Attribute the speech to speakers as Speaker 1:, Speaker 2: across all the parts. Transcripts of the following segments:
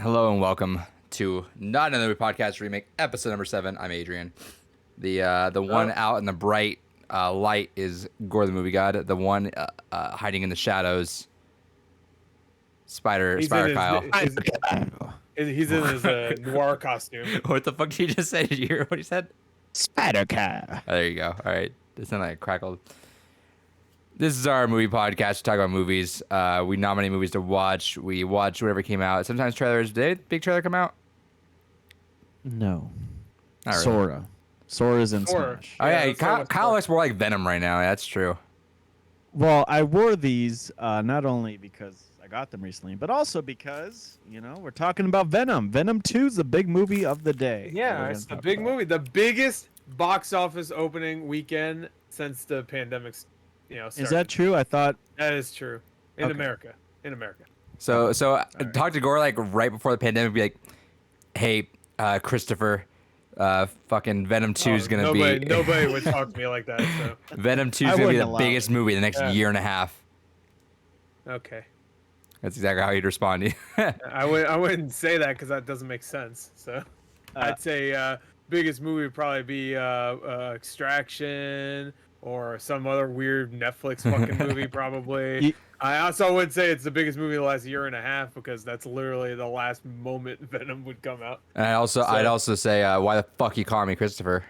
Speaker 1: Hello and welcome to Not Another Movie Podcast Remake, episode number 7. I'm Adrian. The one out in the bright light is Gore the Movie God. The one hiding in the shadows, Spider Kyle.
Speaker 2: He's in his noir costume.
Speaker 1: What the fuck did you just say? Did you hear what he said?
Speaker 3: Spider Car.
Speaker 1: Oh, there you go. All right. It sounded like it crackled. This is our movie podcast. We talk about movies. We nominate movies to watch. We watch whatever came out. Sometimes trailers. Did big trailer come out?
Speaker 3: No.
Speaker 1: Not really.
Speaker 3: Sora. Sora's in
Speaker 2: Sora.
Speaker 3: Smash.
Speaker 1: Oh, yeah.
Speaker 2: Yeah,
Speaker 1: Kyle looks more like Venom right now. That's true.
Speaker 3: Well, I wore these not only because I got them recently, but also because, we're talking about Venom. Venom 2 is the big movie of the day.
Speaker 2: Yeah, it's the big movie. The biggest box office opening weekend since the pandemic, started.
Speaker 3: Is that true? I thought...
Speaker 2: That is true. In
Speaker 3: Okay.
Speaker 2: America. In America.
Speaker 1: So talk to Gore like right before the pandemic. Be like, hey, Christopher, fucking Venom 2 is gonna be.
Speaker 2: Nobody would talk to me like that. So
Speaker 1: Venom 2 is
Speaker 3: I
Speaker 1: gonna be
Speaker 3: wouldn't
Speaker 1: the
Speaker 3: allow
Speaker 1: biggest
Speaker 3: it.
Speaker 1: movie in the next
Speaker 2: Yeah.
Speaker 1: year and a half.
Speaker 2: okay,
Speaker 1: That's exactly how you'd respond.
Speaker 2: I wouldn't say that because that doesn't make sense. So I'd say biggest movie would probably be Extraction or some other weird Netflix fucking movie probably. I also would say it's the biggest movie of the last year and a half because that's literally the last moment Venom would come out.
Speaker 1: And I'd also say, why the fuck you call me Christopher?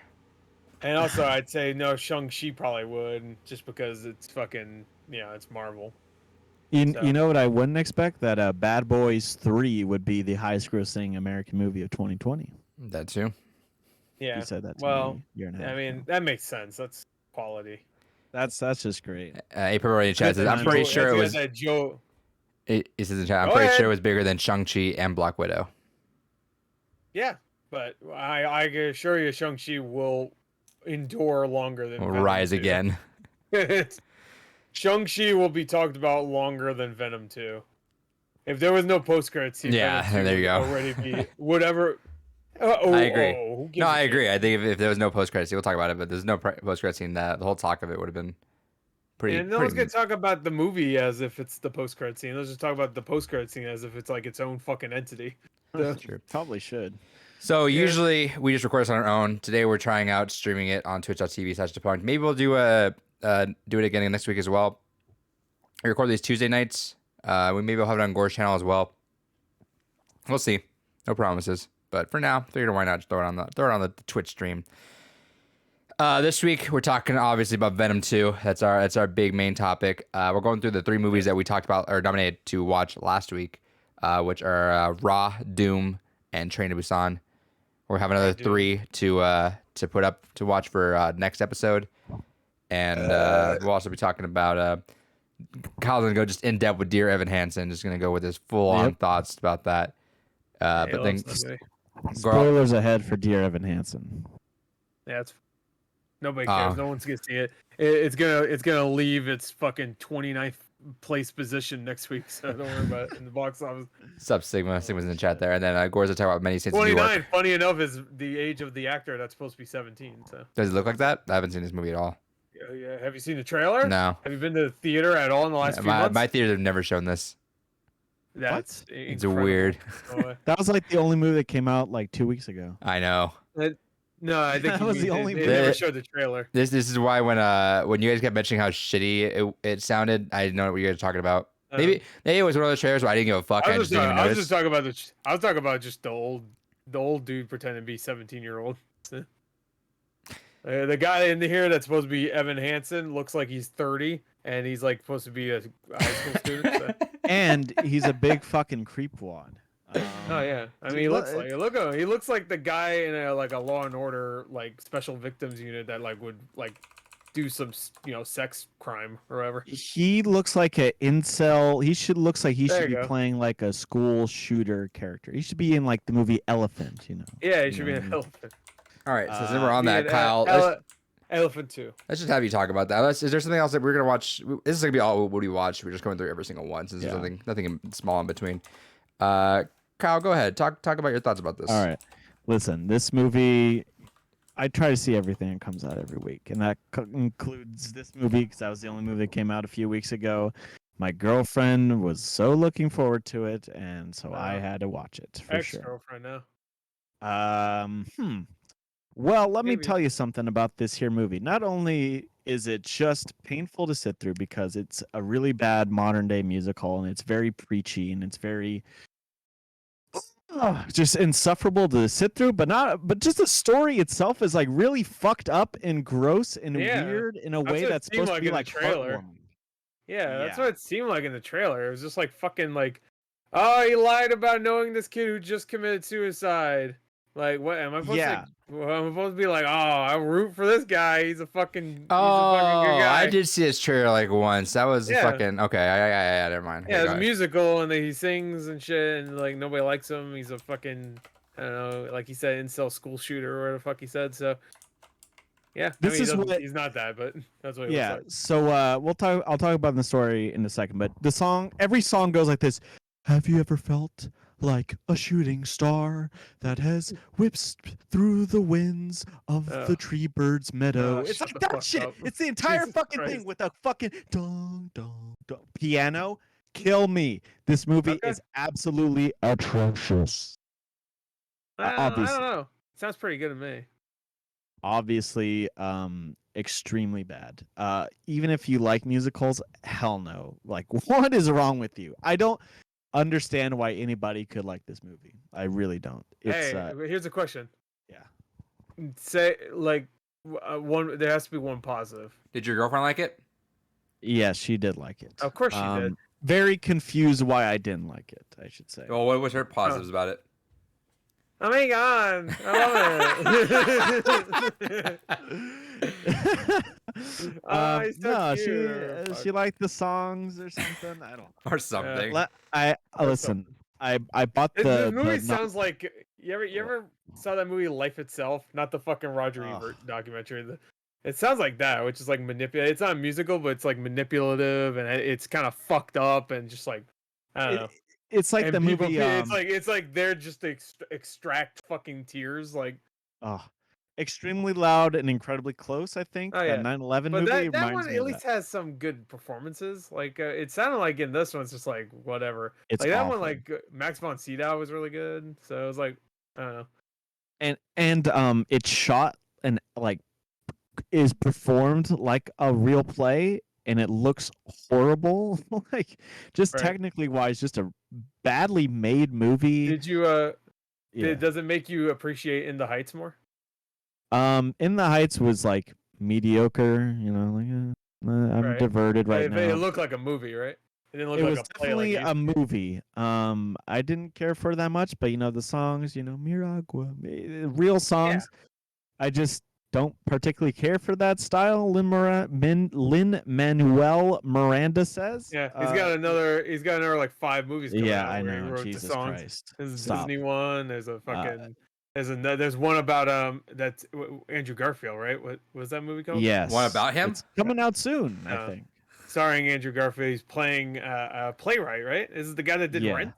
Speaker 2: And also I'd say no, Shang-Chi probably would just because it's fucking, it's Marvel.
Speaker 3: You
Speaker 2: So-
Speaker 3: know what I wouldn't expect? That Bad Boys 3 would be the highest grossing American movie of 2020.
Speaker 1: That too.
Speaker 2: Yeah.
Speaker 3: You said that to
Speaker 2: Well,
Speaker 3: me a year and a half
Speaker 2: I mean,
Speaker 3: ago.
Speaker 2: that makes sense. That's quality.
Speaker 3: That's just great.
Speaker 1: April already in chat says, I'm pretty sure it was.
Speaker 2: That Joe.
Speaker 1: It says in chat, I'm
Speaker 2: Go
Speaker 1: pretty
Speaker 2: ahead.
Speaker 1: sure it was bigger than Shang-Chi and Black Widow.
Speaker 2: Yeah, but I can assure you, Shang-Chi will endure longer than
Speaker 1: Will
Speaker 2: Venom
Speaker 1: rise
Speaker 2: 2.
Speaker 1: again.
Speaker 2: Shang-Chi will be talked about longer than Venom 2. If there was no post-credit scene,
Speaker 1: Yeah,
Speaker 2: Venom 2
Speaker 1: there you
Speaker 2: would
Speaker 1: go.
Speaker 2: already be whatever.
Speaker 1: I agree.
Speaker 2: Who gives
Speaker 1: No,
Speaker 2: a
Speaker 1: I
Speaker 2: shit?
Speaker 1: agree. I think if there was no post-credit scene, we'll talk about it, but there's no post-credit scene, the whole talk of it would have been pretty.
Speaker 2: And no one's
Speaker 1: pretty
Speaker 2: gonna talk about the movie as if it's the post-credit scene. Let's just talk about the post-credit scene as if it's like its own fucking entity.
Speaker 1: That's true.
Speaker 3: Probably should.
Speaker 1: So usually we just record this on our own. Today we're trying out streaming it on twitch.tv/depunked. Maybe we'll do it again next week as well. We record these Tuesday nights. Maybe we'll have it on Gore's channel as well. We'll see. No promises. But for now, figured why not just throw it on the Twitch stream. This week we're talking obviously about Venom 2. That's our big main topic. We're going through the 3 movies that we talked about or nominated to watch last week, which are Raw, Doom, and Train to Busan. We'll have another 3 to put up to watch for next episode, and we'll also be talking about. Kyle's gonna go just in depth with Dear Evan Hansen. Just gonna go with his full on thoughts about that. But then
Speaker 3: Spoilers ahead for Dear Evan Hansen.
Speaker 2: Yeah, nobody cares. No one's gonna see it. It's gonna leave its fucking 29th place position next week. So don't worry about it in the box office.
Speaker 1: Sup Sigma? Sigma's in the chat there, and then Gore's gonna talk about Many Saints of New York.
Speaker 2: 29. Funny enough, is the age of the actor that's supposed to be 17. So
Speaker 1: Does it look like that? I haven't seen this movie at all.
Speaker 2: yeah. Have you seen the trailer?
Speaker 1: No.
Speaker 2: Have you been to the theater at all in the last few
Speaker 1: My
Speaker 2: months?
Speaker 1: theaters have never shown this.
Speaker 2: That's
Speaker 1: It's
Speaker 2: incredible.
Speaker 1: weird.
Speaker 3: That was like the only movie that came out like 2 weeks ago.
Speaker 1: I know.
Speaker 2: No, I think
Speaker 3: That was the only
Speaker 2: they
Speaker 3: movie.
Speaker 2: never showed the trailer.
Speaker 1: This is why when you guys kept mentioning how shitty it sounded, I didn't know what you guys were talking about. Maybe it was one of those trailers where I didn't give a fuck. I just didn't even
Speaker 2: I was
Speaker 1: notice.
Speaker 2: just talking about I was talking about just the old dude pretending to be 17-year-old. The guy in here that's supposed to be Evan Hansen looks like he's 30, and he's like supposed to be a high school student. So.
Speaker 3: And he's a big fucking creepwad.
Speaker 2: Oh yeah, I mean he looks like the guy in a Law and Order special victims unit that would do some sex crime or whatever.
Speaker 3: He looks like an incel. Looks like he
Speaker 2: There
Speaker 3: should
Speaker 2: you
Speaker 3: be
Speaker 2: go.
Speaker 3: playing like a school shooter character. He should be in like the movie Elephant,
Speaker 2: Yeah, he should be
Speaker 3: You
Speaker 2: an
Speaker 3: know,
Speaker 2: elephant.
Speaker 1: All right, so since we're on that,
Speaker 2: Be an
Speaker 1: Kyle,
Speaker 2: elephant too.
Speaker 1: let's just have you talk about that. Is there something else that we're gonna watch? This is gonna be all what we watch. We're just going through every single one since there's nothing small in between. Kyle, go ahead. Talk about your thoughts about this.
Speaker 3: All right. Listen, this movie, I try to see everything that comes out every week, and that includes this movie because that was the only movie that came out a few weeks ago. My girlfriend was so looking forward to it, and so I
Speaker 2: No.
Speaker 3: had to watch it for sure.
Speaker 2: Ex-girlfriend now.
Speaker 3: Well, let me
Speaker 2: Maybe.
Speaker 3: tell you something about this here movie. Not only is it just painful to sit through because it's a really bad modern day musical and it's very preachy and it's very just insufferable to sit through, but just the story itself is like really fucked up and gross and
Speaker 2: Yeah,
Speaker 3: weird in a
Speaker 2: that's
Speaker 3: way
Speaker 2: what it
Speaker 3: that's
Speaker 2: seemed
Speaker 3: supposed to
Speaker 2: like
Speaker 3: be
Speaker 2: in the
Speaker 3: like
Speaker 2: trailer.
Speaker 3: heartwarming.
Speaker 2: Yeah, that's
Speaker 3: Yeah.
Speaker 2: what it seemed like in the trailer. It was just like fucking like, oh, he lied about knowing this kid who just committed suicide. Like, what am I supposed
Speaker 3: Yeah.
Speaker 2: to? Well, I'm supposed to be like, oh, I root for this guy. He's a fucking good
Speaker 1: Oh,
Speaker 2: guy.
Speaker 1: I did see his trailer like once. That was
Speaker 2: Yeah.
Speaker 1: fucking okay. Yeah, never mind.
Speaker 2: Yeah,
Speaker 1: Okay,
Speaker 2: it's a
Speaker 1: go ahead.
Speaker 2: musical, and then he sings and shit, and like nobody likes him. He's a fucking, I don't know, like he said, incel school shooter or whatever the fuck he said. So, yeah,
Speaker 3: This is what
Speaker 2: he's not that, but that's what he
Speaker 3: yeah.
Speaker 2: looks like.
Speaker 3: So I'll talk about the story in a second, but every song goes like this. Have you ever felt like a shooting star that has whips through the winds of the tree bird's meadow? It's
Speaker 2: shut
Speaker 3: like
Speaker 2: the
Speaker 3: that
Speaker 2: fuck
Speaker 3: shit.
Speaker 2: up.
Speaker 3: It's the entire
Speaker 2: Jesus
Speaker 3: fucking
Speaker 2: Christ.
Speaker 3: thing with a fucking dong dong dong piano. Kill me. This movie
Speaker 2: Okay.
Speaker 3: is absolutely atrocious.
Speaker 2: I
Speaker 3: Obviously.
Speaker 2: don't know. Sounds pretty good to me.
Speaker 3: Obviously extremely bad. Even if you like musicals, hell no. Like, what is wrong with you? I don't understand why anybody could like this movie. I really don't. It's
Speaker 2: Hey, here's a question.
Speaker 3: yeah.
Speaker 2: Say like one. There has to be one positive.
Speaker 1: Did your girlfriend like it?
Speaker 3: Yes, she did like it.
Speaker 2: Of course she did.
Speaker 3: Very confused why I didn't like it, I should say.
Speaker 1: Well, what was her positives about it?
Speaker 2: Oh my god, I love it. He's so
Speaker 3: No,
Speaker 2: cute.
Speaker 3: she liked the songs or something. I don't.
Speaker 1: Or something.
Speaker 3: Listen. I bought
Speaker 2: The movie sounds like you ever saw that movie Life Itself? Not the fucking Roger Ebert documentary. It sounds like that, which is like manipulative. It's not a musical, but it's like manipulative and it's kind of fucked up and just like I don't know.
Speaker 3: It's like
Speaker 2: And
Speaker 3: the
Speaker 2: people,
Speaker 3: movie.
Speaker 2: It's like they're just to extract fucking tears. Like
Speaker 3: extremely loud and incredibly close. I think
Speaker 2: Oh, yeah.
Speaker 3: that 9/11
Speaker 2: but
Speaker 3: movie
Speaker 2: that
Speaker 3: reminds
Speaker 2: one
Speaker 3: me
Speaker 2: at
Speaker 3: of
Speaker 2: least
Speaker 3: that.
Speaker 2: has some good performances. Like it sounded like in this one, it's just like whatever.
Speaker 3: It's
Speaker 2: like that
Speaker 3: awful.
Speaker 2: one, like Max von Sydow was really good. So it was like I don't know.
Speaker 3: And it's shot and like is performed like a real play and it looks horrible. Like just
Speaker 2: Right.
Speaker 3: technically wise, just a badly made movie.
Speaker 2: Did you does it make you appreciate In the Heights more?
Speaker 3: In the Heights was like mediocre, like I'm
Speaker 2: Right.
Speaker 3: diverted right now.
Speaker 2: It looked like a movie, right? It didn't look
Speaker 3: It
Speaker 2: like
Speaker 3: was
Speaker 2: a play.
Speaker 3: definitely
Speaker 2: Like
Speaker 3: a movie. I didn't care for that much, but the songs, Miragua, real songs. I just don't particularly care for that style. Lin-Manuel Miranda says.
Speaker 2: yeah, he's got another like 5 movies coming out
Speaker 3: I
Speaker 2: where he
Speaker 3: know.
Speaker 2: wrote
Speaker 3: Jesus
Speaker 2: the songs.
Speaker 3: Christ.
Speaker 2: There's a
Speaker 3: Stop.
Speaker 2: Disney one. There's a fucking there's one about that's Andrew Garfield, right? What was that movie called?
Speaker 3: Yes.
Speaker 1: One about him?
Speaker 3: It's coming out soon, I think.
Speaker 2: Starring Andrew Garfield. He's playing a playwright, right? This is the guy that did Rent.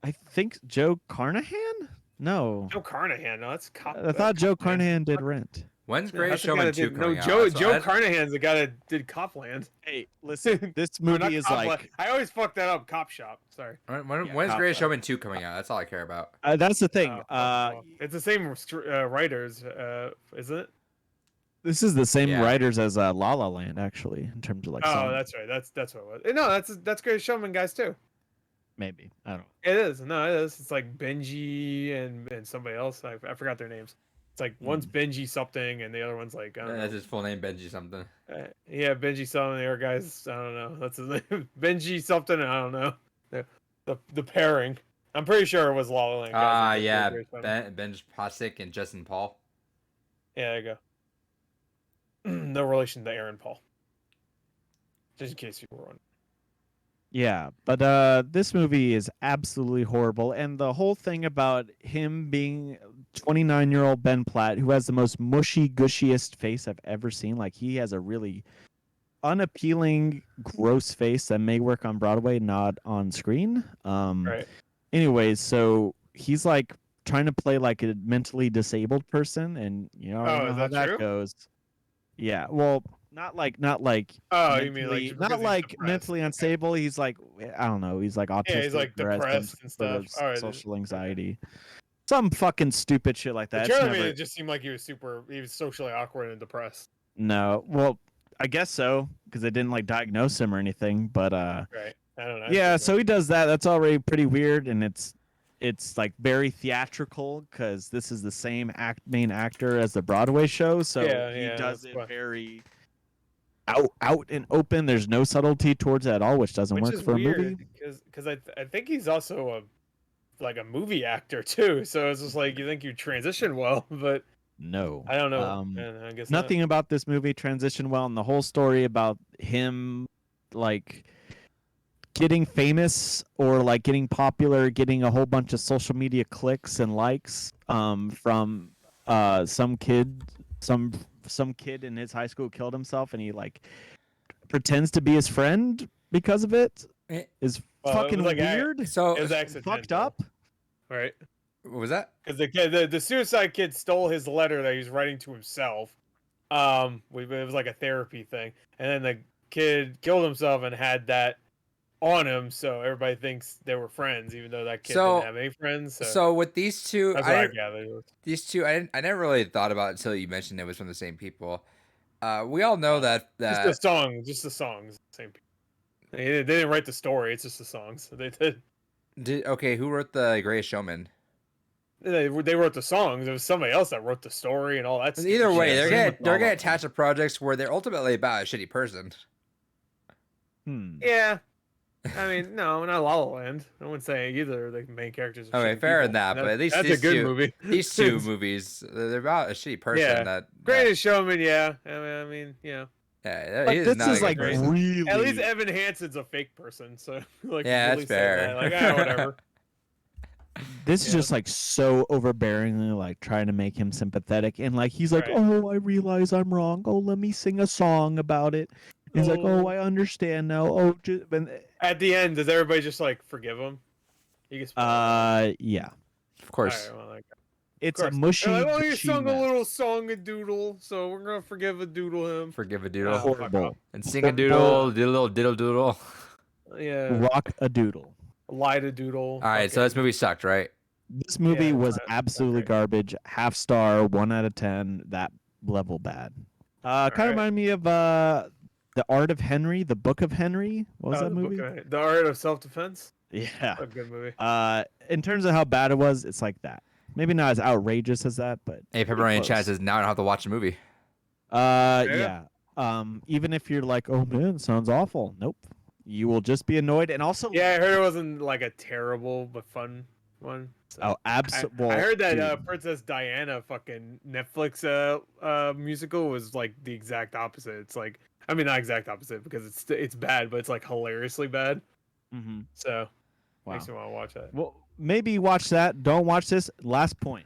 Speaker 3: I think Joe Carnahan. No.
Speaker 2: Joe Carnahan. No, that's
Speaker 3: I thought Joe Carnahan did Rent.
Speaker 1: When's Greatest Showman 2 coming out?
Speaker 2: Joe Carnahan's the guy that did Copland.
Speaker 3: Hey, listen, this movie is
Speaker 2: Copland.
Speaker 3: like...
Speaker 2: I always fuck that up. Cop Shop. Sorry.
Speaker 1: When's Greatest Showman 2 coming out? That's all I care about.
Speaker 3: That's the thing.
Speaker 2: It's the same writers, isn't it?
Speaker 3: This is the same writers as La La Land, actually, in terms of like.
Speaker 2: Oh, that's right. That's what it was. No, that's Greatest Showman guys too.
Speaker 3: Maybe I don't.
Speaker 2: It is. No, it is. It's like Benji and somebody else. I forgot their names. It's like one's Benji something and the other one's like I don't know.
Speaker 1: That's his full name, Benji something.
Speaker 2: Yeah, Benji something. The other guys, I don't know. That's his name. Benji something. I don't know. The pairing. I'm pretty sure it was La La Land guys.
Speaker 1: Yeah, Benj Pasek and Justin Paul.
Speaker 2: Yeah, there you go. No relation to Aaron Paul. Just in case you were wondering.
Speaker 3: Yeah, but this movie is absolutely horrible, and the whole thing about him being 29-year-old Ben Platt, who has the most mushy, gushiest face I've ever seen. Like he has a really unappealing, gross face that may work on Broadway, not on screen.
Speaker 2: Right.
Speaker 3: Anyways, so he's like trying to play like a mentally disabled person, and you know how that goes. Yeah, well, Not like
Speaker 2: Oh, you mean like
Speaker 3: mentally,
Speaker 2: just because
Speaker 3: not
Speaker 2: he's
Speaker 3: like
Speaker 2: depressed?
Speaker 3: mentally
Speaker 2: Okay.
Speaker 3: unstable. He's like, I don't know. He's like
Speaker 2: Yeah, he's
Speaker 3: autistic
Speaker 2: like
Speaker 3: or has some
Speaker 2: depressed and
Speaker 3: sort
Speaker 2: stuff.
Speaker 3: of
Speaker 2: All right.
Speaker 3: social
Speaker 2: Okay.
Speaker 3: anxiety. Some fucking stupid shit like
Speaker 2: The
Speaker 3: that. It's
Speaker 2: trailer made
Speaker 3: never.
Speaker 2: it just seem like he was socially awkward and depressed.
Speaker 3: No. Well, I guess so because they didn't like diagnose him or anything. But
Speaker 2: Right. I don't know. I
Speaker 3: yeah.
Speaker 2: didn't
Speaker 3: So
Speaker 2: know.
Speaker 3: he does that. That's already pretty weird, and it's like very theatrical because this is the same main actor as the Broadway show. So
Speaker 2: Yeah,
Speaker 3: he
Speaker 2: yeah,
Speaker 3: does
Speaker 2: that's
Speaker 3: it
Speaker 2: why.
Speaker 3: very out and open. There's no subtlety towards it at all, which doesn't
Speaker 2: Which
Speaker 3: work
Speaker 2: is
Speaker 3: for a movie.
Speaker 2: weird because I think he's also a movie actor too. So it's just like you think you transition well, but
Speaker 3: No.
Speaker 2: I don't know. And I guess not.
Speaker 3: Nothing about this movie transitioned well, and the whole story about him like getting famous or like getting popular, getting a whole bunch of social media clicks and likes from some kid in his high school killed himself, and he like pretends to be his friend because of it
Speaker 1: Eh,
Speaker 3: is
Speaker 2: Well, it
Speaker 3: fucking
Speaker 2: was like
Speaker 3: weird.
Speaker 1: So
Speaker 2: It was
Speaker 3: Fucked
Speaker 2: accidental,
Speaker 3: up.
Speaker 2: right?
Speaker 1: what was that?
Speaker 2: Because the suicide kid stole his letter that he was writing to himself. It was like a therapy thing, and then the kid killed himself and had that on him, so everybody thinks they were friends, even though that kid
Speaker 1: So-
Speaker 2: didn't have any friends. So,
Speaker 1: So with these two,
Speaker 2: that's what I gathered.
Speaker 1: these two, I never really thought about it until you mentioned it was from the same people. We all know that
Speaker 2: Just the songs, same people. They didn't write the story; it's just the songs. They did.
Speaker 1: okay, who wrote the Greatest Showman?
Speaker 2: They wrote the songs. It was somebody else that wrote the story and all that.
Speaker 1: Either
Speaker 2: stupid
Speaker 1: way,
Speaker 2: shit.
Speaker 1: they're
Speaker 3: same
Speaker 1: gonna
Speaker 3: with
Speaker 1: they're
Speaker 3: all
Speaker 1: gonna
Speaker 3: of them.
Speaker 1: attach to projects where they're ultimately about a shitty person.
Speaker 2: Yeah, I mean, no, not La La Land. I wouldn't say either of the main characters. Are
Speaker 1: Okay,
Speaker 2: shitty
Speaker 1: fair
Speaker 2: people.
Speaker 1: enough, but at least
Speaker 2: that's a
Speaker 1: these
Speaker 2: good
Speaker 1: two-
Speaker 2: movie.
Speaker 1: These two movies, they're about a shitty person.
Speaker 2: Yeah.
Speaker 1: That
Speaker 2: Greatest Showman, yeah. I mean, yeah.
Speaker 1: yeah,
Speaker 3: Like,
Speaker 1: he is
Speaker 3: this
Speaker 1: not
Speaker 3: is
Speaker 1: a
Speaker 3: like
Speaker 1: good person.
Speaker 3: really.
Speaker 2: At least Evan Hansen's a fake person, so like
Speaker 1: Yeah,
Speaker 2: really
Speaker 1: that's fair.
Speaker 2: said that. Like, ah, whatever.
Speaker 3: This is
Speaker 2: Yeah.
Speaker 3: just like so overbearingly like trying to make him sympathetic, and like he's like,
Speaker 2: Right.
Speaker 3: "Oh, I realize I'm wrong. Oh, let me sing a song about it." He's like, "Oh, I understand now. Oh,
Speaker 2: At the end, does everybody just like forgive him? You can spoil it.
Speaker 3: yeah,
Speaker 1: Of course.
Speaker 2: All right, well, like,
Speaker 3: it's a
Speaker 2: course.
Speaker 3: mushy.
Speaker 2: They're like, oh, you
Speaker 3: gushy
Speaker 2: sung a
Speaker 3: mess.
Speaker 2: little song a doodle, so we're gonna forgive a doodle him.
Speaker 1: Forgive a
Speaker 2: Ah,
Speaker 1: doodle
Speaker 2: fuck
Speaker 3: Horrible.
Speaker 2: off.
Speaker 1: and sing a doodle, diddle diddle doodle.
Speaker 2: Yeah,
Speaker 3: Rock a doodle.
Speaker 2: lie to doodle.
Speaker 1: All right, so this movie sucked, right?
Speaker 3: This movie
Speaker 2: Yeah,
Speaker 3: was
Speaker 2: not
Speaker 3: absolutely
Speaker 2: great.
Speaker 3: garbage. Half star, 1 out of 10. That level bad. Kind of
Speaker 2: right.
Speaker 3: remind me of The Art of Henry, The Book of Henry. What was that
Speaker 2: the
Speaker 3: movie?
Speaker 2: The Art of Self Defense.
Speaker 3: Yeah.
Speaker 2: A good movie.
Speaker 3: In terms of how bad it was, it's like that. Maybe not as outrageous as that, but
Speaker 1: Hey,
Speaker 3: pretty
Speaker 1: Pepperoni and
Speaker 3: close.
Speaker 1: Chad says now I don't have to watch the movie.
Speaker 3: Yeah. Even if you're like, oh man, it sounds awful. Nope. You will just be annoyed, and also
Speaker 2: Yeah, I heard it wasn't like a terrible but fun one. So.
Speaker 3: oh, absolutely.
Speaker 2: I heard that Princess Diana fucking Netflix musical was like the exact opposite. It's like, I mean, not exact opposite because it's bad, but it's like hilariously bad.
Speaker 3: Mm-hmm.
Speaker 2: So
Speaker 3: Wow.
Speaker 2: makes me want to watch that.
Speaker 3: Well, maybe watch that. Don't watch this. Last point.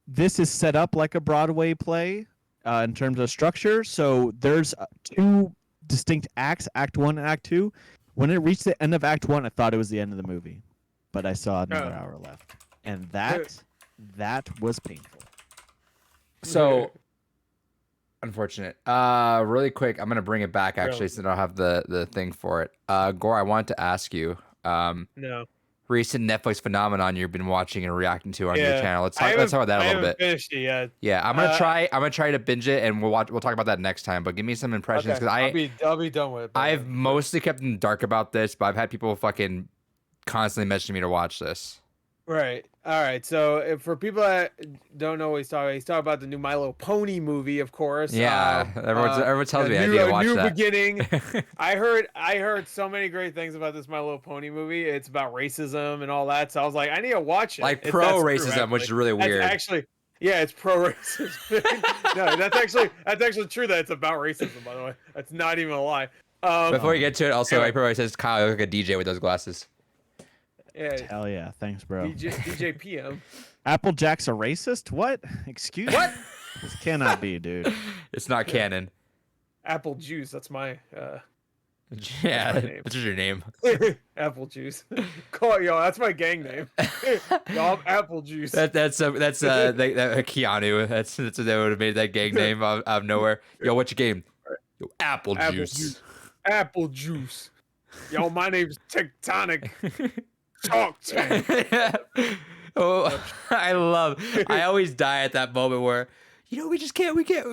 Speaker 3: This is set up like a Broadway play in terms of structure. So there's two distinct acts, Act 1 and Act 2. When it reached the end of Act 1, I thought it was the end of the movie. But I saw another hour left. And that was painful.
Speaker 1: So unfortunate. Really quick, I'm gonna bring it back actually, since I don't have the thing for it. Gore, I wanted to ask you.
Speaker 2: No.
Speaker 1: Recent Netflix phenomenon you've been watching and reacting to on your
Speaker 2: Yeah.
Speaker 1: channel. Let's talk about that a little bit.
Speaker 2: Finished it yet.
Speaker 1: Yeah, I'm gonna try to binge it, and we'll talk about that next time. But give me some impressions, because
Speaker 2: I'll be done with it.
Speaker 1: I've mostly kept in the dark about this, but I've had people fucking constantly messaging me to watch this.
Speaker 2: Right. All right. So for people that don't know what he's talking about the new My Little Pony movie, of course.
Speaker 1: Yeah, everyone tells me I need
Speaker 2: new,
Speaker 1: to watch
Speaker 2: new
Speaker 1: that.
Speaker 2: beginning. I heard so many great things about this My Little Pony movie. It's about racism and all that. So I was like, I need to watch it.
Speaker 1: Like
Speaker 2: That's
Speaker 1: pro
Speaker 2: true,
Speaker 1: racism, which is
Speaker 2: actually.
Speaker 1: really weird.
Speaker 2: That's actually, yeah, it's pro racism. No, that's actually true that it's about racism. By the way, that's not even a lie.
Speaker 1: Before we get to it, also,
Speaker 2: anyway.
Speaker 1: I probably says Kyle, you look like a DJ with those glasses.
Speaker 2: Yeah,
Speaker 3: Hell yeah. Thanks, bro.
Speaker 2: DJ PM.
Speaker 3: Applejack's a racist? What? Excuse me?
Speaker 2: What?
Speaker 3: This cannot be, dude.
Speaker 1: It's not canon.
Speaker 2: Apple Juice. That's my
Speaker 1: Yeah,
Speaker 2: name.
Speaker 1: that's just your name.
Speaker 2: Apple Juice. That's my gang name. Yo, I'm Apple Juice.
Speaker 1: That's Keanu. That's they would have made that gang name out of nowhere. Yo, what's your game? Yo, Apple juice.
Speaker 2: Apple juice. Yo, my name's Tectonic Talk Tank.
Speaker 1: Oh, I always die at that moment where, we can't.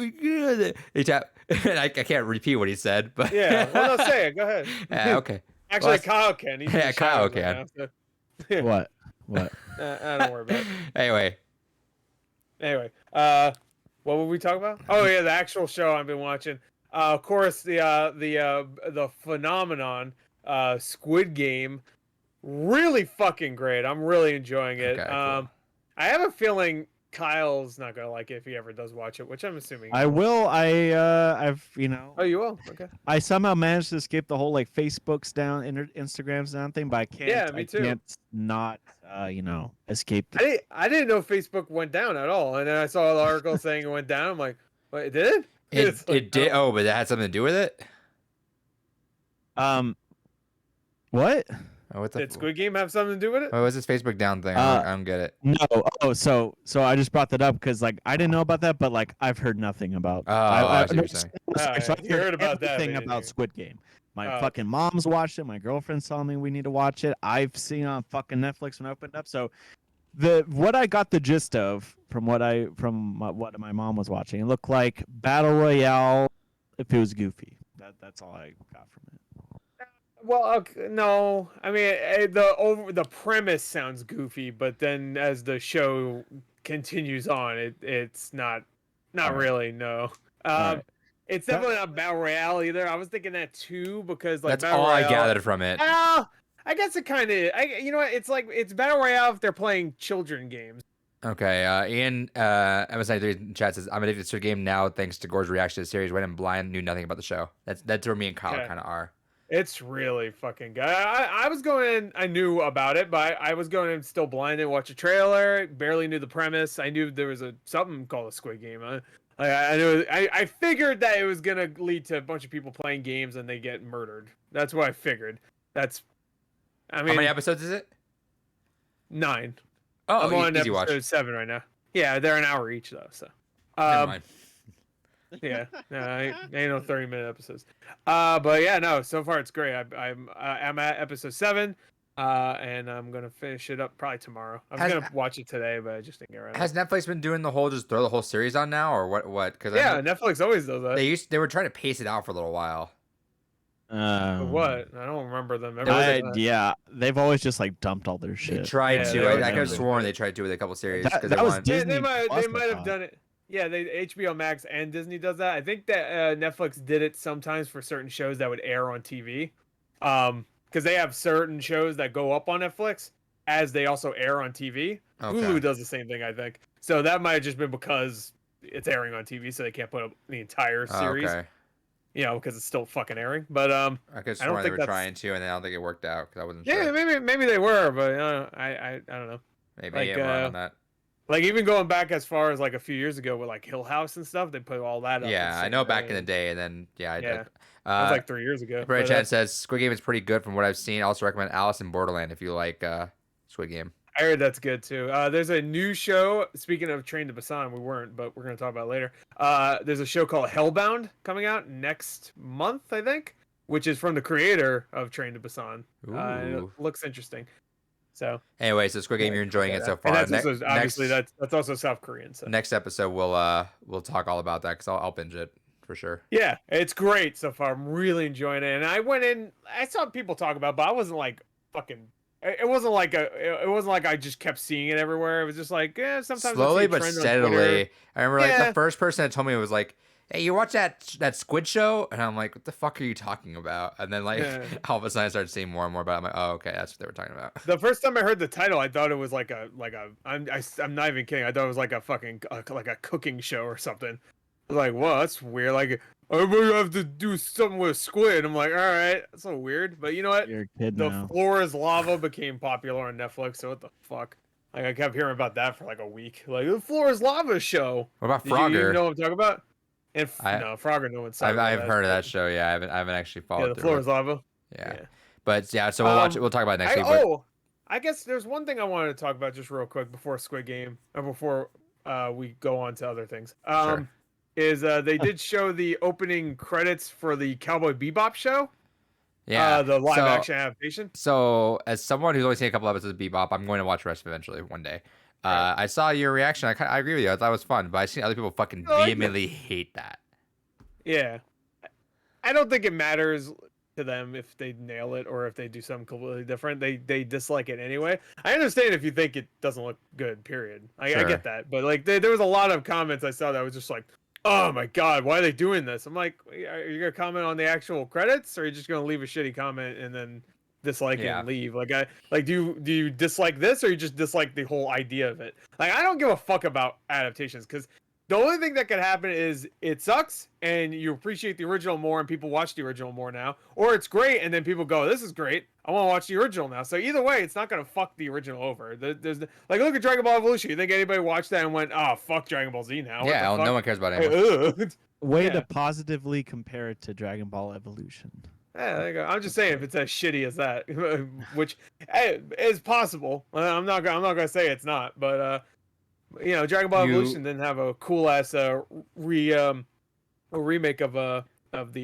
Speaker 1: And I can't repeat what he said, but
Speaker 2: Yeah, well, no, say it. Go ahead.
Speaker 1: Okay.
Speaker 2: Actually,
Speaker 1: Well,
Speaker 2: Kyle can. He's in
Speaker 1: yeah,
Speaker 2: the
Speaker 1: Kyle
Speaker 2: showers right
Speaker 1: can.
Speaker 2: now, so-
Speaker 3: What?
Speaker 2: don't worry about it.
Speaker 1: Anyway,
Speaker 2: Anyway, what were we talking about? Oh yeah, the actual show I've been watching. Of course, the phenomenon, Squid Game, really fucking great. I'm really enjoying it.
Speaker 1: Okay, cool.
Speaker 2: I have a feeling Kyle's not gonna like it if he ever does watch it, which I'm assuming.
Speaker 3: I will. I've
Speaker 2: Oh, you will. Okay.
Speaker 3: I somehow managed to escape the whole like Facebook's down, Instagram's down thing, but I can't.
Speaker 2: Yeah, me too.
Speaker 3: I can't not, escape. The...
Speaker 2: I didn't know Facebook went down at all, and then I saw the article saying it went down. I'm like, wait, it did? It's like,
Speaker 1: it did. Oh, but that had something to do with it.
Speaker 3: What?
Speaker 1: Oh, what the?
Speaker 2: Did Squid Game have something to do with it?
Speaker 1: What was this Facebook down thing? I don't get it.
Speaker 3: No. Oh, so I just brought that up because like I didn't know about that, but like I've heard nothing about.
Speaker 1: Oh, I see what you're saying.
Speaker 3: So
Speaker 2: You heard about that,
Speaker 3: everything
Speaker 2: but you
Speaker 3: about
Speaker 2: didn't.
Speaker 3: Squid Game. My
Speaker 2: Oh.
Speaker 3: fucking mom's watched it. My girlfriend's telling me we need to watch it. I've seen it on fucking Netflix when I opened up. So what I got the gist of from what my mom was watching, it looked like Battle Royale if it was goofy. That's all I got from it.
Speaker 2: Well, okay, no. I mean, the premise sounds goofy, but then as the show continues on, it's not
Speaker 3: Alright.
Speaker 2: really. No.
Speaker 3: Alright.
Speaker 2: It's definitely not Battle Royale either. I was thinking that too because like
Speaker 1: That's
Speaker 2: Battle
Speaker 1: all
Speaker 2: Royale,
Speaker 1: I gathered from it.
Speaker 2: I guess it kind of. You know what? It's Battle Royale if they're playing children games.
Speaker 1: Okay, Ian, MS93 in chat says, I'm addicted to the game now thanks to Gore's reaction to the series. Went in blind, knew nothing about the show. That's where me and Kyle
Speaker 2: Okay.
Speaker 1: kind of are.
Speaker 2: It's really fucking good. I was going in, I knew about it, but I was going in still blind and watch a trailer. Barely knew the premise. I knew there was something called a Squid Game. I knew. I figured that it was gonna lead to a bunch of people playing games and they get murdered. That's what I figured. I mean,
Speaker 1: How many episodes is it?
Speaker 2: 9.
Speaker 1: Oh,
Speaker 2: I'm on
Speaker 1: easy
Speaker 2: episode
Speaker 1: watch.
Speaker 2: 7 right now. Yeah, they're an hour each though. So.
Speaker 1: Never mind.
Speaker 2: Yeah, no, ain't no 30-minute episodes. But yeah, no. So far it's great. I'm at episode 7, and I'm gonna finish it up probably tomorrow. I was gonna watch it today, but I just didn't get around.
Speaker 1: Has Netflix been doing the whole just throw the whole series on now, or what? Because
Speaker 2: Yeah, Netflix always does that.
Speaker 1: they were trying to pace it out for a little while.
Speaker 2: But what? I don't remember them ever. doing that.
Speaker 3: Yeah, they've always just like dumped all their
Speaker 1: They
Speaker 3: shit.
Speaker 1: tried
Speaker 2: Yeah,
Speaker 1: to.
Speaker 2: they always
Speaker 1: I could have
Speaker 2: do.
Speaker 1: sworn they tried to with a couple series
Speaker 3: That-
Speaker 1: because
Speaker 3: that
Speaker 1: they
Speaker 3: was
Speaker 1: wanted.
Speaker 3: Disney
Speaker 2: They might
Speaker 3: Plus, I
Speaker 2: have
Speaker 3: thought.
Speaker 2: done it. Yeah, HBO Max and Disney does that. I think that Netflix did it sometimes for certain shows that would air on TV. Because they have certain shows that go up on Netflix as they also air on TV.
Speaker 1: Okay.
Speaker 2: Hulu does the same thing, I think. So that might have just been because it's airing on TV, so they can't put up the entire series.
Speaker 1: Okay.
Speaker 2: You know, because it's still fucking airing. But
Speaker 1: I could have
Speaker 2: I don't
Speaker 1: sworn they
Speaker 2: think
Speaker 1: were
Speaker 2: that's-
Speaker 1: trying to, and then I don't think it worked out because I wasn't
Speaker 2: yeah,
Speaker 1: sure.
Speaker 2: maybe they were, but I don't know.
Speaker 1: Maybe
Speaker 2: like,
Speaker 1: I'm wrong on that.
Speaker 2: Like even going back as far as like a few years ago with like Hill House and stuff, they put all that up.
Speaker 1: Yeah,
Speaker 2: the
Speaker 1: I
Speaker 2: same
Speaker 1: know back
Speaker 2: way.
Speaker 1: in the day, and then
Speaker 2: Yeah.
Speaker 1: did.
Speaker 2: That was like 3 years ago.
Speaker 1: Brad
Speaker 2: But,
Speaker 1: Chan says Squid Game is pretty good from what I've seen. Also recommend Alice in Borderland if you like Squid Game.
Speaker 2: I heard that's good too. There's a new show. Speaking of Train to Busan, we weren't, but we're gonna talk about it later. There's a show called Hellbound coming out next month, I think, which is from the creator of Train to Busan. And
Speaker 1: Ooh.
Speaker 2: it looks interesting. So
Speaker 1: Anyway, so Squid Game, you're enjoying it so far.
Speaker 2: and that's also, obviously
Speaker 1: next,
Speaker 2: that's also South Korean. So
Speaker 1: next episode we'll talk all about that because I'll binge it for sure.
Speaker 2: yeah, it's great so far. I'm really enjoying it. And I went in. I saw people talk about, it, but I wasn't like fucking. It wasn't like I just kept seeing it everywhere. It was just like, sometimes I see
Speaker 1: Slowly
Speaker 2: a
Speaker 1: but
Speaker 2: trend on
Speaker 1: steadily.
Speaker 2: Twitter.
Speaker 1: I remember like
Speaker 2: Yeah.
Speaker 1: the first person that told me was like, "Hey, you watch that Squid show?" And I'm like, "What the fuck are you talking about?" And then like
Speaker 2: Yeah.
Speaker 1: all of a sudden I started seeing more and more about it. I'm like, "Oh, okay, that's what they were talking about."
Speaker 2: The first time I heard the title, I thought it was like a I'm not even kidding. I thought it was like a fucking like a cooking show or something. I was like, whoa, that's weird. Like, everybody have to do something with squid. I'm like, all right, that's so weird. But you know what?
Speaker 3: You're a kid
Speaker 2: The
Speaker 3: now.
Speaker 2: Floor is Lava became popular on Netflix. So what the fuck? Like I kept hearing about that for like a week. Like the Floor is Lava show.
Speaker 1: What about
Speaker 2: Did you
Speaker 1: Frogger?
Speaker 2: know what I'm talking about? And
Speaker 1: I-
Speaker 2: no, Frogger, no one's
Speaker 1: I've
Speaker 2: talking about
Speaker 1: heard of that show. Yeah, I haven't actually followed
Speaker 2: Yeah, the
Speaker 1: through.
Speaker 2: Floor
Speaker 1: it.
Speaker 2: is Lava.
Speaker 1: Yeah.
Speaker 2: Yeah.
Speaker 1: But yeah, so we'll watch it. We'll talk about it next week. But
Speaker 2: I guess there's one thing I wanted to talk about just real quick before Squid Game or before we go on to other things.
Speaker 1: Sure.
Speaker 2: is they did show the opening credits for the Cowboy Bebop show.
Speaker 1: Yeah,
Speaker 2: The live action adaptation.
Speaker 1: So, as someone who's only seen a couple episodes of Bebop, I'm going to watch the rest eventually one day.
Speaker 2: Right.
Speaker 1: I saw your reaction. I agree with you. I thought it was fun, but I've seen other people fucking vehemently hate that.
Speaker 2: Yeah, I don't think it matters to them if they nail it or if they do something completely different. They dislike it anyway. I understand if you think it doesn't look good. Period. I get that, but like there was a lot of comments I saw that was just like, "Oh my god, why are they doing this?" I'm like, "Are you gonna comment on the actual credits, or are you just gonna leave a shitty comment and then dislike it and leave?" Like, do you dislike this, or you just dislike the whole idea of it? Like, I don't give a fuck about adaptations because the only thing that could happen is it sucks and you appreciate the original more and people watch the original more now, or it's great and then people go, "This is great, I want to watch the original now." So either way, it's not gonna fuck the original over. There's like, look at Dragon Ball Evolution. You think anybody watched that and went, "Oh, fuck Dragon Ball Z now"?
Speaker 1: Yeah, no one cares about it anymore.
Speaker 3: Way to positively compare it to Dragon Ball Evolution.
Speaker 2: Yeah, there you go. I'm just saying if it's as shitty as that, which is possible. I'm not gonna say it's not, but you know, Dragon Ball Evolution didn't have a cool ass remake of the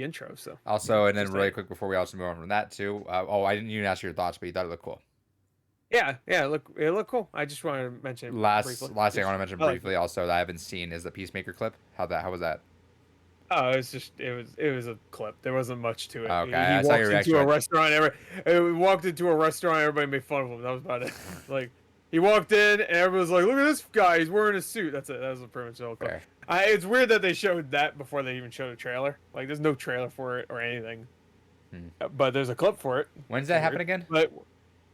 Speaker 2: intro. So
Speaker 1: also, and then really quick before we also move on from that too. I didn't even ask your thoughts, but you thought it looked cool.
Speaker 2: Yeah, it looked cool. I just wanted to mention it
Speaker 1: last
Speaker 2: briefly.
Speaker 1: thing I want to mention briefly also that I haven't seen is the Peacemaker clip. How was that?
Speaker 2: Oh, it was a clip. There wasn't much to it.
Speaker 1: Okay,
Speaker 2: he walked into a restaurant. He walked into a restaurant. Everybody made fun of him. That was about it. Like, he walked in and everyone was like, "Look at this guy. He's wearing a suit." That's it. That was pretty much the whole clip. It's weird that they showed that before they even showed a trailer. Like, there's no trailer for it or anything. But there's a clip for it.
Speaker 1: When's that happen again?
Speaker 2: But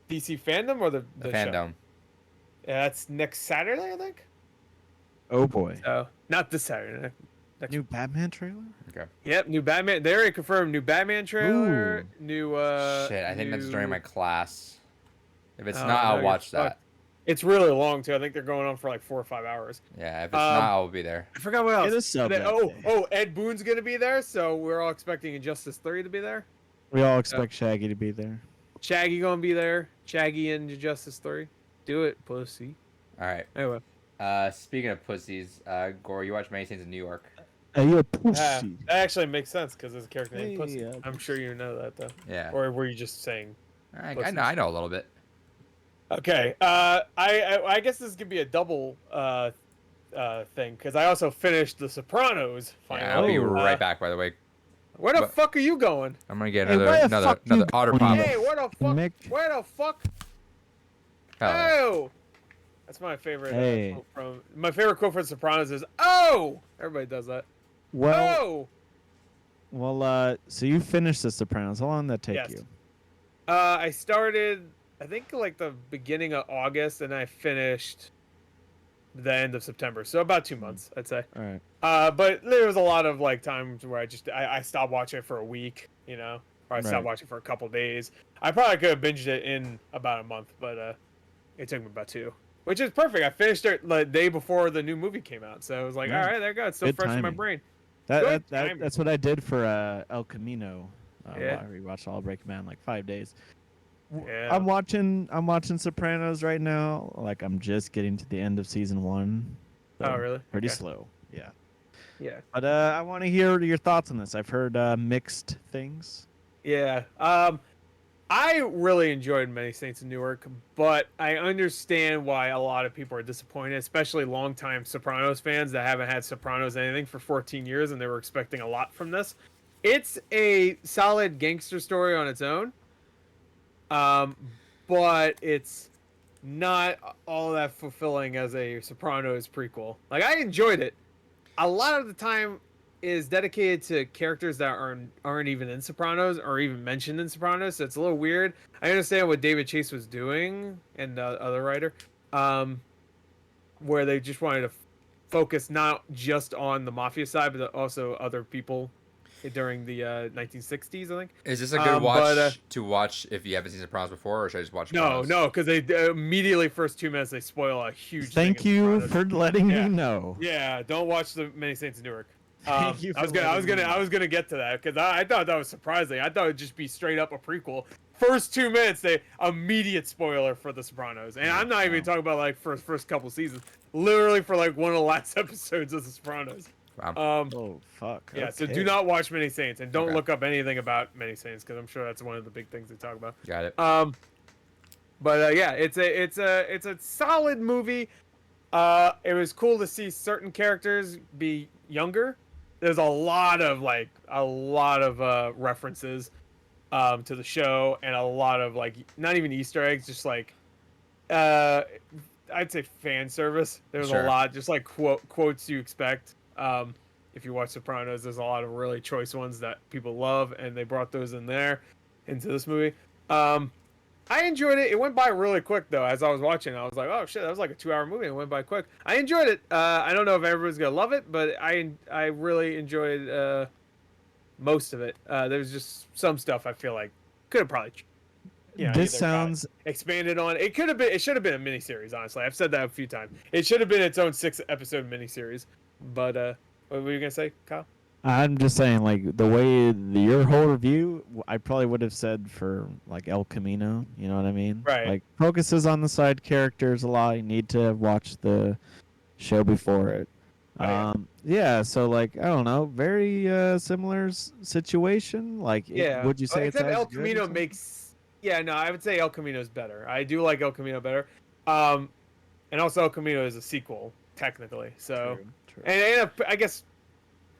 Speaker 2: DC Fandom or the
Speaker 1: Fandom?
Speaker 2: Show? Yeah, that's next Saturday, I think.
Speaker 3: Oh boy.
Speaker 2: Oh, not this Saturday.
Speaker 3: New Batman trailer?
Speaker 1: Okay.
Speaker 2: Yep, new Batman. They already confirmed new Batman trailer.
Speaker 3: Ooh.
Speaker 2: New
Speaker 1: shit, I think that's during my class. If it's not,
Speaker 2: no,
Speaker 1: I'll watch that.
Speaker 2: It's really long too. I think they're going on for like 4 or 5 hours.
Speaker 1: Yeah, if it's not, I'll be there.
Speaker 2: I forgot what else.
Speaker 3: It is sub
Speaker 2: Ed Boon's gonna be there, so we're all expecting Injustice 3 to be there.
Speaker 3: We all expect Shaggy to be there.
Speaker 2: Shaggy gonna be there. Shaggy and Injustice 3. Do it, pussy.
Speaker 1: All right.
Speaker 2: Anyway.
Speaker 1: Speaking of pussies, Gore, you watch Many Saints in New York.
Speaker 3: You a pussy.
Speaker 2: That actually makes sense because there's a character named
Speaker 3: Hey,
Speaker 2: Pussy. I'm sure you know that though.
Speaker 1: Yeah.
Speaker 2: Or were you just saying?
Speaker 1: I know a little bit.
Speaker 2: Okay. I guess this could be a double thing because I also finished The Sopranos. Finally.
Speaker 1: Yeah, I'll be right back. By the way.
Speaker 2: Where the fuck are you going?
Speaker 1: I'm gonna get another otter pop.
Speaker 2: Hey, where the fuck?
Speaker 3: Mick?
Speaker 2: Where the fuck?
Speaker 1: Oh.
Speaker 2: That's my favorite.
Speaker 3: Hey.
Speaker 2: Quote from my favorite quote from The Sopranos is "Oh." Everybody does that.
Speaker 3: Well, so you finished The Sopranos. How long did that take you?
Speaker 2: I started, I think, like the beginning of August, and I finished the end of September. So about 2 months, I'd say.
Speaker 3: All right.
Speaker 2: But there was a lot of like times where I stopped watching it for a week, you know, or I stopped watching for a couple days. I probably could have binged it in about a month, but it took me about 2. Which is perfect. I finished it the day before the new movie came out, so I was like, "All right, there you go. It's still fresh in my brain."
Speaker 3: That's what I did for El Camino. I rewatched all Breaking Bad in like 5 days.
Speaker 2: Yeah.
Speaker 3: I'm watching Sopranos right now. Like, I'm just getting to the end of season 1. So
Speaker 2: Oh, really?
Speaker 3: Pretty slow. Yeah.
Speaker 2: Yeah.
Speaker 3: But I want to hear your thoughts on this. I've heard mixed things.
Speaker 2: Yeah. I really enjoyed Many Saints in Newark, but I understand why a lot of people are disappointed, especially longtime Sopranos fans that haven't had Sopranos anything for 14 years and they were expecting a lot from this. It's a solid gangster story on its own, but it's not all that fulfilling as a Sopranos prequel. Like, I enjoyed it. A lot of the time is dedicated to characters that aren't even in Sopranos or even mentioned in Sopranos, so it's a little weird. I understand what David Chase was doing and the other writer, where they just wanted to focus not just on the mafia side, but also other people during the 1960s, I think.
Speaker 1: Is this a good watch to watch if you haven't seen Sopranos before, or should I just watch Sopranos?
Speaker 2: No, because they immediately first 2 minutes they spoil a huge.
Speaker 3: Thank you for letting me know.
Speaker 2: Yeah, don't watch the Many Saints in Newark.
Speaker 3: Thank you.
Speaker 2: I was gonna get to that because I thought that was surprising. I thought it'd just be straight up a prequel. First 2 minutes, they immediate spoiler for The Sopranos, and I'm not even talking about like first couple seasons. Literally for like one of the last episodes of The Sopranos.
Speaker 1: Wow.
Speaker 3: Oh fuck.
Speaker 2: Yeah, so
Speaker 3: Okay.
Speaker 2: do not watch Many Saints and don't
Speaker 1: Okay.
Speaker 2: look up anything about Many Saints because I'm sure that's one of the big things they talk about.
Speaker 1: Got it.
Speaker 2: But yeah, it's a solid movie. It was cool to see certain characters be younger. There's a lot of references to the show and a lot of like not even Easter eggs, just like I'd say fan service. There's
Speaker 1: Sure.
Speaker 2: a lot, just like quotes you expect. If you watch Sopranos, there's a lot of really choice ones that people love, and they brought those in there into this movie. I enjoyed it. It went by really quick though. As I was watching, I was like, "Oh shit, that was like a 2-hour movie." It went by quick. I enjoyed it. I don't know if everyone's gonna love it, but I really enjoyed most of it. There's just some stuff I feel like could have probably,
Speaker 3: This
Speaker 2: either got
Speaker 3: sounds
Speaker 2: expanded on. It could have been. It should have been a miniseries. Honestly, I've said that a few times. It should have been its own 6-episode miniseries. But what were you gonna say, Kyle?
Speaker 3: I'm just saying, like, the way your whole review, I probably would have said for, like, El Camino, you know what I mean?
Speaker 2: Right.
Speaker 3: Like, focuses on the side characters a lot. You need to watch the show before it.
Speaker 2: Oh, yeah.
Speaker 3: Yeah, so, like, I don't know, very similar situation. Like,
Speaker 2: Yeah.
Speaker 3: would you say it's
Speaker 2: except
Speaker 3: as
Speaker 2: El
Speaker 3: good or
Speaker 2: Camino
Speaker 3: something?
Speaker 2: makes. Yeah, no, I would say El Camino's better. I do like El Camino better. And also El Camino is a sequel technically. So,
Speaker 3: True.
Speaker 2: and I guess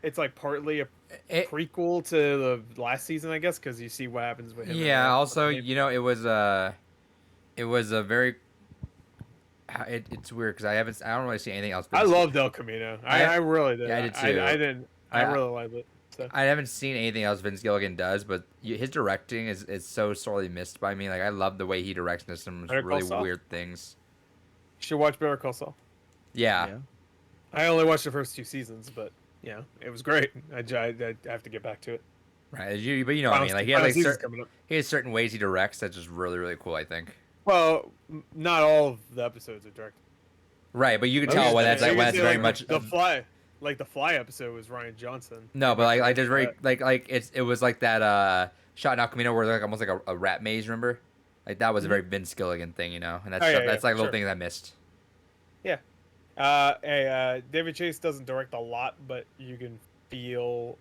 Speaker 2: it's like partly a
Speaker 1: It,
Speaker 2: prequel to the last season, I guess, because you see what happens with him.
Speaker 1: yeah. Also, you know, it was a very. It's weird because I don't really see anything else.
Speaker 2: I loved El Camino. I really did.
Speaker 1: Yeah, I did too.
Speaker 2: I didn't. I really liked it. So.
Speaker 1: I haven't seen anything else Vince Gilligan does, but his directing is so sorely missed by me. Like I love the way he directs into some
Speaker 2: Better Call
Speaker 1: really
Speaker 2: Saul?
Speaker 1: weird things.
Speaker 2: You should watch Better Call Saul.
Speaker 1: Yeah.
Speaker 2: I only watched the first 2 seasons, but yeah, it was great. I have to get back to it.
Speaker 1: Right. But you know what I mean. Like he has
Speaker 2: Final
Speaker 1: like
Speaker 2: season's coming up.
Speaker 1: he has certain ways he directs that's just really really cool. I think.
Speaker 2: Well, not all of the episodes are directed.
Speaker 1: Right, but you can tell when that's
Speaker 2: You
Speaker 1: like
Speaker 2: can
Speaker 1: when that's
Speaker 2: see,
Speaker 1: very
Speaker 2: like,
Speaker 1: much
Speaker 2: the Fly. Like the Fly episode was Ryan Johnson.
Speaker 1: No, but like there's very like it was like that shot in El Camino where like almost like a rat maze. Remember, like that was a very Vince Gilligan thing, you know, and that's that's like little things I missed.
Speaker 2: Yeah. David Chase doesn't direct a lot, but you can feel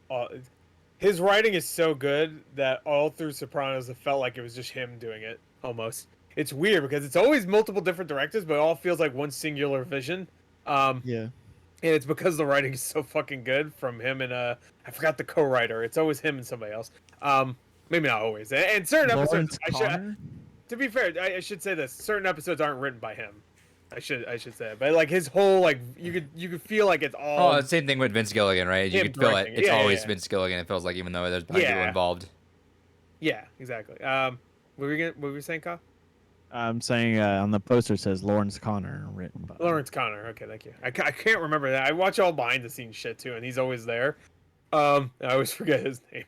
Speaker 2: his writing is so good that all through Sopranos it felt like it was just him doing it almost. It's weird because it's always multiple different directors, but it all feels like one singular vision.
Speaker 3: Yeah.
Speaker 2: And it's because the writing is so fucking good from him and I forgot the co-writer. It's always him and somebody else. Maybe not always. And certain
Speaker 3: Lawrence
Speaker 2: episodes,
Speaker 3: Connor?
Speaker 2: to be fair, I should say this: certain episodes aren't written by him. I should say it. But like his whole like you could feel like it's all.
Speaker 1: Oh, same thing with Vince Gilligan, right? You
Speaker 2: him
Speaker 1: can feel it.
Speaker 2: directing.
Speaker 1: It's
Speaker 2: Yeah,
Speaker 1: always
Speaker 2: yeah.
Speaker 1: Vince Gilligan. It feels like even though there's people involved.
Speaker 2: Yeah, exactly. What were we saying, Kyle?
Speaker 3: I'm saying on the poster it says Lawrence Connor written by
Speaker 2: Lawrence Connor. Okay, thank you. I can't remember that. I watch all behind the scenes shit too, and he's always there. I always forget his name.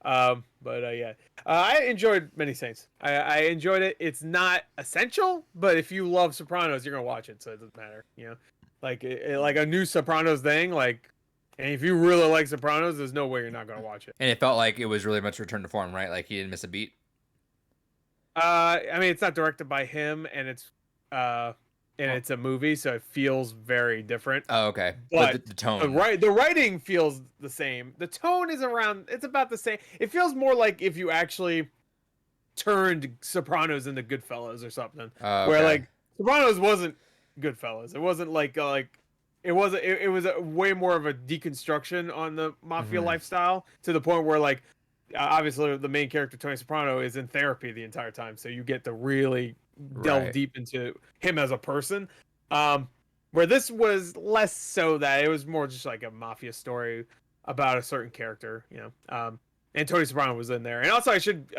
Speaker 2: Yeah. I enjoyed Many Saints. I enjoyed it. It's not essential, but if you love Sopranos, you're gonna watch it, so it doesn't matter. You know, like like a new Sopranos thing. Like, and if you really like Sopranos, there's no way you're not gonna watch it.
Speaker 1: And it felt like it was really much return to form, right? Like he didn't miss a beat.
Speaker 2: I mean, it's not directed by him, and it's a movie, so it feels very different.
Speaker 1: Oh, okay.
Speaker 2: But
Speaker 1: the tone,
Speaker 2: the writing feels the same. The tone is around. It's about the same. It feels more like if you actually turned Sopranos into Goodfellas or something, where like Sopranos wasn't Goodfellas. It wasn't like it was a way more of a deconstruction on the mafia lifestyle to the point where like obviously the main character Tony Soprano is in therapy the entire time, so you get to really delve deep into him as a person. Where this was less so that it was more just like a mafia story about a certain character, you know. And Tony Soprano was in there, and also I should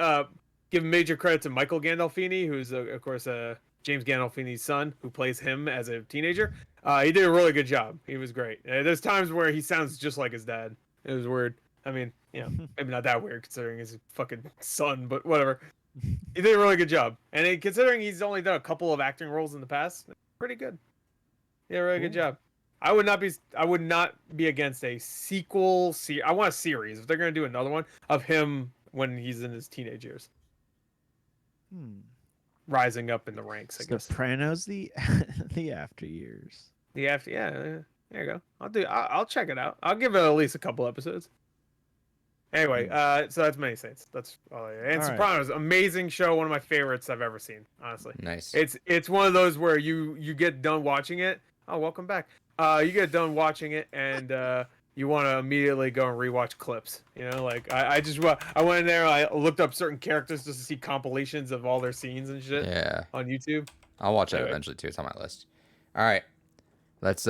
Speaker 2: give major credit to Michael Gandolfini, who's of course James Gandolfini's son, who plays him as a teenager. He did a really good job. He was great. There's times where he sounds just like his dad. It was weird. I mean, you know, maybe not that weird considering his fucking son, but whatever. He did a really good job, and considering he's only done a couple of acting roles in the past, pretty good. Yeah, really good job. I would not be against a sequel. I want a series if they're gonna do another one of him when he's in his teenage years, rising up in the ranks. I guess
Speaker 3: Sopranos, the the after years.
Speaker 2: the after, yeah. There you go. I'll check it out. I'll give it at least a couple episodes. Anyway, so that's Many Saints. That's all. And
Speaker 3: All right.
Speaker 2: Sopranos, amazing show, one of my favorites I've ever seen. Honestly,
Speaker 1: Nice.
Speaker 2: it's one of those where you get done watching it. Oh, welcome back. You get done watching it and you want to immediately go and rewatch clips. You know, like I went in there. I looked up certain characters just to see compilations of all their scenes and shit.
Speaker 1: Yeah.
Speaker 2: On YouTube.
Speaker 1: I'll watch it
Speaker 2: Anyway.
Speaker 1: eventually too. It's on my list. All right. Let's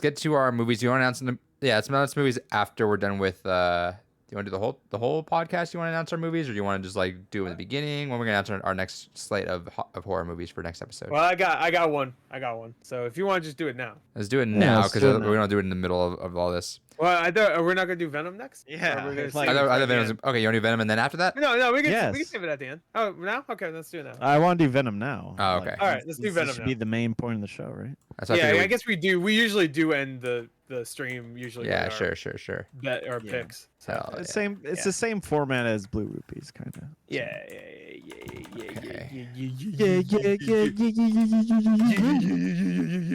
Speaker 1: get to our movies. Do you want to announce them? Yeah, let's announce movies after we're done with. Do you want to do the whole podcast? You want to announce our movies, or do you want to just like do it in the beginning? When we're gonna announce our next slate of horror movies for next episode?
Speaker 2: Well, I got one. So if you want to just do it now.
Speaker 1: Let's do it
Speaker 3: Yeah,
Speaker 1: now
Speaker 3: let's
Speaker 1: because
Speaker 3: do it
Speaker 1: we
Speaker 3: now.
Speaker 1: don't do it in the middle of all this.
Speaker 2: Well, we're not gonna do Venom next.
Speaker 3: Yeah,
Speaker 2: Or we're gonna
Speaker 3: it's
Speaker 2: save
Speaker 3: like-
Speaker 2: it for
Speaker 1: I
Speaker 2: the
Speaker 1: thought Venom's,
Speaker 2: end?
Speaker 1: okay, you want to do Venom and then after that?
Speaker 2: No, we can
Speaker 3: Yes.
Speaker 2: save it at the end. Oh, now? Okay, let's do it now.
Speaker 3: I want to do Venom now.
Speaker 1: Oh, okay.
Speaker 2: All right, let's do
Speaker 3: this
Speaker 2: Venom
Speaker 3: should
Speaker 2: now.
Speaker 3: be the main point of the show, right?
Speaker 1: That's what I
Speaker 2: Yeah,
Speaker 1: figured
Speaker 2: I guess we do. We usually do end the stream usually.
Speaker 1: Yeah,
Speaker 2: with our
Speaker 1: sure.
Speaker 2: Bet or
Speaker 3: Yeah.
Speaker 2: picks. So,
Speaker 1: Hell
Speaker 3: It's
Speaker 1: yeah.
Speaker 3: same. It's
Speaker 2: Yeah.
Speaker 3: the same format as Blue Rupees, kind of.
Speaker 2: yeah.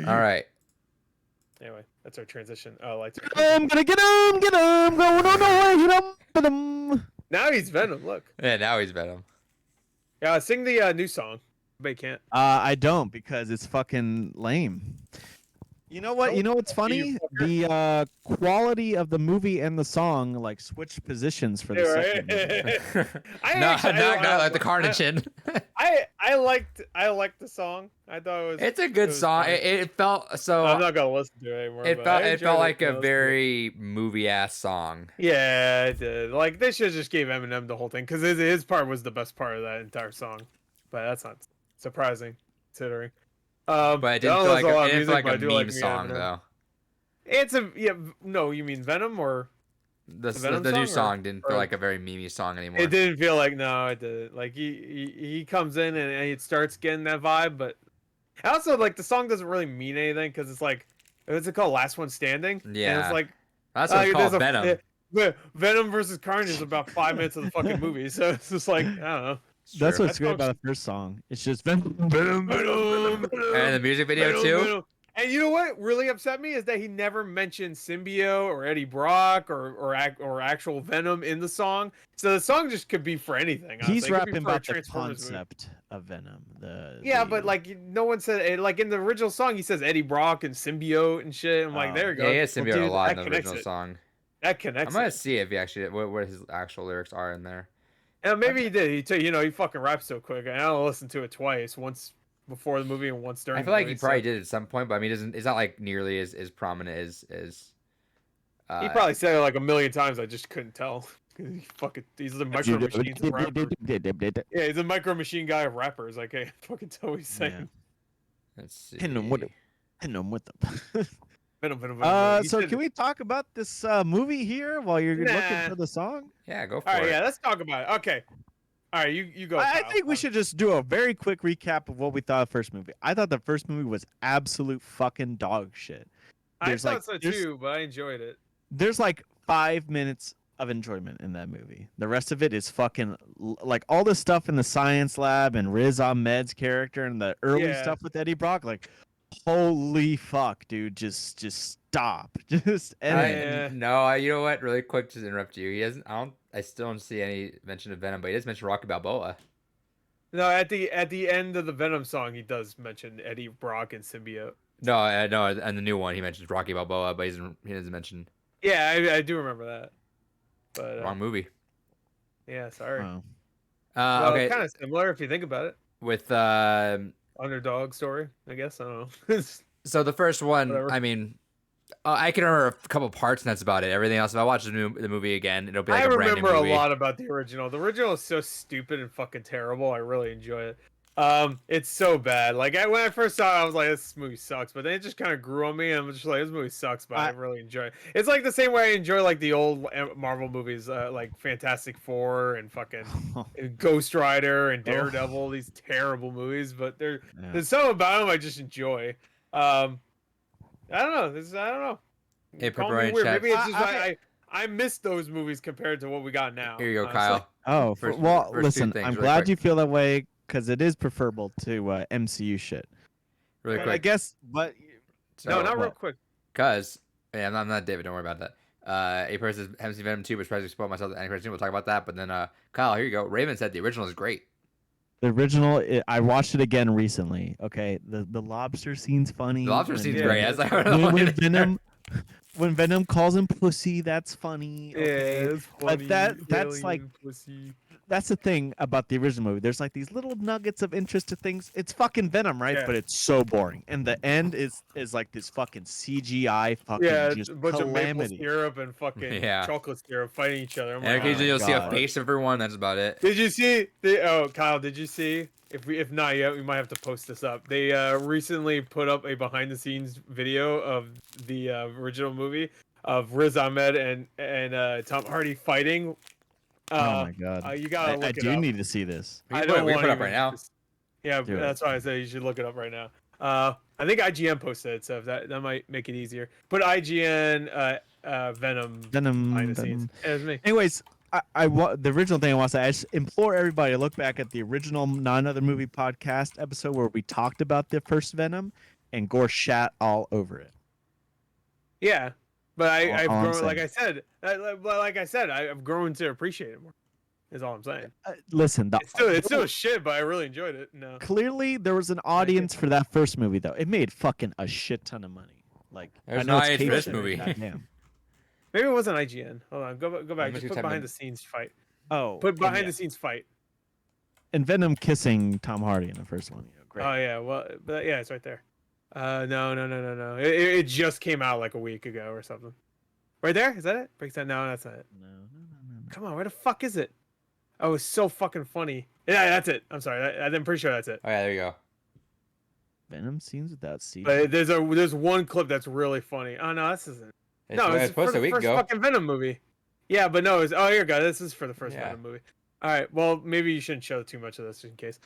Speaker 1: All right.
Speaker 2: Anyway, that's our transition. Oh, lights.
Speaker 3: I'm gonna get him, going on away, get him.
Speaker 2: Now he's Venom. Look.
Speaker 1: Yeah, now he's Venom.
Speaker 2: Yeah, sing the new song. But can't.
Speaker 3: I don't because it's fucking lame. You know what? You know what's funny? The quality of the movie and the song like switched positions for the second movie.
Speaker 1: Not like the Carnage in.
Speaker 2: I liked the song. I thought it was.
Speaker 1: It's a good
Speaker 2: was
Speaker 1: song.
Speaker 2: fun.
Speaker 1: It felt so.
Speaker 2: I'm not gonna listen to it anymore.
Speaker 1: It
Speaker 2: but
Speaker 1: felt
Speaker 2: I
Speaker 1: it
Speaker 2: enjoyed
Speaker 1: felt like
Speaker 2: No,
Speaker 1: a
Speaker 2: it's good.
Speaker 1: very movie ass song.
Speaker 2: Yeah, it did. Like they should have just gave Eminem the whole thing because his part was the best part of that entire song. But that's not surprising considering.
Speaker 1: But it didn't feel like a meme song though.
Speaker 2: It's no, you mean Venom or
Speaker 1: The
Speaker 2: Venom
Speaker 1: new
Speaker 2: song, or-
Speaker 1: song didn't feel
Speaker 2: or-
Speaker 1: like a very memey song anymore.
Speaker 2: it didn't feel like no, it didn't. Like he comes in and it starts getting that vibe, but also like the song doesn't really mean anything because it's like what's it called, Last One Standing? And
Speaker 1: Yeah.
Speaker 2: it's like
Speaker 1: That's what it's called,
Speaker 2: there's
Speaker 1: Venom.
Speaker 2: Venom versus Carnage is about 5 minutes of the fucking movie, so it's just like I don't know.
Speaker 3: That's
Speaker 1: True.
Speaker 3: what's great about the first song. It's just Venom.
Speaker 2: Venom.
Speaker 1: And the music video
Speaker 2: Venom,
Speaker 1: too.
Speaker 2: Venom. And you know what really upset me is that he never mentioned Symbiote or Eddie Brock or actual Venom in the song. So the song just could be for anything. honestly.
Speaker 3: He's
Speaker 2: It could be
Speaker 3: rapping
Speaker 2: for a
Speaker 3: about the
Speaker 2: Transformers movie.
Speaker 3: concept of Venom.
Speaker 2: Yeah, but like no one said like in the original song he says Eddie Brock and Symbiote and shit. I'm like,
Speaker 3: Oh.
Speaker 2: there you go.
Speaker 1: Yeah, he has
Speaker 2: Well,
Speaker 1: symbiote
Speaker 2: dude,
Speaker 1: a lot in
Speaker 2: that
Speaker 1: the
Speaker 2: connects
Speaker 1: original
Speaker 2: it.
Speaker 1: song.
Speaker 2: That
Speaker 1: I'm
Speaker 2: connects
Speaker 1: gonna
Speaker 2: it.
Speaker 1: see if he actually what his actual lyrics are in there.
Speaker 2: And maybe he did. He fucking raps so quick. I only listened to it twice, once before the movie and once during.
Speaker 1: I feel
Speaker 2: the
Speaker 1: like
Speaker 2: movie,
Speaker 1: he probably
Speaker 2: so-
Speaker 1: did at some point, but I mean, it's not like nearly as prominent as.
Speaker 2: He probably said it like a million times. I just couldn't tell. He's the micro machines of rappers. Yeah, he's a micro machine guy of rappers. I can't fucking tell what he's saying.
Speaker 1: Let's see.
Speaker 3: Hitting him with them.
Speaker 2: Venom.
Speaker 3: So can we talk about this movie here while you're looking
Speaker 2: Nah.
Speaker 3: for the song?
Speaker 1: Yeah, go for
Speaker 2: All right,
Speaker 1: it.
Speaker 2: yeah, let's talk about it. Okay. All right, you go.
Speaker 3: I
Speaker 2: Kyle.
Speaker 3: think we should just do a very quick recap of what we thought of the first movie. I thought the first movie was absolute fucking dog shit.
Speaker 2: I
Speaker 3: there's
Speaker 2: thought
Speaker 3: like-
Speaker 2: so
Speaker 3: there's-
Speaker 2: too, but I enjoyed it.
Speaker 3: There's like 5 minutes of enjoyment in that movie. The rest of it is fucking like all the stuff in the science lab and Riz Ahmed's character and the early
Speaker 2: Yeah.
Speaker 3: stuff with Eddie Brock. Like, holy fuck, dude! Just stop. Just end it.
Speaker 2: Yeah.
Speaker 1: You know what? Really quick, just interrupt you. He doesn't. I still don't see any mention of Venom, but he does mention Rocky Balboa.
Speaker 2: No, at the end of the Venom song, he does mention Eddie Brock and Symbiote.
Speaker 1: No, and the new one he mentions Rocky Balboa, but he doesn't mention
Speaker 2: Yeah, I do remember that. But
Speaker 1: wrong movie.
Speaker 2: yeah, sorry.
Speaker 3: Wow.
Speaker 2: Well,
Speaker 1: Okay,
Speaker 2: kind of similar if you think about it.
Speaker 1: with
Speaker 2: Underdog story, I guess. I don't know.
Speaker 1: so the first one,
Speaker 2: Whatever.
Speaker 1: I mean, I can remember a couple parts, and that's about it. Everything else, if I watch the movie again, it'll be like
Speaker 2: I
Speaker 1: a brand new
Speaker 2: remember a
Speaker 1: movie.
Speaker 2: lot about the original. The original is so stupid and fucking terrible. I really enjoy it. It's so bad. Like when I first saw it, I was like, "This movie sucks," but then it just kind of grew on me, and I'm just like, "This movie sucks," but I really enjoy it. It's like the same way I enjoy like the old Marvel movies, like Fantastic Four and fucking Ghost Rider and Daredevil. These terrible movies, but there's something about them I just enjoy. I don't know. I don't know.
Speaker 1: Hey,
Speaker 2: Call me
Speaker 1: Pepperoni
Speaker 2: weird.
Speaker 1: Chat.
Speaker 2: Maybe it's just I miss those movies compared to what we got now.
Speaker 1: Here you go,
Speaker 2: honestly.
Speaker 1: Kyle.
Speaker 3: Oh,
Speaker 1: First-
Speaker 3: well,
Speaker 1: first two
Speaker 3: listen.
Speaker 1: things
Speaker 3: I'm
Speaker 1: really
Speaker 3: glad
Speaker 1: quick.
Speaker 3: you feel that way because it is preferable to MCU shit.
Speaker 1: Really
Speaker 2: But
Speaker 1: quick.
Speaker 3: I guess, but
Speaker 2: No,
Speaker 1: So-
Speaker 2: not real
Speaker 3: what?
Speaker 2: quick.
Speaker 1: Cause I'm not David. Don't worry about that. A person says haven't seen Venom 2, but tries to spoil myself the end credit scene. We'll talk about that. But then Kyle, here you go. Raven said the original is great.
Speaker 3: The original, I watched it again recently. Okay, the lobster scene's funny.
Speaker 1: The lobster scene's
Speaker 2: yeah,
Speaker 1: great.
Speaker 2: yeah.
Speaker 1: That's like
Speaker 3: When Venom calls him pussy, that's funny. Okay?
Speaker 2: Yeah, it's funny.
Speaker 3: But that's like
Speaker 2: alien pussy.
Speaker 3: that's the thing about the original movie. There's like these little nuggets of interest to things. It's fucking Venom, right?
Speaker 2: Yeah.
Speaker 3: But it's so boring. And the end is like this fucking CGI fucking
Speaker 2: Yeah, it's
Speaker 3: just
Speaker 2: a bunch of maple
Speaker 3: calamity.
Speaker 2: syrup and fucking
Speaker 1: Yeah.
Speaker 2: chocolate syrup fighting each other. I'm
Speaker 1: And
Speaker 2: like,
Speaker 1: occasionally
Speaker 3: my
Speaker 1: you'll see a
Speaker 3: God.
Speaker 1: face of everyone. That's about it.
Speaker 2: did you see? Kyle, did you see? If not yet, we might have to post this up. They recently put up a behind-the-scenes video of the original movie of Riz Ahmed and Tom Hardy fighting.
Speaker 3: Oh my God.
Speaker 2: You gotta
Speaker 3: I
Speaker 2: look it
Speaker 3: do
Speaker 2: up.
Speaker 3: need to see this.
Speaker 1: We
Speaker 2: I
Speaker 1: can put
Speaker 2: don't
Speaker 1: it
Speaker 2: want
Speaker 1: up
Speaker 2: even
Speaker 1: right now.
Speaker 2: Yeah,
Speaker 3: Do it.
Speaker 2: that's why I say you should look it up right now. I think IGN posted it, so if that might make it easier. Put IGN Venom behind the scenes. It was me.
Speaker 3: Anyways, the original thing I want to say, I just implore everybody to look back at the original Not Another Movie podcast episode where we talked about the first Venom, and Gore shat all over it.
Speaker 2: Yeah, but I've
Speaker 3: all I'm
Speaker 2: grown. Like
Speaker 3: saying.
Speaker 2: I said, I've grown to appreciate it more. Is all I'm saying.
Speaker 3: Listen,
Speaker 2: It's still shit, but I really enjoyed it. No.
Speaker 3: clearly there was an audience for that first movie though. It made fucking a shit ton of money. Like
Speaker 1: There's
Speaker 3: I know
Speaker 1: no
Speaker 3: it's
Speaker 1: audience for this
Speaker 3: cape
Speaker 1: movie.
Speaker 3: shit, goddamn.
Speaker 2: Maybe it wasn't IGN. Hold on, go back.
Speaker 1: Let me
Speaker 2: Just
Speaker 1: see
Speaker 2: put
Speaker 1: what's
Speaker 2: behind
Speaker 1: happening.
Speaker 2: the scenes fight.
Speaker 3: Oh,
Speaker 2: Put
Speaker 3: and
Speaker 2: behind
Speaker 3: yeah.
Speaker 2: the scenes fight.
Speaker 3: And Venom kissing Tom Hardy in the first one. Great.
Speaker 2: Oh yeah, well, but yeah, it's right there. No. It just came out like a week ago or something. Right there? Is that it? Breaks that? No, that's not it.
Speaker 3: No.
Speaker 2: Come on, where the fuck is it? Oh, it's so fucking funny. Yeah, that's it. I'm sorry. I'm pretty sure that's it.
Speaker 1: Oh yeah, there you go.
Speaker 3: Venom scenes without CG.
Speaker 2: But there's one clip that's really funny. Oh no, this isn't. No,
Speaker 1: it's
Speaker 2: it's for
Speaker 1: supposed to
Speaker 2: the
Speaker 1: a week
Speaker 2: first
Speaker 1: ago.
Speaker 2: fucking Venom movie. Yeah, but no, here you go. This is for the first
Speaker 1: Yeah.
Speaker 2: Venom movie. All right. Well, maybe you shouldn't show too much of this in case.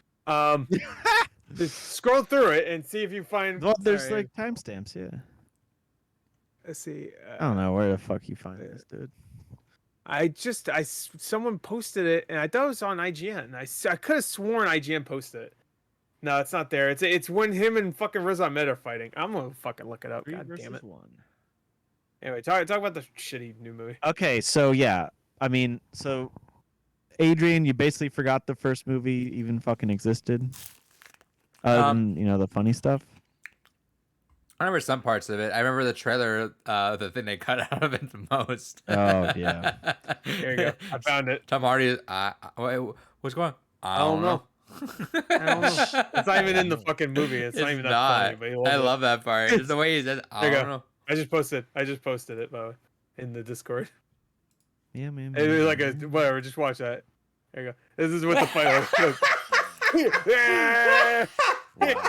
Speaker 2: Just scroll through it and see if you find.
Speaker 3: Well, there's
Speaker 2: All right,
Speaker 3: like timestamps. Yeah.
Speaker 2: Let's see.
Speaker 3: I don't know where the fuck you find this, dude.
Speaker 2: Someone posted it and I thought it was on IGN. I could have sworn IGN posted it. No, it's not there. It's when him and fucking Riz Ahmed are fighting. I'm gonna fucking look it up. God damn it.
Speaker 3: One.
Speaker 2: Anyway, talk about the shitty new movie.
Speaker 3: Okay, so yeah, I mean, so Adrian, you basically forgot the first movie even fucking existed. Other than the funny stuff.
Speaker 1: I remember some parts of it. I remember the trailer, the thing they cut out of it the most.
Speaker 3: Oh, yeah.
Speaker 2: There you go. I found it.
Speaker 1: Tom Hardy is. Wait, what's going on? I don't know.
Speaker 2: I don't know. It's not even in the fucking movie. It's not even that funny. But you
Speaker 1: I
Speaker 2: it.
Speaker 1: love that part. It's the way he says, I
Speaker 2: There you
Speaker 1: don't
Speaker 2: go.
Speaker 1: know.
Speaker 2: I just posted it by the way, in the Discord.
Speaker 3: Yeah, man.
Speaker 2: It was like whatever. Just watch that. There you go. This is what the fight was.
Speaker 3: Wow.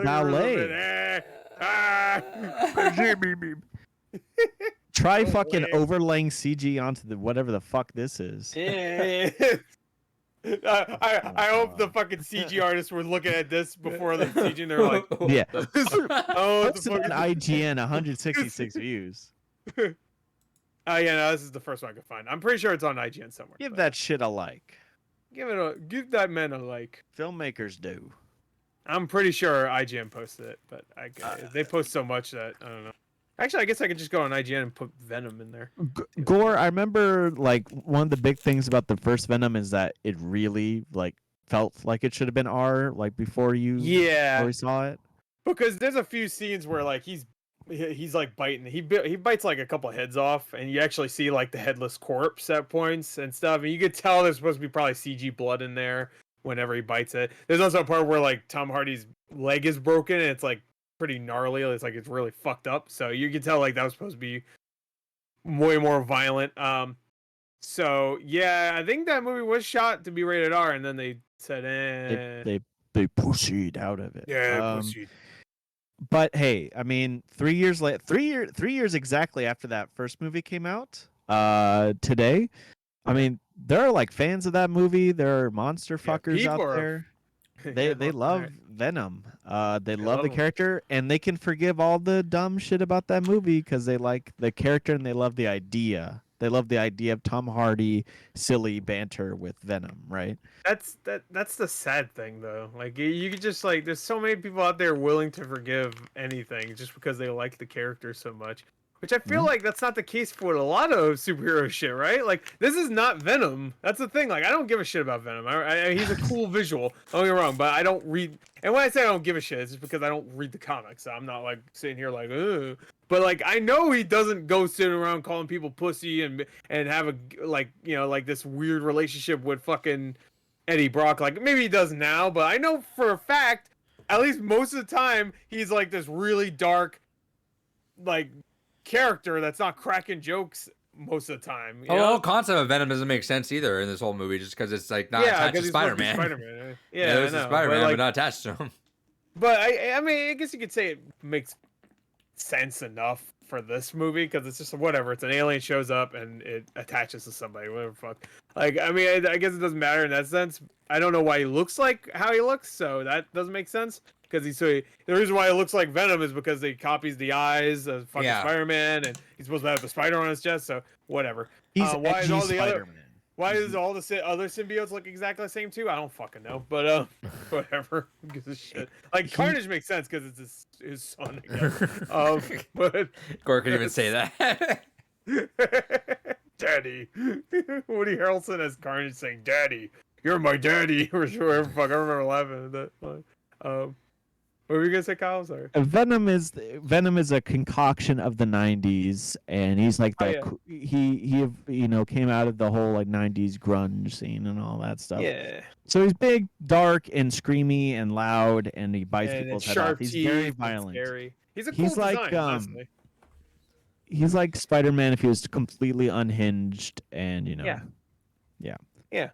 Speaker 3: Ballet. Try fucking overlaying CG onto the whatever the fuck this is.
Speaker 2: I hope the fucking CG artists were looking at this before the CG and they're like,
Speaker 3: Yeah.
Speaker 2: oh, what the
Speaker 3: Posted
Speaker 2: fuck
Speaker 3: on
Speaker 2: is
Speaker 3: IGN 166 views.
Speaker 2: Oh yeah, no, this is the first one I could find. I'm pretty sure it's on IGN somewhere.
Speaker 3: Give
Speaker 2: but
Speaker 3: that shit a like.
Speaker 2: give that man a like.
Speaker 3: Filmmakers do.
Speaker 2: I'm pretty sure IGN posted it, but they post so much that I don't know. Actually, I guess I could just go on IGN and put Venom in there.
Speaker 3: Gore, I remember like one of the big things about the first Venom is that it really like felt like it should have been R like before you saw it.
Speaker 2: Because there's a few scenes where like he's like biting. He bites like a couple heads off, and you actually see like the headless corpse at points and stuff. And you could tell there's supposed to be probably CG blood in there whenever he bites it. There's also a part where like Tom Hardy's leg is broken, and it's like pretty gnarly. It's like it's really fucked up. So you can tell like that was supposed to be way more violent. So yeah, I think that movie was shot to be rated R, and then they said,
Speaker 3: They proceed out of it.
Speaker 2: yeah, proceed.
Speaker 3: But hey, I mean, 3 years late, 3 years exactly after that first movie came out. Today, I mean, there are like fans of that movie. There are monster fuckers out there. They love Venom. They love the character, and they can forgive all the dumb shit about that movie because they like the character and they love the idea They love the idea of Tom Hardy silly banter with Venom, right?
Speaker 2: That's the sad thing though. Like you could just like there's so many people out there willing to forgive anything just because they like the character so much. Which I feel like that's not the case for a lot of superhero shit, right? Like this is not Venom. That's the thing. Like I don't give a shit about Venom. He's a cool visual. Don't get me wrong, but I don't read. And when I say I don't give a shit, it's just because I don't read the comics. So I'm not like sitting here like, ugh. But like I know he doesn't go sitting around calling people pussy and have a like like this weird relationship with fucking Eddie Brock. Like maybe he does now, but I know for a fact, at least most of the time, he's like this really dark, like character that's not cracking jokes most of the time.
Speaker 1: The whole concept of Venom doesn't make sense either in this whole movie, just because it's like not attached to Spider-Man.
Speaker 2: Spider-Man.
Speaker 1: Yeah, it's Spider-Man, but not attached to him.
Speaker 2: But I mean, I guess you could say it makes sense enough for this movie because it's just whatever. It's an alien shows up and it attaches to somebody. Whatever the fuck. Like I mean, I guess it doesn't matter in that sense. I don't know why he looks like how he looks, so that doesn't make sense. Because the reason why it looks like Venom is because he copies the eyes of fucking Spider-Man, and he's supposed to have a spider on his chest. So whatever.
Speaker 3: He's
Speaker 2: why is all the
Speaker 3: Spider-Man.
Speaker 2: why does all the other symbiotes look exactly the same too? I don't fucking know. But whatever. Who gives a shit? Like Carnage makes sense because it's his son. I guess. But
Speaker 1: Gore could even say that.
Speaker 2: Daddy. Woody Harrelson as Carnage saying, "Daddy, you're my daddy," or sure. Fuck, I remember laughing at that. What were you gonna say, Kyle? Sorry.
Speaker 3: Venom is a concoction of the '90s, and he's like he came out of the whole like '90s grunge scene and all that stuff.
Speaker 2: Yeah.
Speaker 3: So he's big, dark, and screamy and loud, and he bites
Speaker 2: And
Speaker 3: people's head
Speaker 2: sharp
Speaker 3: off. He's
Speaker 2: teeth,
Speaker 3: very
Speaker 2: and
Speaker 3: violent.
Speaker 2: scary. He's a cool
Speaker 3: like,
Speaker 2: design, honestly.
Speaker 3: He's like Spider-Man if he was completely unhinged, and
Speaker 2: Yeah.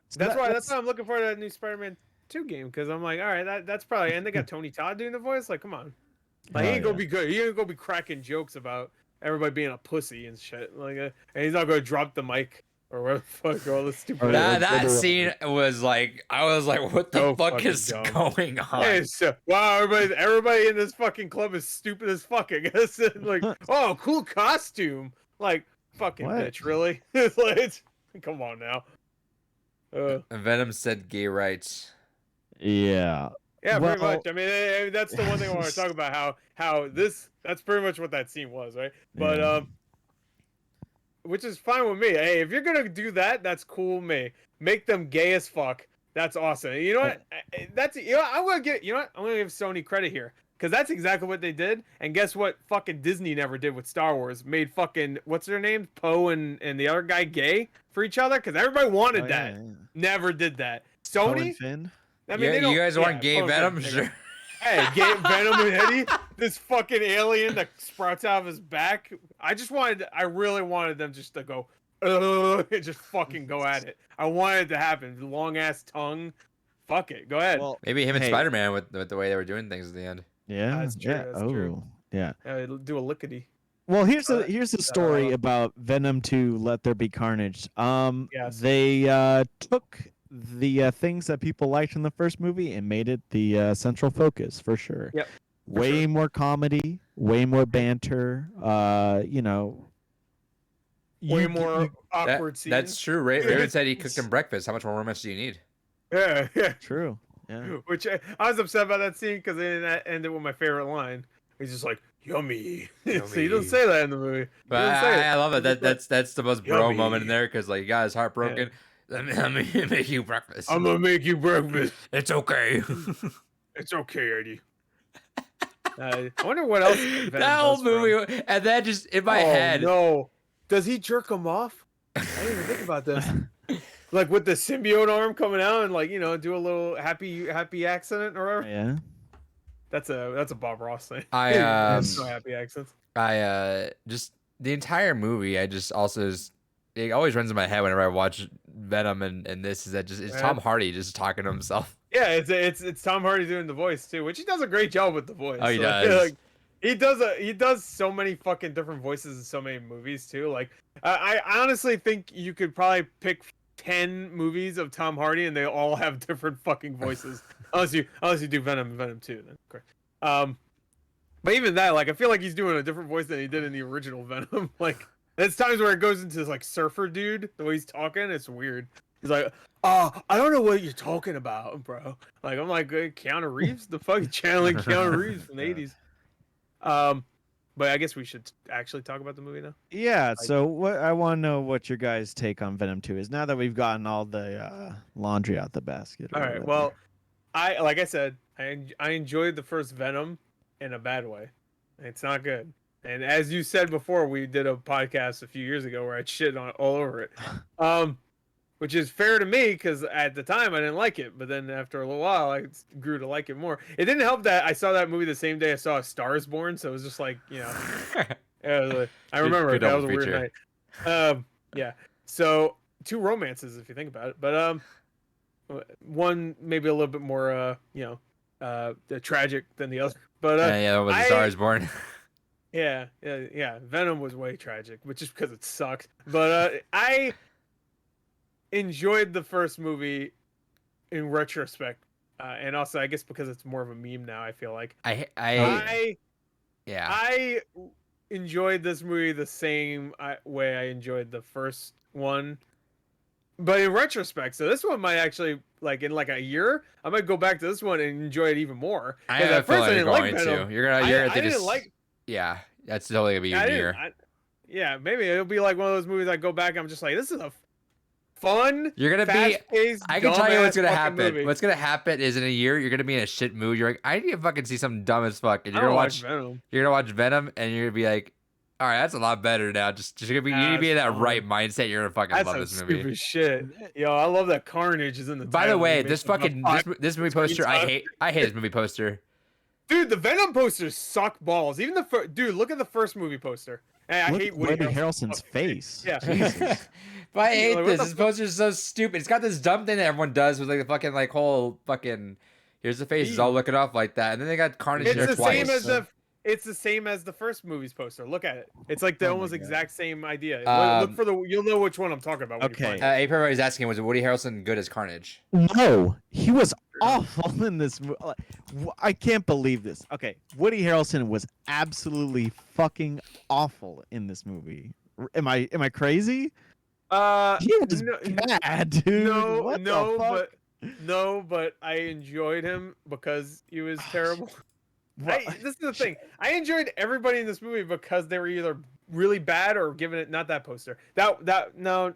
Speaker 3: So
Speaker 2: That's why I'm looking forward to that new Spider-Man 2 game because I'm like, all right, that's probably, and they got Tony Todd doing the voice. Like, come on, like he ain't gonna be good. He ain't gonna be cracking jokes about everybody being a pussy and shit. Like, and he's not gonna drop the mic or whatever the fuck all this stupid.
Speaker 1: That scene was like, I was like, what the fuck is going on?
Speaker 2: Hey, so, wow, everybody in this fucking club is stupid as fuck. I guess. Like, oh, cool costume. Like, fucking bitch, really? It's like, come on now.
Speaker 1: Venom said gay rights.
Speaker 3: Yeah.
Speaker 2: Yeah, pretty much. I mean, that's the one thing I want to talk about. That's pretty much what that scene was, right? But which is fine with me. Hey, if you're gonna do that, that's cool with me. Make them gay as fuck. That's awesome. You know what? I'm gonna give Sony credit here because that's exactly what they did. And guess what? Fucking Disney never did with Star Wars. Made fucking what's their names? Poe and the other guy gay for each other because everybody wanted that. Yeah. Never did that. Sony.
Speaker 3: Poe and Finn?
Speaker 2: I mean,
Speaker 1: you guys want gay Venom? Sure.
Speaker 2: Hey, gay Venom and Eddie, this fucking alien that sprouts out of his back. I really wanted them just to go, and just fucking go at it. I wanted it to happen. The long ass tongue. Fuck it. Go ahead.
Speaker 1: Well, maybe him and Spider-Man with the way they were doing things at the end.
Speaker 3: Yeah,
Speaker 2: that's true. That's true.
Speaker 3: Yeah.
Speaker 2: Do a lickety.
Speaker 3: Well, here's the story about Venom 2: Let There Be Carnage. They took the things that people liked in the first movie and made it the central focus for sure.
Speaker 2: Yep.
Speaker 3: Way more comedy, way more banter.
Speaker 2: Way more awkward scenes.
Speaker 1: That's true. Raven said he cooked him breakfast. How much more romance do you need?
Speaker 2: Yeah.
Speaker 3: True. Yeah.
Speaker 2: Which I was upset about that scene because that ended with my favorite line. He's just like, yummy. So he doesn't say that in the movie.
Speaker 1: But I love it. That's the most bro moment in there because like he got his heart broken. Yeah. Let me make you breakfast.
Speaker 2: I'm gonna make you breakfast.
Speaker 1: It's okay.
Speaker 2: It's okay, Eddie. I wonder what else.
Speaker 1: That whole movie, and then just in my head.
Speaker 2: No, does he jerk him off? I didn't even think about this. Like with the symbiote arm coming out and like do a little happy accident or whatever.
Speaker 3: Yeah.
Speaker 2: That's a Bob Ross thing.
Speaker 1: So
Speaker 2: happy accents.
Speaker 1: Just the entire movie. It always runs in my head whenever I watch Venom and this is that it's Tom Hardy just talking to himself.
Speaker 2: Yeah, it's Tom Hardy doing the voice too, which he does a great job with the voice.
Speaker 1: Oh, he does.
Speaker 2: He does so many fucking different voices in so many movies too. Like I honestly think you could probably pick 10 movies of Tom Hardy and they all have different fucking voices. unless you do Venom 2 then. Okay. But even that, like I feel like he's doing a different voice than he did in the original Venom. Like There's times where it goes into this like surfer dude. The way he's talking, it's weird. He's like, "Oh, I don't know what you're talking about, bro." Like I'm like, Keanu Reeves, the fucking channeling Keanu Reeves from the '80s. But I guess we should actually talk about the movie now.
Speaker 3: Yeah, so what I want to know what your guys' take on Venom 2 is now that we've gotten all the laundry out the basket.
Speaker 2: All right. Well, like I said, I enjoyed the first Venom in a bad way. It's not good. And as you said before, we did a podcast a few years ago where I shit on all over it. Which is fair to me because at the time I didn't like it, but then after a little while I grew to like it more. It didn't help that I saw that movie the same day I saw A Star Is Born, so it was just like, you know, I remember
Speaker 1: good
Speaker 2: that was a
Speaker 1: double
Speaker 2: weird night. Yeah. So 2 romances if you think about it, but one maybe a little bit more tragic than the other. But
Speaker 1: yeah, that was A Star Is Born.
Speaker 2: Yeah. Venom was way tragic, but just because it sucked. But I enjoyed the first movie in retrospect, and also I guess because it's more of a meme now. I feel like I enjoyed this movie the same way I enjoyed the first one, but in retrospect. So this one might actually like in like a year, I might go back to this one and enjoy it even more.
Speaker 1: I have a feeling you're going
Speaker 2: Venom.
Speaker 1: to. You're gonna.
Speaker 2: I didn't like.
Speaker 1: Yeah, that's totally gonna be your year.
Speaker 2: Yeah, maybe it'll be like one of those movies I go back. I'm just like, this is a fun.
Speaker 1: You're gonna be. I can tell you what's gonna happen.
Speaker 2: Movie.
Speaker 1: What's gonna happen is in a year you're gonna be in a shit mood. You're like, I need to fucking see something dumb as fuck, and you're gonna watch
Speaker 2: Venom.
Speaker 1: You're gonna watch Venom, and you're gonna be like, all right, that's a lot better now. Just gonna be. You need to be in that right mindset. You're gonna fucking love this movie.
Speaker 2: Stupid shit. Yo, I love that Carnage is in the.
Speaker 1: By the way, this movie poster, I hate this movie poster.
Speaker 2: Dude, the Venom posters suck balls. Even dude, look at the first movie poster. Hey, I hate
Speaker 3: Woody Harrelson's face.
Speaker 2: Yeah.
Speaker 1: But I hate this. This poster is so stupid. It's got this dumb thing that everyone does with like the fucking like whole fucking. Here's the faces all looking off like that, and then they got Carnage in there twice.
Speaker 2: It's the same as the first movie's poster. Look at it. It's like the almost exact same idea. Look for you'll know which one I'm talking about.
Speaker 3: Okay.
Speaker 1: Everybody's asking, was Woody Harrelson good as Carnage?
Speaker 3: No, he was awful in this movie. I can't believe this. Okay, Woody Harrelson was absolutely fucking awful in this movie. Am I crazy? He was bad, dude.
Speaker 2: No, but I enjoyed him because he was terrible. This is the thing. I enjoyed everybody in this movie because they were either really bad or giving it not that poster. No,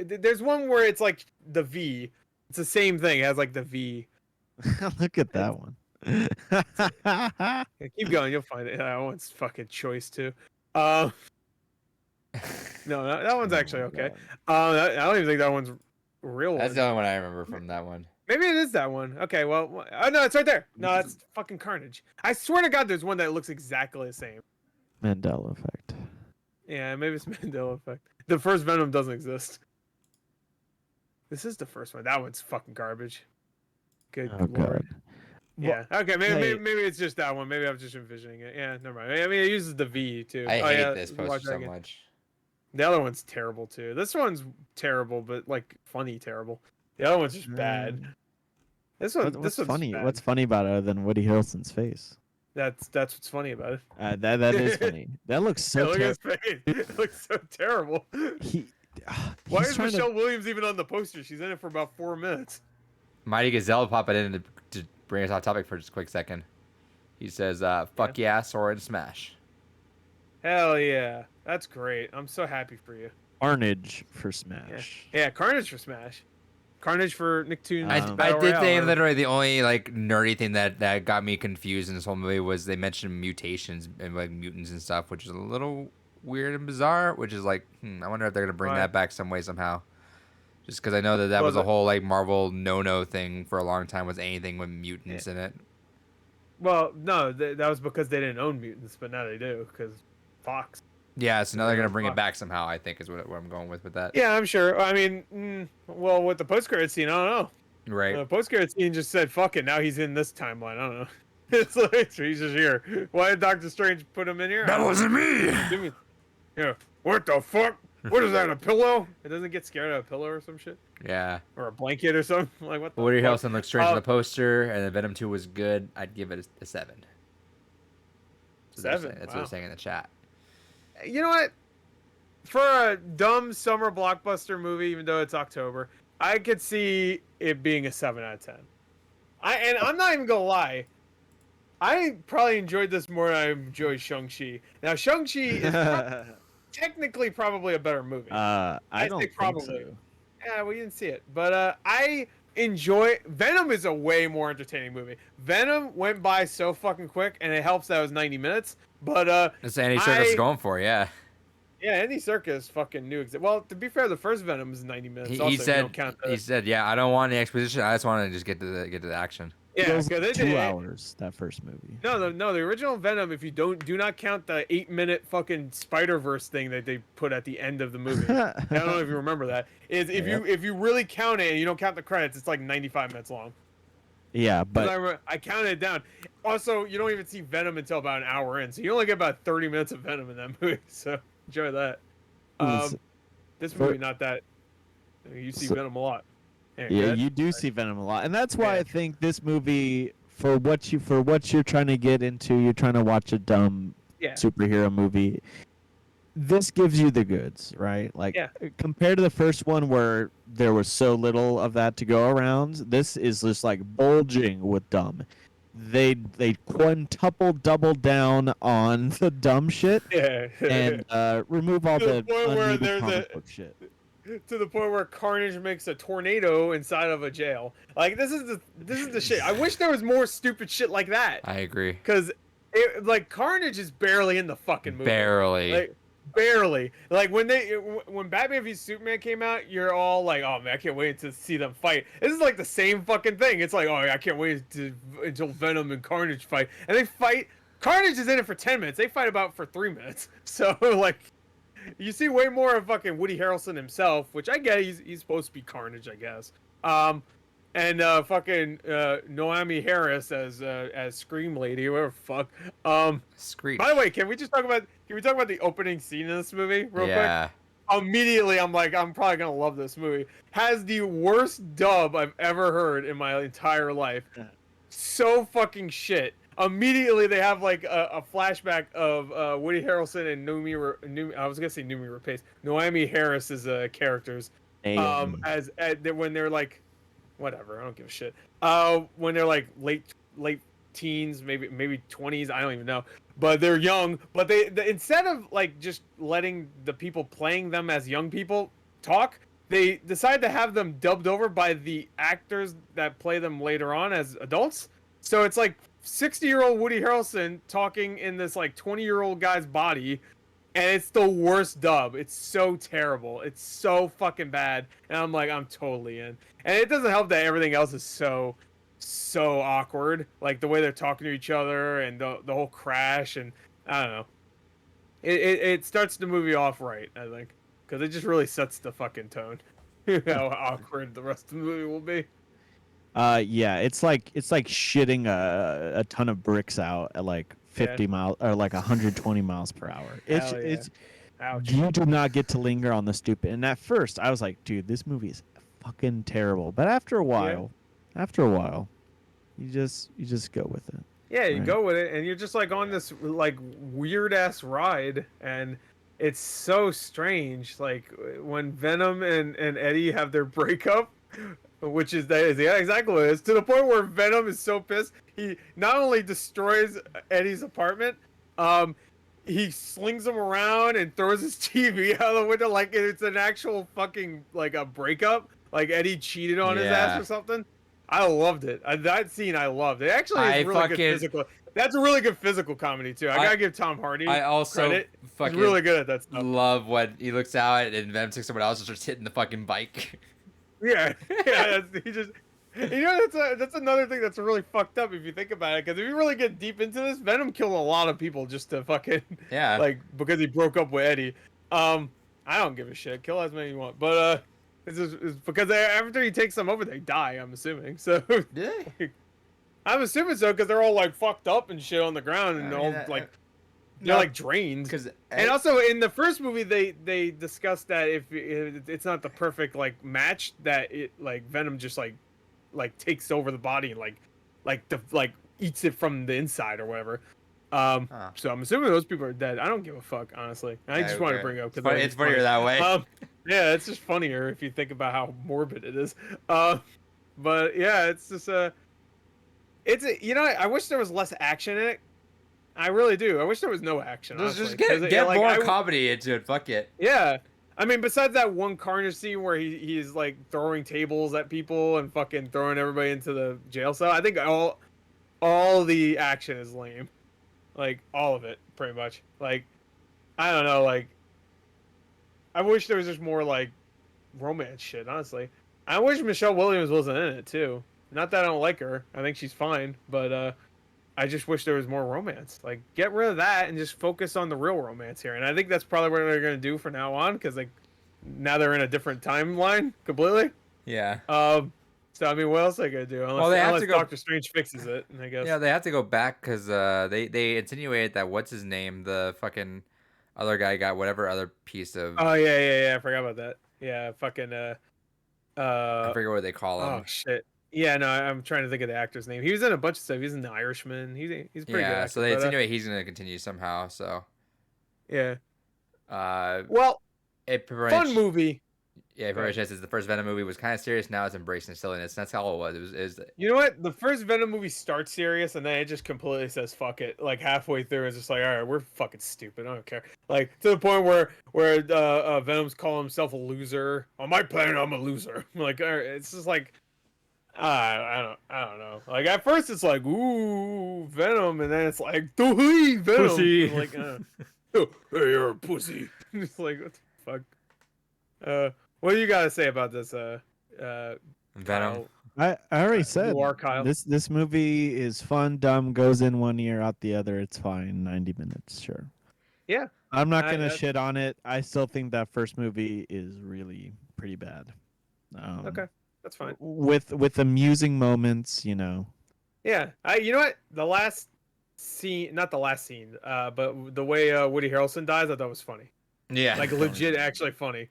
Speaker 2: there's one where it's like the V. It's the same thing. It has like the V.
Speaker 3: Look at that one.
Speaker 2: Keep going. You'll find it. That one's fucking choice too. No, that one's actually okay. I don't even think that one's real.
Speaker 1: That's the only one I remember from that one.
Speaker 2: Maybe it is that one. Okay, well, no, it's right there. No, that's fucking Carnage. I swear to God, there's one that looks exactly the same.
Speaker 3: Mandela effect.
Speaker 2: Yeah, maybe it's Mandela effect. The first Venom doesn't exist. This is the first one. That one's fucking garbage. Good lord. God. Yeah. Okay. Maybe it's just that one. Maybe I'm just envisioning it. Yeah. Never mind. I mean, it uses the V too.
Speaker 1: I hate this poster so much.
Speaker 2: The other one's terrible too. This one's terrible, but like funny terrible. The other one's just bad. This one.
Speaker 3: What's funny? What's funny about it other than Woody Harrelson's face?
Speaker 2: That's what's funny about it.
Speaker 3: That is funny. That looks so terrible.
Speaker 2: It looks so terrible. Why is Michelle Williams even on the poster? She's in it for about 4 minutes.
Speaker 1: Mighty Gazelle popping in to bring us off topic for just a quick second. He says, "Fuck yeah, Sora and Smash."
Speaker 2: Hell yeah, that's great. I'm so happy for you.
Speaker 3: Carnage for Smash.
Speaker 2: Yeah, Carnage for Smash. Carnage for Nicktoons.
Speaker 1: I did think literally the only like nerdy thing that got me confused in this whole movie was they mentioned mutations and like mutants and stuff, which is a little weird and bizarre. Which is like, I wonder if they're gonna bring that back some way somehow. Just because I know that was a whole like Marvel no thing for a long time, was anything with mutants in it.
Speaker 2: Well, no, that was because they didn't own mutants, but now they do because Fox.
Speaker 1: Yeah, so now they're gonna bring it back somehow. I think is what I'm going with that.
Speaker 2: Yeah, I'm sure. I mean, well, with the post-credit scene, I don't know.
Speaker 1: Right.
Speaker 2: The post-credit scene just said, "Fuck it." Now he's in this timeline. I don't know. It's like he's just here. Why did Doctor Strange put him in here?
Speaker 1: That wasn't me.
Speaker 2: Yeah. What the fuck? What is that? A pillow? It doesn't get scared of a pillow or some shit.
Speaker 1: Yeah.
Speaker 2: Or a blanket or something. Like what?
Speaker 1: Woody Harrelson looks strange on the poster, and then Venom 2 was good. I'd give it a 7.
Speaker 2: That's 7.
Speaker 1: That's what they're saying in the chat.
Speaker 2: You know what? for a dumb summer blockbuster movie, even though it's October, I could see it being a 7 out of 10. I'm not even gonna lie. I probably enjoyed this more than I enjoyed Shang-Chi. Now, Shang-Chi is technically probably a better movie.
Speaker 3: I don't
Speaker 2: say
Speaker 3: think
Speaker 2: probably.
Speaker 3: so.
Speaker 2: Yeah, we didn't see it. But I enjoy... Venom is a way more entertaining movie. Venom went by so fucking quick, and it helps that it was 90 minutes. But
Speaker 1: That's Andy Serkis is going for, yeah.
Speaker 2: Yeah, Andy Serkis fucking knew. Well, to be fair, the first Venom is 90 minutes.
Speaker 1: He
Speaker 2: also, you
Speaker 1: said,
Speaker 2: don't count the...
Speaker 1: he said, yeah, I don't want any exposition. I just want to just get to the action.
Speaker 2: Yeah,
Speaker 3: It was
Speaker 2: because
Speaker 3: like
Speaker 2: they
Speaker 3: 2
Speaker 2: did.
Speaker 3: hours, that first movie.
Speaker 2: No, the original Venom, if you do not count the 8-minute fucking Spider-Verse thing that they put at the end of the movie. I don't know if you remember that. If you really count it and you don't count the credits, it's like 95 minutes long.
Speaker 3: Yeah, but
Speaker 2: I counted it down. Also, you don't even see Venom until about an hour in, so you only get about 30 minutes of Venom in that movie. So enjoy that. This movie not that. You see Venom a lot.
Speaker 3: Yeah, you do see Venom a lot, and that's why I think this movie, for what you're trying to get into, you're trying to watch a dumb superhero movie. This gives you the goods, right? Like compared to the first one where there was so little of that to go around, this is just like bulging with dumb. They quintuple double down on the dumb shit and remove all the unneeded comic book shit.
Speaker 2: To the point where Carnage makes a tornado inside of a jail. Like this is the shit. I wish there was more stupid shit like that.
Speaker 1: I agree.
Speaker 2: Because like Carnage is barely in the fucking movie.
Speaker 1: Barely.
Speaker 2: Like when Batman v Superman came out, you're all like, oh man, I can't wait to see them fight. This is like the same fucking thing. It's like, oh, I can't wait until Venom and Carnage fight, and they fight. Carnage is in it for 10 minutes. They fight about for 3 minutes. So like. You see way more of fucking Woody Harrelson himself, which I get he's supposed to be Carnage, I guess. And fucking Noemi Harris as Scream Lady, whatever the fuck.
Speaker 1: Scream.
Speaker 2: By the way, can we talk about the opening scene in this movie real quick? Immediately, I'm like, I'm probably gonna love this movie. Has the worst dub I've ever heard in my entire life. So fucking shit. Immediately, they have like a flashback of Woody Harrelson and Noemi Harris's characters. As when they're like, whatever, I don't give a shit. When they're like late teens, maybe 20s, I don't even know. But they're young. But they instead of like just letting the people playing them as young people talk, they decide to have them dubbed over by the actors that play them later on as adults. So it's like 60-year-old Woody Harrelson talking in this like 20-year-old guy's body, and it's the worst dub. It's so terrible. It's so fucking bad. And I'm like, I'm totally in. And it doesn't help that everything else is so awkward. Like the way they're talking to each other and the whole crash, and I don't know. It starts the movie off right, I think, because it just really sets the fucking tone. How awkward the rest of the movie will be.
Speaker 3: Yeah, it's like shitting a ton of bricks out at like 50 miles or like 120 miles per hour. It's
Speaker 2: Ouch.
Speaker 3: You do not get to linger on the stupid. And at first, I was like, dude, this movie is fucking terrible. But after a while, you just go with it.
Speaker 2: Yeah, you go with it, and you're just like on this like weird ass ride, and it's so strange. Like when Venom and Eddie have their breakup. Which is exactly what it is. To the point where Venom is so pissed, he not only destroys Eddie's apartment, he slings him around and throws his TV out the window like it's an actual fucking like a breakup. Like Eddie cheated on his ass or something. I loved it. That scene I loved. It actually is really good physical. That's a really good physical comedy too. I gotta give Tom Hardy credit. He's really good at that stuff.
Speaker 1: Love when he looks out and Venom takes someone else and starts hitting the fucking bike.
Speaker 2: Yeah. He just, that's another thing that's really fucked up if you think about it. Because if you really get deep into this, Venom killed a lot of people just to fucking like because he broke up with Eddie. I don't give a shit. Kill as many as you want, but it's because after he takes them over, they die. I'm assuming. So I'm assuming so because they're all like fucked up and shit on the ground and all like. They're like drained. And also in the first movie, they discussed that if it's not the perfect like match, that it like Venom just like takes over the body and like eats it from the inside or whatever. So I'm assuming those people are dead. I don't give a fuck, honestly. I just wanted to bring it up because
Speaker 1: it's funnier that way.
Speaker 2: Yeah, it's just funnier if you think about how morbid it is. But yeah, it's just I wish there was less action in it. I really do. I wish there was no action.
Speaker 1: Just
Speaker 2: honestly,
Speaker 1: get more comedy into it. Fuck it.
Speaker 2: Yeah. I mean, besides that one Carnage scene where he's like throwing tables at people and fucking throwing everybody into the jail cell, I think all the action is lame. Like all of it, pretty much. Like I don't know, like I wish there was just more like romance shit, honestly. I wish Michelle Williams wasn't in it too. Not that I don't like her. I think she's fine, but I just wish there was more romance. Like, get rid of that and just focus on the real romance here. And I think that's probably what they're gonna do from now on, because like now they're in a different timeline completely.
Speaker 1: Yeah.
Speaker 2: So I mean, what else are they gonna do? Unless Doctor Strange fixes it, I guess.
Speaker 1: Yeah, they have to go back because they insinuated that what's his name, the fucking other guy got whatever other piece of.
Speaker 2: Oh yeah. I forgot about that. Yeah, fucking
Speaker 1: I forget what they call him.
Speaker 2: Oh shit. Yeah, no, I'm trying to think of the actor's name. He was in a bunch of stuff. He's in The Irishman. He's a pretty good actor.
Speaker 1: So they insinuate he's gonna continue somehow. So.
Speaker 2: Yeah.
Speaker 1: Well,
Speaker 2: fun movie.
Speaker 1: Yeah, very much. The first Venom movie was kind of serious. Now it's embracing silliness. That's all it was. It was.
Speaker 2: You know what? The first Venom movie starts serious, and then it just completely says "fuck it." Like halfway through, it's just like, all right, we're fucking stupid. I don't care. Like to the point where Venom's calling himself a loser. On my planet, I'm a loser. Like, all right, it's just like, I don't know. Like at first, it's like, ooh, Venom, and then it's like, dooey, Venom.
Speaker 1: Pussy.
Speaker 2: Like, oh, hey, you're a pussy. It's like, what the fuck? What do you got to say about this?
Speaker 1: Venom.
Speaker 3: I already said
Speaker 2: Kyle.
Speaker 3: This movie is fun, dumb, goes in one ear, out the other. It's fine. 90 minutes, sure.
Speaker 2: Yeah.
Speaker 3: I'm not gonna shit on it. I still think that first movie is really pretty bad.
Speaker 2: Okay, that's fine.
Speaker 3: With amusing moments, you know.
Speaker 2: Yeah, you know what? The last scene, not the last scene, but the way Woody Harrelson dies, I thought was funny.
Speaker 1: Yeah.
Speaker 2: Like legit, actually funny.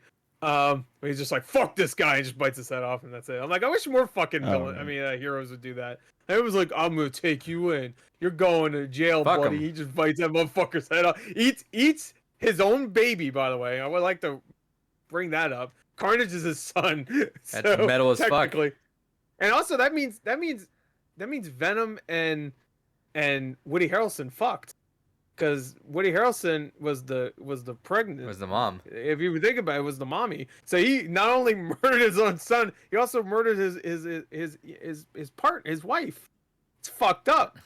Speaker 2: He's just like, fuck this guy, and just bites his head off, and that's it. I'm like, I wish more fucking heroes would do that. And it was like, I'm gonna take you in. You're going to jail,
Speaker 1: Fuck
Speaker 2: buddy.
Speaker 1: him.
Speaker 2: He just bites that motherfucker's head off. Eats his own baby, by the way. I would like to bring that up. Carnage is his son.
Speaker 1: That's metal as fuck.
Speaker 2: And also that means Venom and Woody Harrelson fucked. Because Woody Harrelson was the pregnant.
Speaker 1: Was the mom.
Speaker 2: If you think about it, was the mommy. So he not only murdered his own son, he also murdered his wife. It's fucked up.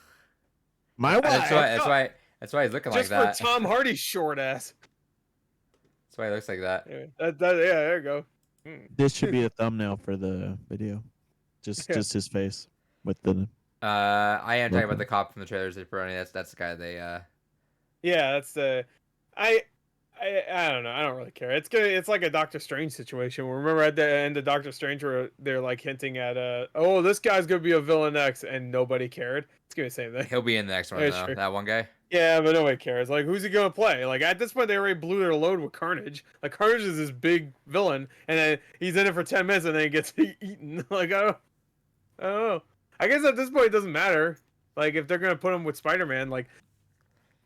Speaker 3: My wife.
Speaker 1: That's why he's looking like that.
Speaker 2: Just for Tom Hardy's short ass.
Speaker 1: That's why he looks like that.
Speaker 2: Yeah, there you go.
Speaker 3: This should be a thumbnail for the video. Just his face with the.
Speaker 2: I
Speaker 1: am talking about the cop from the trailers. That's the guy they.
Speaker 2: Yeah, that's the. I don't know. I don't really care. It's good. It's like a Doctor Strange situation. Remember at the end of Doctor Strange where they're like hinting at oh, this guy's gonna be a villain X, and nobody cared. It's gonna be the same thing.
Speaker 1: He'll be in the next one though. Sure. That one guy.
Speaker 2: Yeah, but nobody cares. Like, who's he gonna play? Like at this point, they already blew their load with Carnage. Like Carnage is this big villain, and then he's in it for 10 minutes, and then he gets eaten. Like I don't know. I guess at this point it doesn't matter. Like if they're gonna put him with Spider-Man, like.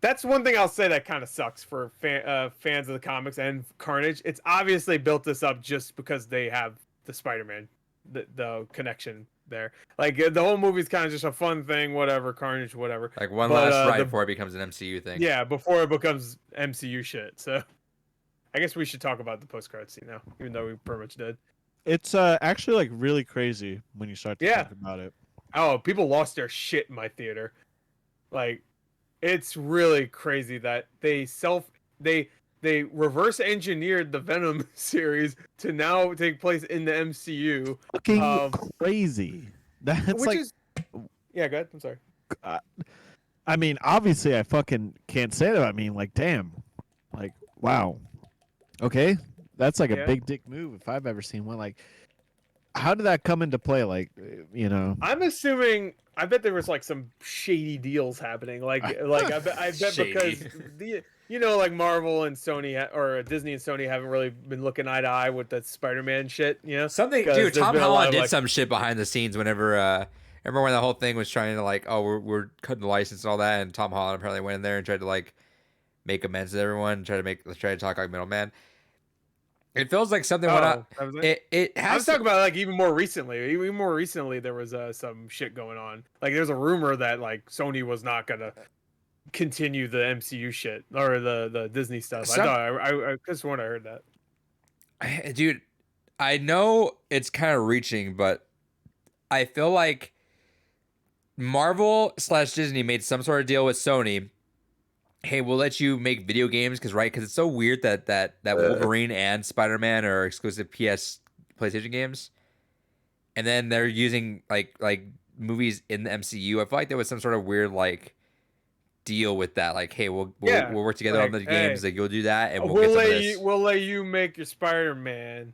Speaker 2: That's one thing I'll say that kind of sucks for fans of the comics and Carnage. It's obviously built this up just because they have the Spider-Man, the connection there. Like the whole movie's kind of just a fun thing, whatever, Carnage, whatever.
Speaker 1: Like one last ride before it becomes an MCU thing.
Speaker 2: Yeah, before it becomes MCU shit. So I guess we should talk about the post-credit scene now, even though we pretty much did.
Speaker 3: It's actually like really crazy when you start to think about it.
Speaker 2: Oh, people lost their shit in my theater. Like. It's really crazy that they reverse engineered the Venom series to now take place in the MCU.
Speaker 3: Fucking crazy. That's like.
Speaker 2: Yeah, go ahead. I'm sorry.
Speaker 3: I mean, obviously, I fucking can't say that. I mean, like, damn. Like, wow. Okay. That's like a big dick move if I've ever seen one. Like, how did that come into play? Like, you know.
Speaker 2: I'm assuming. I bet there was like some shady deals happening. Like I bet because like Marvel and Sony or Disney and Sony haven't really been looking eye to eye with that Spider-Man shit. You know,
Speaker 1: something. Dude, Tom Holland did some shit behind the scenes whenever Remember when the whole thing was trying to like, oh, we're cutting the license and all that, and Tom Holland apparently went in there and tried to like make amends to everyone, try to talk like middleman. It feels like something went
Speaker 2: Oh,
Speaker 1: up.
Speaker 2: that was it.
Speaker 1: It
Speaker 2: I
Speaker 1: has
Speaker 2: was talking about like even more recently. Even more recently, there was some shit going on. Like there's a rumor that like Sony was not gonna continue the MCU shit or the Disney stuff. I
Speaker 1: some
Speaker 2: thought I could have sworn I heard that.
Speaker 1: dude. I know it's kind of reaching, but I feel like Marvel slash Disney made some sort of deal with Sony. Hey, we'll let you make video games because it's so weird that Wolverine and Spider-Man are exclusive PlayStation games, and then they're using like movies in the MCU. I feel like there was some sort of weird like deal with that. Like, hey,
Speaker 2: Yeah,
Speaker 1: we'll work together on
Speaker 2: like,
Speaker 1: the games.
Speaker 2: hey,
Speaker 1: Like, you'll do that, and we'll get some of this.
Speaker 2: we'll let you make your Spider-Man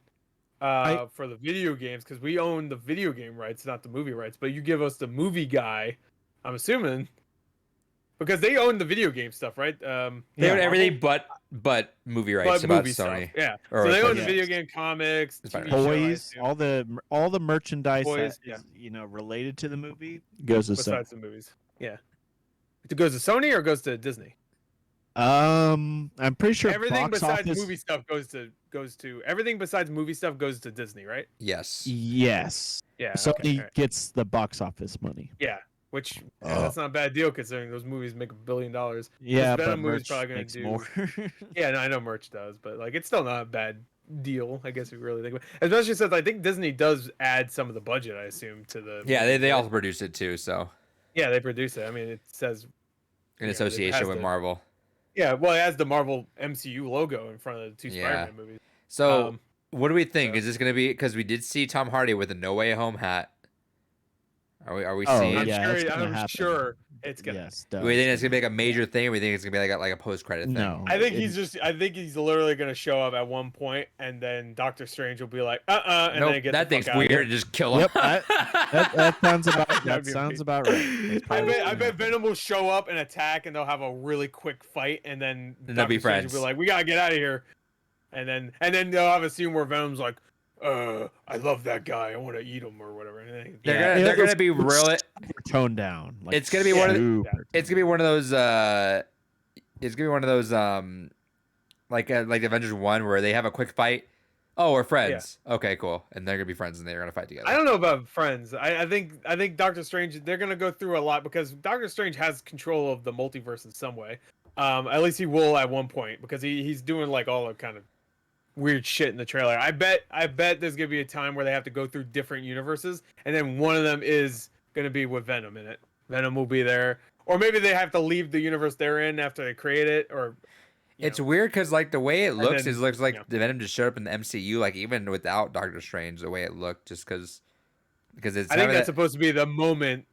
Speaker 3: I
Speaker 2: for the video games because we own the video game rights, not the movie rights. But you give us the movie guy, I'm assuming, because they own the video game stuff, right?
Speaker 1: They own
Speaker 3: Yeah.
Speaker 1: everything but movie rights
Speaker 2: But
Speaker 1: about
Speaker 2: movie
Speaker 1: Sony.
Speaker 2: stuff, yeah.
Speaker 1: Or
Speaker 2: So they
Speaker 1: like,
Speaker 2: own the
Speaker 3: yeah.
Speaker 2: video game, comics,
Speaker 1: Spider-Man.
Speaker 2: TV show, I
Speaker 3: toys,
Speaker 2: assume,
Speaker 3: all the merchandise
Speaker 2: Toys,
Speaker 3: that
Speaker 2: yeah.
Speaker 3: is, related to the movie goes to Sony.
Speaker 2: besides the movies. Yeah, it goes to Sony or goes to Disney.
Speaker 3: I'm pretty sure
Speaker 2: Everything
Speaker 3: box
Speaker 2: besides
Speaker 3: office.
Speaker 2: movie stuff goes to everything besides movie stuff goes to Disney, right?
Speaker 1: Yes.
Speaker 3: Yes,
Speaker 2: Yeah.
Speaker 3: Sony
Speaker 2: Okay, alright.
Speaker 3: gets the box office money.
Speaker 2: Yeah, which that's not a bad deal considering those movies make $1 billion.
Speaker 3: Yeah,
Speaker 2: Venom
Speaker 3: but
Speaker 2: movie's
Speaker 3: merch
Speaker 2: probably gonna
Speaker 3: makes
Speaker 2: do-
Speaker 3: more.
Speaker 2: Yeah, no, I know merch does, but like it's still not a bad deal, I guess if you really think about it. Especially since I think Disney does add some of the budget, I assume, to the
Speaker 1: Yeah,
Speaker 2: movie,
Speaker 1: they
Speaker 2: right?
Speaker 1: also produce it too. So
Speaker 2: Yeah, they produce it. I mean, it says
Speaker 1: in
Speaker 2: it
Speaker 1: association
Speaker 2: has
Speaker 1: with
Speaker 2: the-
Speaker 1: Marvel.
Speaker 2: Yeah, well, it has the Marvel MCU logo in front of the two
Speaker 1: Yeah.
Speaker 2: Spider-Man movies.
Speaker 1: So what do we think?
Speaker 2: so-
Speaker 1: Is this gonna be because we did see Tom Hardy with a No Way Home hat? Are we
Speaker 3: Oh,
Speaker 1: seeing?
Speaker 2: I'm
Speaker 3: yeah, it's
Speaker 2: sure.
Speaker 3: gonna
Speaker 2: I'm
Speaker 3: happen.
Speaker 2: sure it's gonna.
Speaker 3: Yes,
Speaker 1: Do we think it's gonna be like a major thing, or we think it's gonna be like a post credit thing?
Speaker 3: No.
Speaker 2: I think
Speaker 3: it-
Speaker 2: he's just. I think he's literally gonna show up at one point, and then Doctor Strange will be like, and
Speaker 1: Nope,
Speaker 2: then get
Speaker 1: that
Speaker 2: the
Speaker 1: thing's
Speaker 2: fuck out of
Speaker 1: weird.
Speaker 2: here.
Speaker 1: And just kill him.
Speaker 3: Yep, that sounds about
Speaker 2: That'd be amazing.
Speaker 3: about right. That's
Speaker 2: I
Speaker 3: probably
Speaker 2: bet.
Speaker 3: what's
Speaker 2: I
Speaker 3: gonna
Speaker 2: bet
Speaker 3: happen.
Speaker 2: Venom will show up and attack, and they'll have a really quick fight, and then
Speaker 1: And they'll be
Speaker 2: Doctor Strange
Speaker 1: friends.
Speaker 2: will be like, "We gotta get out of here," and then they'll have a scene where Venom's like, I love that guy. I want to eat him or whatever." And then,
Speaker 1: They're gonna be really.
Speaker 3: toned down. Like,
Speaker 1: It's gonna be one of the-
Speaker 3: super
Speaker 1: It's gonna be one of those. It's gonna be one of those. Like Avengers 1 where they have a quick fight. Oh, we're friends. Okay, cool. And they're gonna be friends and they're gonna fight together.
Speaker 2: I don't know about friends. I think Doctor Strange. They're gonna go through a lot because Doctor Strange has control of the multiverse in some way. At least he will at one point because he's doing like all the kind of weird shit in the trailer. I bet there's gonna be a time where they have to go through different universes, and then one of them is gonna be with Venom in it. Venom will be there, or maybe they have to leave the universe they're in after they create it, or.
Speaker 1: It's weird because like the way it looks,
Speaker 2: then,
Speaker 1: it looks like
Speaker 2: yeah.
Speaker 1: the Venom just showed up in the MCU, like even without Doctor Strange, the way it looked, just because it's.
Speaker 2: I think
Speaker 1: having
Speaker 2: that's
Speaker 1: that-
Speaker 2: supposed to be the moment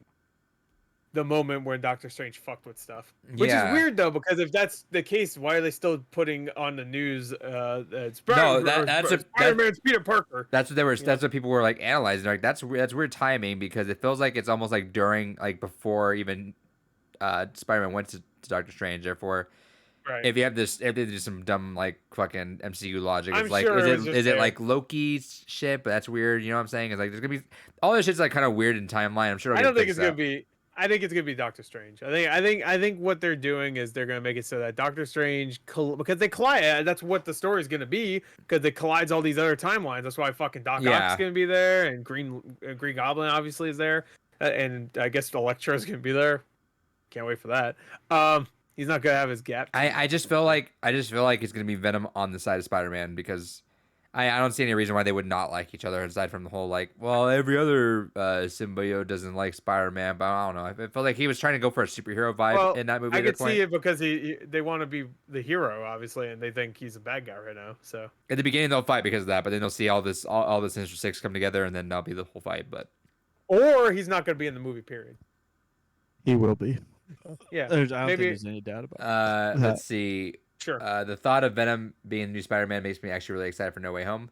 Speaker 2: when Doctor Strange fucked with stuff. Which
Speaker 1: Yeah.
Speaker 2: is weird though, because if that's the case, why are they still putting on the news
Speaker 1: No,
Speaker 2: Spider-Man's Peter Parker?
Speaker 1: That's what they were.
Speaker 2: Yeah.
Speaker 1: That's what people were like analyzing. Like that's weird timing because it feels like it's almost like during like before even Spider-Man went to Doctor Strange. Therefore,
Speaker 2: Right.
Speaker 1: if they do some dumb like fucking MCU logic,
Speaker 2: I'm
Speaker 1: it's like
Speaker 2: sure it was
Speaker 1: is
Speaker 2: just
Speaker 1: it
Speaker 2: there.
Speaker 1: like Loki's shit? But that's weird. You know what I'm saying? It's like there's gonna be all this shit's like kind of weird in timeline. I'm sure.
Speaker 2: I don't think it's gonna be. I think it's gonna be Doctor Strange. I think what they're doing is they're gonna make it so that Doctor Strange because they collide. That's what the story is gonna be because it collides all these other timelines. That's why fucking Doc
Speaker 1: Yeah.
Speaker 2: Ock's gonna be there and Green Goblin obviously is there, and I guess Electro's gonna be there. Can't wait for that. He's not gonna have his gap.
Speaker 1: I just feel like it's gonna be Venom on the side of Spider-Man because I don't see any reason why they would not like each other aside from the whole like, well, every other symbiote doesn't like Spider-Man, but I don't know. I felt like he was trying to go for a superhero vibe in that movie.
Speaker 2: I
Speaker 1: at
Speaker 2: could
Speaker 1: that point.
Speaker 2: see it because they want to be the hero, obviously, and they think he's a bad guy right now. So
Speaker 1: At the beginning they'll fight because of that, but then they'll see all this Sinister Six come together, and then that'll be the whole fight. But
Speaker 2: or he's not gonna be in the movie. Period.
Speaker 3: He will be.
Speaker 2: Yeah,
Speaker 3: I don't think
Speaker 2: maybe
Speaker 3: there's any doubt about it.
Speaker 1: let's see.
Speaker 2: sure.
Speaker 1: The thought of Venom being the new Spider-Man makes me actually really excited for No Way Home.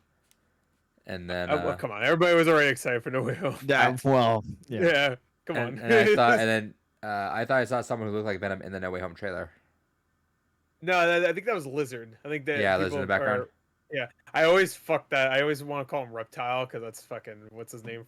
Speaker 1: And then
Speaker 2: Well, come on, everybody was already excited for No Way Home.
Speaker 3: Yeah, well,
Speaker 2: Yeah, come on.
Speaker 1: and I thought, and then I thought I saw someone who looked like Venom in the No Way Home trailer.
Speaker 2: No, I think that was Lizard. I think that
Speaker 1: Yeah, Lizard in the background.
Speaker 2: Yeah, I always fuck that. I always want to call him Reptile because that's fucking what's his name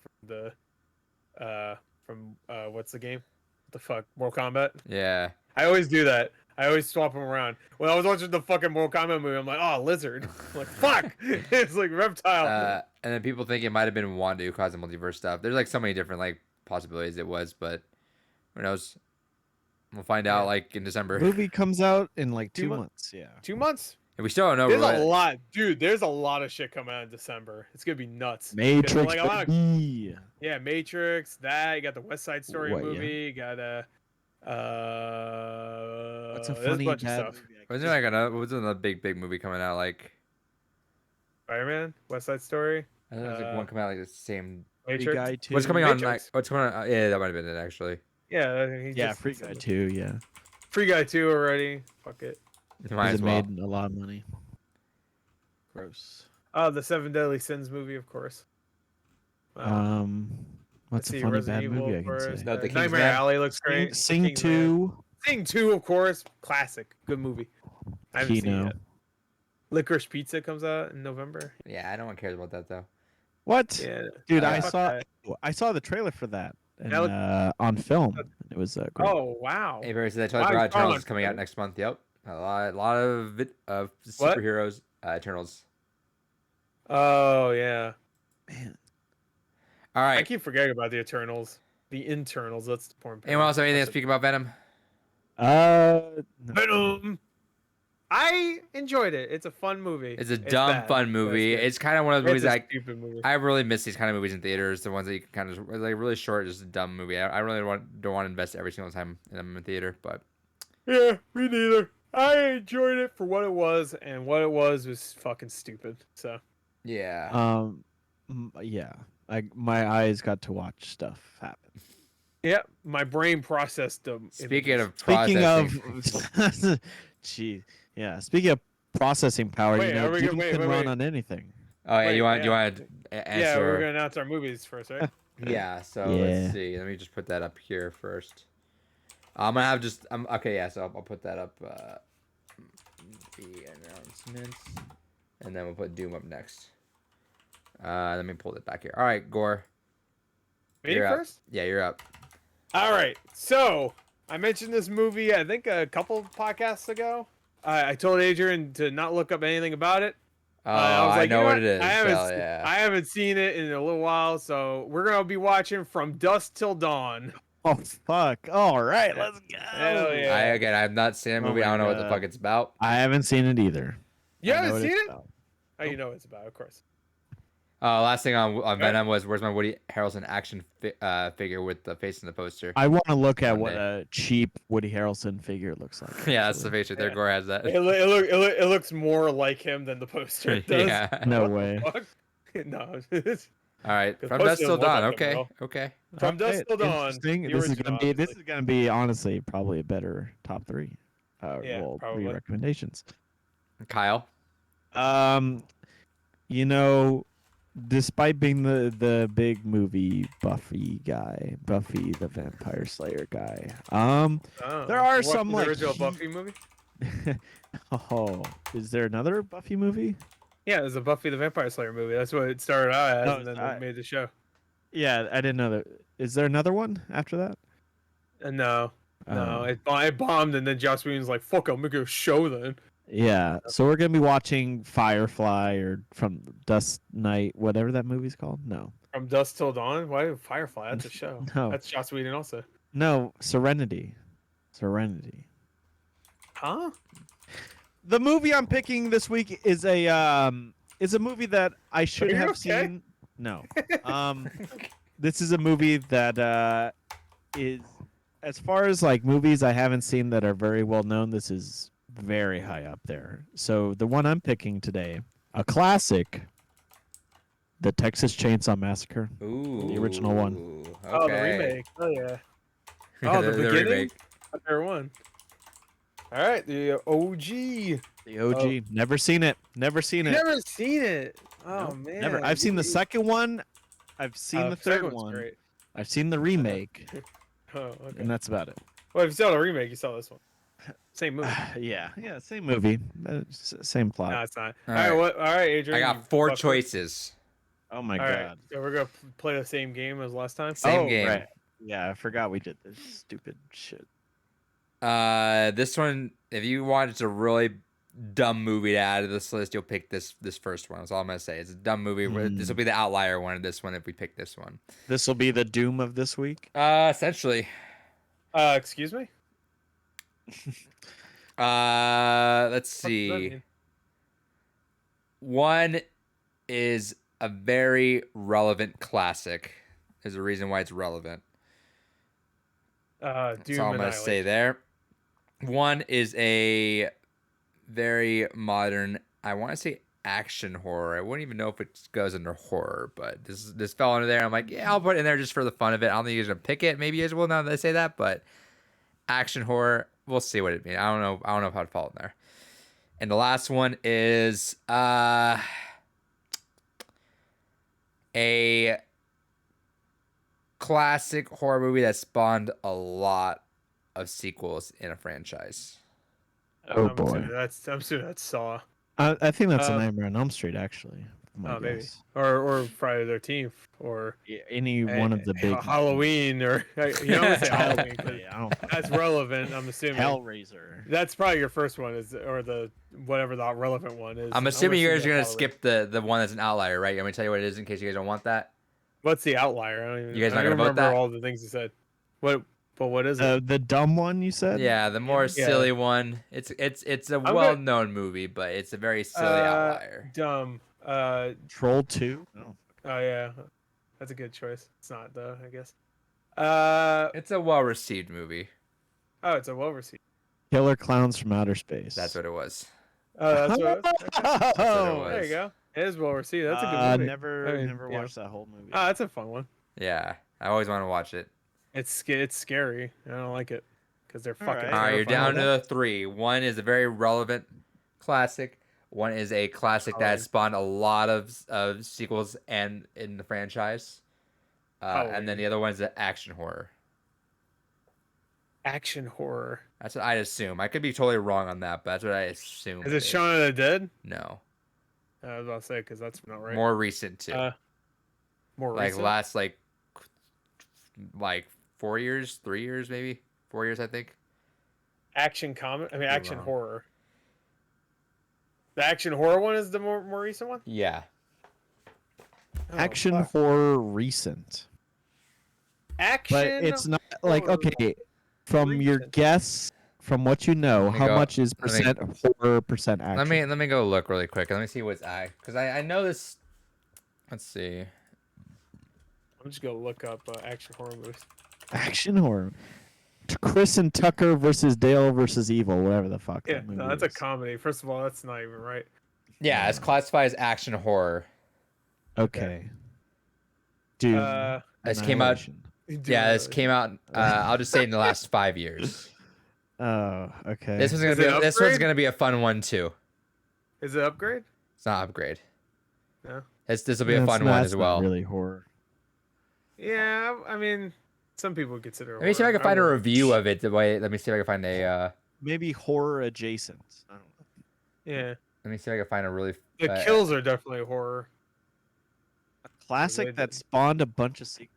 Speaker 2: from from what's the game? What the fuck, Mortal Kombat.
Speaker 1: Yeah.
Speaker 2: I always do that. I always swap them around. When I was watching the fucking Mortal Kombat movie, I'm like, oh, lizard. I'm like, fuck. It's like reptile.
Speaker 1: And then people think it might have been Wanda who caused the multiverse stuff. There's like so many different like possibilities it was, but who knows? We'll find out like in December.
Speaker 3: Movie comes out in like 2
Speaker 2: 2
Speaker 3: months. Yeah.
Speaker 2: 2 months.
Speaker 1: And we still don't know.
Speaker 2: There's
Speaker 1: what-
Speaker 2: a lot, dude. There's a lot of shit coming out in December. It's gonna be nuts.
Speaker 3: Matrix.
Speaker 2: Like a lot of,
Speaker 3: baby.
Speaker 2: yeah, Matrix. That you got the West Side Story
Speaker 3: What, yeah?
Speaker 2: movie. You got
Speaker 3: What's a
Speaker 2: there's
Speaker 3: funny
Speaker 2: bunch of
Speaker 3: bad
Speaker 2: stuff.
Speaker 3: movie?
Speaker 1: Wasn't there like another big movie coming out? Like
Speaker 2: Spider-Man, West Side Story,
Speaker 1: I think there's like one coming out like the same.
Speaker 3: Free
Speaker 2: Matrix.
Speaker 3: Guy 2.
Speaker 1: What's coming on? Like
Speaker 2: Matrix.
Speaker 1: what's coming on? Yeah, that might have been it actually.
Speaker 2: Yeah,
Speaker 3: Yeah, Free Guy 2. Yeah.
Speaker 2: Free Guy 2 already. Fuck it.
Speaker 1: Might
Speaker 3: Because
Speaker 1: as
Speaker 3: it
Speaker 1: well.
Speaker 3: made a lot of money. Gross.
Speaker 2: Oh, the Seven Deadly Sins movie, of course.
Speaker 3: What's a
Speaker 2: see,
Speaker 3: funny
Speaker 2: Resident
Speaker 3: bad movie I
Speaker 2: Evil
Speaker 3: can
Speaker 2: first.
Speaker 3: say?
Speaker 1: No, The King's
Speaker 2: Nightmare
Speaker 1: Man.
Speaker 2: Alley looks great.
Speaker 3: Sing
Speaker 2: King's Man.
Speaker 3: 2.
Speaker 2: Sing 2, of course. Classic. Good movie. I haven't seen
Speaker 3: Kino.
Speaker 2: it yet. Licorice Pizza comes out in November.
Speaker 1: Yeah, no one cares about that though.
Speaker 3: What?
Speaker 2: Yeah.
Speaker 3: Dude,
Speaker 1: I
Speaker 2: fuck
Speaker 3: I saw the trailer for that and,
Speaker 2: That looked-
Speaker 3: on film. It was great.
Speaker 2: Oh, wow.
Speaker 1: Hey, Barry said that Toy
Speaker 2: Wow,
Speaker 1: Story
Speaker 2: it's on
Speaker 1: Eternals is coming out
Speaker 2: Twitter.
Speaker 1: next month. Yep, a lot of
Speaker 2: What?
Speaker 1: superheroes. Eternals.
Speaker 2: Oh, yeah.
Speaker 3: Man.
Speaker 1: All
Speaker 2: I
Speaker 1: right.
Speaker 2: keep forgetting about the Eternals. The Internals. That's the porn.
Speaker 1: Anyone else have anything to speak about Venom?
Speaker 3: No.
Speaker 2: Venom. I enjoyed it. It's a fun movie.
Speaker 1: It's a dumb,
Speaker 2: bad,
Speaker 1: fun
Speaker 2: but
Speaker 1: movie.
Speaker 2: good.
Speaker 1: It's kind of one of those movies
Speaker 2: It's a
Speaker 1: that
Speaker 2: stupid movie.
Speaker 1: I really miss these kind of movies in theaters. The ones that you can kind of like really short, just a dumb movie. I really don't want to invest every single time in a theater, but
Speaker 2: Yeah, me neither. I enjoyed it for what it was, and what it was fucking stupid. So
Speaker 1: yeah.
Speaker 3: Yeah. My eyes got to watch stuff happen.
Speaker 2: yeah, my brain processed them.
Speaker 1: Speaking
Speaker 2: images.
Speaker 1: of
Speaker 3: Speaking
Speaker 1: processing,
Speaker 3: of, gee, yeah. Speaking of processing power,
Speaker 2: Wait,
Speaker 3: you know,
Speaker 2: are we
Speaker 3: Doom
Speaker 2: gonna- wait,
Speaker 3: can
Speaker 2: wait,
Speaker 3: run
Speaker 2: wait.
Speaker 3: on anything.
Speaker 1: oh yeah,
Speaker 2: Wait,
Speaker 1: you want
Speaker 2: yeah.
Speaker 1: to
Speaker 2: yeah,
Speaker 1: answer?
Speaker 2: we're gonna announce our movies first, right?
Speaker 1: Yeah, so
Speaker 3: Yeah.
Speaker 1: let's see. Let me just put that up here first. I'm gonna have just okay, yeah. So I'll put that up. The announcements, and then we'll put Doom up next. Let me pull it back here. All right, Gore.
Speaker 2: Me
Speaker 1: You're up.
Speaker 2: first.
Speaker 1: Yeah, you're up.
Speaker 2: All right. So I mentioned this movie, I think a couple podcasts ago. I told Adrian to not look up anything about it.
Speaker 1: Oh,
Speaker 2: I was like,
Speaker 1: know
Speaker 2: you
Speaker 1: what it is.
Speaker 2: I haven't,
Speaker 1: so, yeah.
Speaker 2: I haven't seen it in a little while, so we're gonna be watching From Dusk Till Dawn.
Speaker 3: Oh fuck! All right, let's go.
Speaker 2: Hell yeah.
Speaker 1: I've not seen a
Speaker 3: Oh
Speaker 1: movie.
Speaker 3: my
Speaker 1: I don't know what the
Speaker 3: God.
Speaker 1: fuck it's about.
Speaker 3: I haven't seen it either.
Speaker 2: You
Speaker 3: I know
Speaker 2: haven't
Speaker 3: what
Speaker 2: seen
Speaker 3: it's
Speaker 2: it?
Speaker 3: about.
Speaker 2: Oh, you know what it's about, of course.
Speaker 1: Last thing on Venom was where's my Woody Harrelson action figure with the face in the poster.
Speaker 3: I want to look at
Speaker 1: One
Speaker 3: what
Speaker 1: day.
Speaker 3: a cheap Woody Harrelson figure looks like.
Speaker 1: Yeah, that's the
Speaker 3: actually.
Speaker 1: face right there.
Speaker 2: Yeah.
Speaker 1: Gore has that.
Speaker 2: It looks more like him than the poster does.
Speaker 1: Yeah.
Speaker 3: No
Speaker 2: What the
Speaker 3: way.
Speaker 2: fuck? No.
Speaker 1: All right,
Speaker 2: The
Speaker 1: from
Speaker 2: poster
Speaker 1: Dusk Till
Speaker 2: doesn't look
Speaker 1: Dawn.
Speaker 2: like him at
Speaker 1: Okay,
Speaker 2: all.
Speaker 1: okay.
Speaker 2: From Dusk Till Dawn.
Speaker 3: Interesting.
Speaker 2: the
Speaker 3: This is
Speaker 2: original,
Speaker 3: gonna be. This
Speaker 2: obviously.
Speaker 3: is gonna be honestly probably a better top three.
Speaker 2: Yeah,
Speaker 3: Well,
Speaker 2: probably.
Speaker 3: three recommendations.
Speaker 1: Kyle.
Speaker 3: You know, despite being the big movie Buffy guy, Buffy the Vampire Slayer guy,
Speaker 2: Oh.
Speaker 3: there are
Speaker 2: Watched
Speaker 3: some,
Speaker 2: the
Speaker 3: like,
Speaker 2: original
Speaker 3: he-
Speaker 2: Buffy movie.
Speaker 3: oh, is there another Buffy movie?
Speaker 2: Yeah, there's a Buffy the Vampire Slayer movie. That's what it started out as,
Speaker 3: No,
Speaker 2: and then
Speaker 3: I-
Speaker 2: they made the show.
Speaker 3: Yeah, I didn't know that. Is there another one after that?
Speaker 2: No,
Speaker 3: Oh.
Speaker 2: it bombed, and then Joss Whedon's like, "Fuck, I'll make it a show then."
Speaker 3: Yeah, so we're gonna be watching Firefly or From Dusk Night, whatever that movie's called. No,
Speaker 2: From Dusk Till Dawn. Why Firefly? That's a show.
Speaker 3: No.
Speaker 2: That's Joss Whedon also.
Speaker 3: no, Serenity.
Speaker 2: Huh?
Speaker 3: The movie I'm picking this week is a movie that I should
Speaker 2: you
Speaker 3: have
Speaker 2: okay?
Speaker 3: seen. No, this is a movie that is, as far as like movies I haven't seen that are very well known, this is very high up there. So the one I'm picking today, a classic, The Texas Chainsaw Massacre.
Speaker 1: Ooh.
Speaker 3: The original one.
Speaker 1: Okay.
Speaker 2: Oh, the remake. Oh yeah. Oh, the beginning?
Speaker 1: remake.
Speaker 2: There one. All right, the OG.
Speaker 3: The OG. Never seen it. Never seen it.
Speaker 2: Never seen it. Oh
Speaker 3: Nope,
Speaker 2: man.
Speaker 3: Never. I've seen the second one. I've seen the
Speaker 2: second
Speaker 3: third
Speaker 2: one's
Speaker 3: one.
Speaker 2: Great.
Speaker 3: I've seen the remake,
Speaker 2: Oh, okay.
Speaker 3: and that's about it.
Speaker 2: Well, if you saw the remake, you saw this one. Same movie.
Speaker 3: Yeah, same movie, same plot.
Speaker 2: No, it's not.
Speaker 1: All
Speaker 2: All right,
Speaker 1: right.
Speaker 2: what? All right, Adrian.
Speaker 1: I
Speaker 2: you
Speaker 1: got 4
Speaker 2: fucker.
Speaker 1: choices.
Speaker 3: Oh my
Speaker 2: All
Speaker 3: god.
Speaker 2: right, so we're gonna play the same game as last time.
Speaker 1: Same
Speaker 3: Oh,
Speaker 1: game.
Speaker 3: right. Yeah, I forgot we did this stupid shit.
Speaker 1: This one, if you want just a really dumb movie to add to this list, you'll pick this first one. That's all I'm gonna say. It's a dumb movie. This will be the outlier one of this one if we pick this one.
Speaker 3: This will be the doom of this week.
Speaker 1: Essentially.
Speaker 2: Excuse me.
Speaker 1: Let's
Speaker 2: What does that
Speaker 1: see.
Speaker 2: mean?
Speaker 1: One is a very relevant classic. There's a reason why it's relevant. That's
Speaker 2: Doom
Speaker 1: all I'm gonna say
Speaker 2: Annihilation.
Speaker 1: there. One is a very modern, I want to say action horror. I wouldn't even know if it goes under horror, but this fell under there. I'm like, yeah, I'll put it in there just for the fun of it. I don't think you guys are gonna pick it. Maybe you guys will now that I say that, but action horror, we'll see what it means. I don't know how to fall in there. And the last one is a classic horror movie that spawned a lot of sequels in a franchise.
Speaker 3: Oh
Speaker 2: I'm
Speaker 3: boy.
Speaker 2: assuming that's Saw.
Speaker 3: I think that's a
Speaker 2: Uh,
Speaker 3: Nightmare on Elm Street, actually. My
Speaker 2: maybe.
Speaker 3: guess.
Speaker 2: Or Friday the 13th, or
Speaker 3: Any one of the big
Speaker 2: Halloween, or I'm gonna say Halloween 'cause
Speaker 3: I don't
Speaker 2: that's relevant. I'm assuming
Speaker 3: Hellraiser.
Speaker 2: that's probably your first one, or the whatever the relevant one is.
Speaker 1: I'm assuming you guys are gonna
Speaker 2: Halloween.
Speaker 1: skip the one that's an outlier, right? I'm gonna tell you what it is in case you guys don't want that.
Speaker 2: What's the outlier? I don't even.
Speaker 1: You guys
Speaker 2: I
Speaker 1: not
Speaker 2: don't
Speaker 1: gonna vote
Speaker 2: remember
Speaker 1: that?
Speaker 2: all the things you said. What? But what is it?
Speaker 3: The dumb one you said?
Speaker 1: Yeah, the more
Speaker 2: Yeah.
Speaker 1: silly one. It's a
Speaker 2: gonna-
Speaker 1: well-known movie, but it's a very silly outlier.
Speaker 2: Dumb.
Speaker 3: Troll 2? No.
Speaker 2: Oh yeah, that's a good choice. It's not though, I guess.
Speaker 1: It's a well-received movie.
Speaker 2: Oh, it's a well received.
Speaker 3: Killer Clowns from Outer Space.
Speaker 1: That's what it was.
Speaker 2: Oh, that's what. Okay.
Speaker 1: That's what it
Speaker 3: Oh,
Speaker 1: was.
Speaker 2: There you go. It is well received. That's a good movie.
Speaker 3: Never
Speaker 2: I mean,
Speaker 3: never
Speaker 2: yeah.
Speaker 3: watched that whole movie.
Speaker 2: Oh, that's a fun one.
Speaker 1: Yeah, I always want to watch it.
Speaker 2: It's scary. I don't like it because they're fucking.
Speaker 3: Alright.
Speaker 1: All right, you're
Speaker 2: terrifying.
Speaker 1: down to 3. One is a very relevant classic. One is a classic that has spawned a lot of sequels and in the franchise. And then the other one is an action horror.
Speaker 2: Action horror.
Speaker 1: That's what I assume. I could be totally wrong on that, but that's what I assume.
Speaker 2: Is it Shaun of the Dead?
Speaker 1: No.
Speaker 2: I was about to say because that's not right.
Speaker 1: More recent too.
Speaker 2: More
Speaker 1: like
Speaker 2: recent?
Speaker 1: last like 4 years, 3 years maybe. 4 years I think.
Speaker 2: Action comment. I mean, action
Speaker 1: wrong.
Speaker 2: horror. The action horror one is the more recent one.
Speaker 1: Yeah.
Speaker 2: Oh,
Speaker 3: Action
Speaker 2: fuck.
Speaker 3: horror recent.
Speaker 2: Action.
Speaker 3: But it's not like,
Speaker 2: horror.
Speaker 3: okay, from your
Speaker 2: Recent.
Speaker 3: guess, from what you know,
Speaker 1: Let me
Speaker 3: how
Speaker 1: go-
Speaker 3: much is
Speaker 1: let me-
Speaker 3: percent horror, percent action?
Speaker 1: Let me go look really quick. Let me see what's because I know this. Let's see.
Speaker 2: I'm just gonna look up action horror movies.
Speaker 3: Action horror. Chris and Tucker versus Dale versus Evil, whatever the fuck.
Speaker 2: Yeah,
Speaker 3: that movie
Speaker 2: no, that's a
Speaker 3: is.
Speaker 2: comedy. First of all, that's not even right.
Speaker 1: Yeah, it's classified as action horror.
Speaker 3: Okay. Dude.
Speaker 1: This came out.
Speaker 3: Annihilation.
Speaker 1: Yeah, this came out. I'll just say in the last 5 years.
Speaker 3: Oh, okay.
Speaker 1: This one's
Speaker 2: Is
Speaker 1: gonna
Speaker 2: it
Speaker 1: be. This one's
Speaker 2: Upgrade?
Speaker 1: gonna be a fun one too.
Speaker 2: Is it Upgrade?
Speaker 1: It's not Upgrade.
Speaker 2: No.
Speaker 1: This will be a
Speaker 3: That's
Speaker 1: fun
Speaker 3: not-
Speaker 1: one
Speaker 3: that's
Speaker 1: as
Speaker 3: not
Speaker 1: well.
Speaker 3: really horror.
Speaker 2: Yeah, I mean, some people would consider.
Speaker 1: Let me see if I can find a
Speaker 2: wouldn't.
Speaker 1: review of it. Let me see if I can find a.
Speaker 3: Maybe horror adjacent. I don't know.
Speaker 2: Yeah,
Speaker 1: Let me see if I can find a really.
Speaker 2: the kills are definitely horror.
Speaker 3: A classic
Speaker 2: Wait,
Speaker 3: that spawned a bunch of sequels.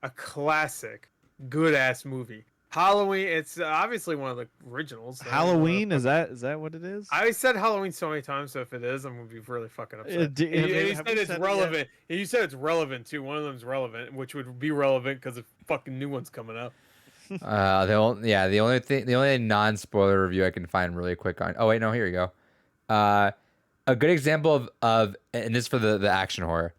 Speaker 2: A classic, good ass movie. Halloween. It's obviously one of the originals. so I don't know
Speaker 3: Halloween
Speaker 2: what the
Speaker 3: is that what it is?
Speaker 2: I said Halloween so many times, so if it is, I'm gonna be really fucking upset.
Speaker 3: d-
Speaker 2: And you,
Speaker 3: have
Speaker 2: and
Speaker 3: we-
Speaker 2: you
Speaker 3: have
Speaker 2: said
Speaker 3: we
Speaker 2: it's
Speaker 3: said it yet?
Speaker 2: relevant. And you said it's relevant too. One of them's relevant, which would be relevant because of fucking new ones coming up.
Speaker 1: The only non-spoiler review I can find really quick on. Oh wait, no, here you go. A good example of and this is for the action horror.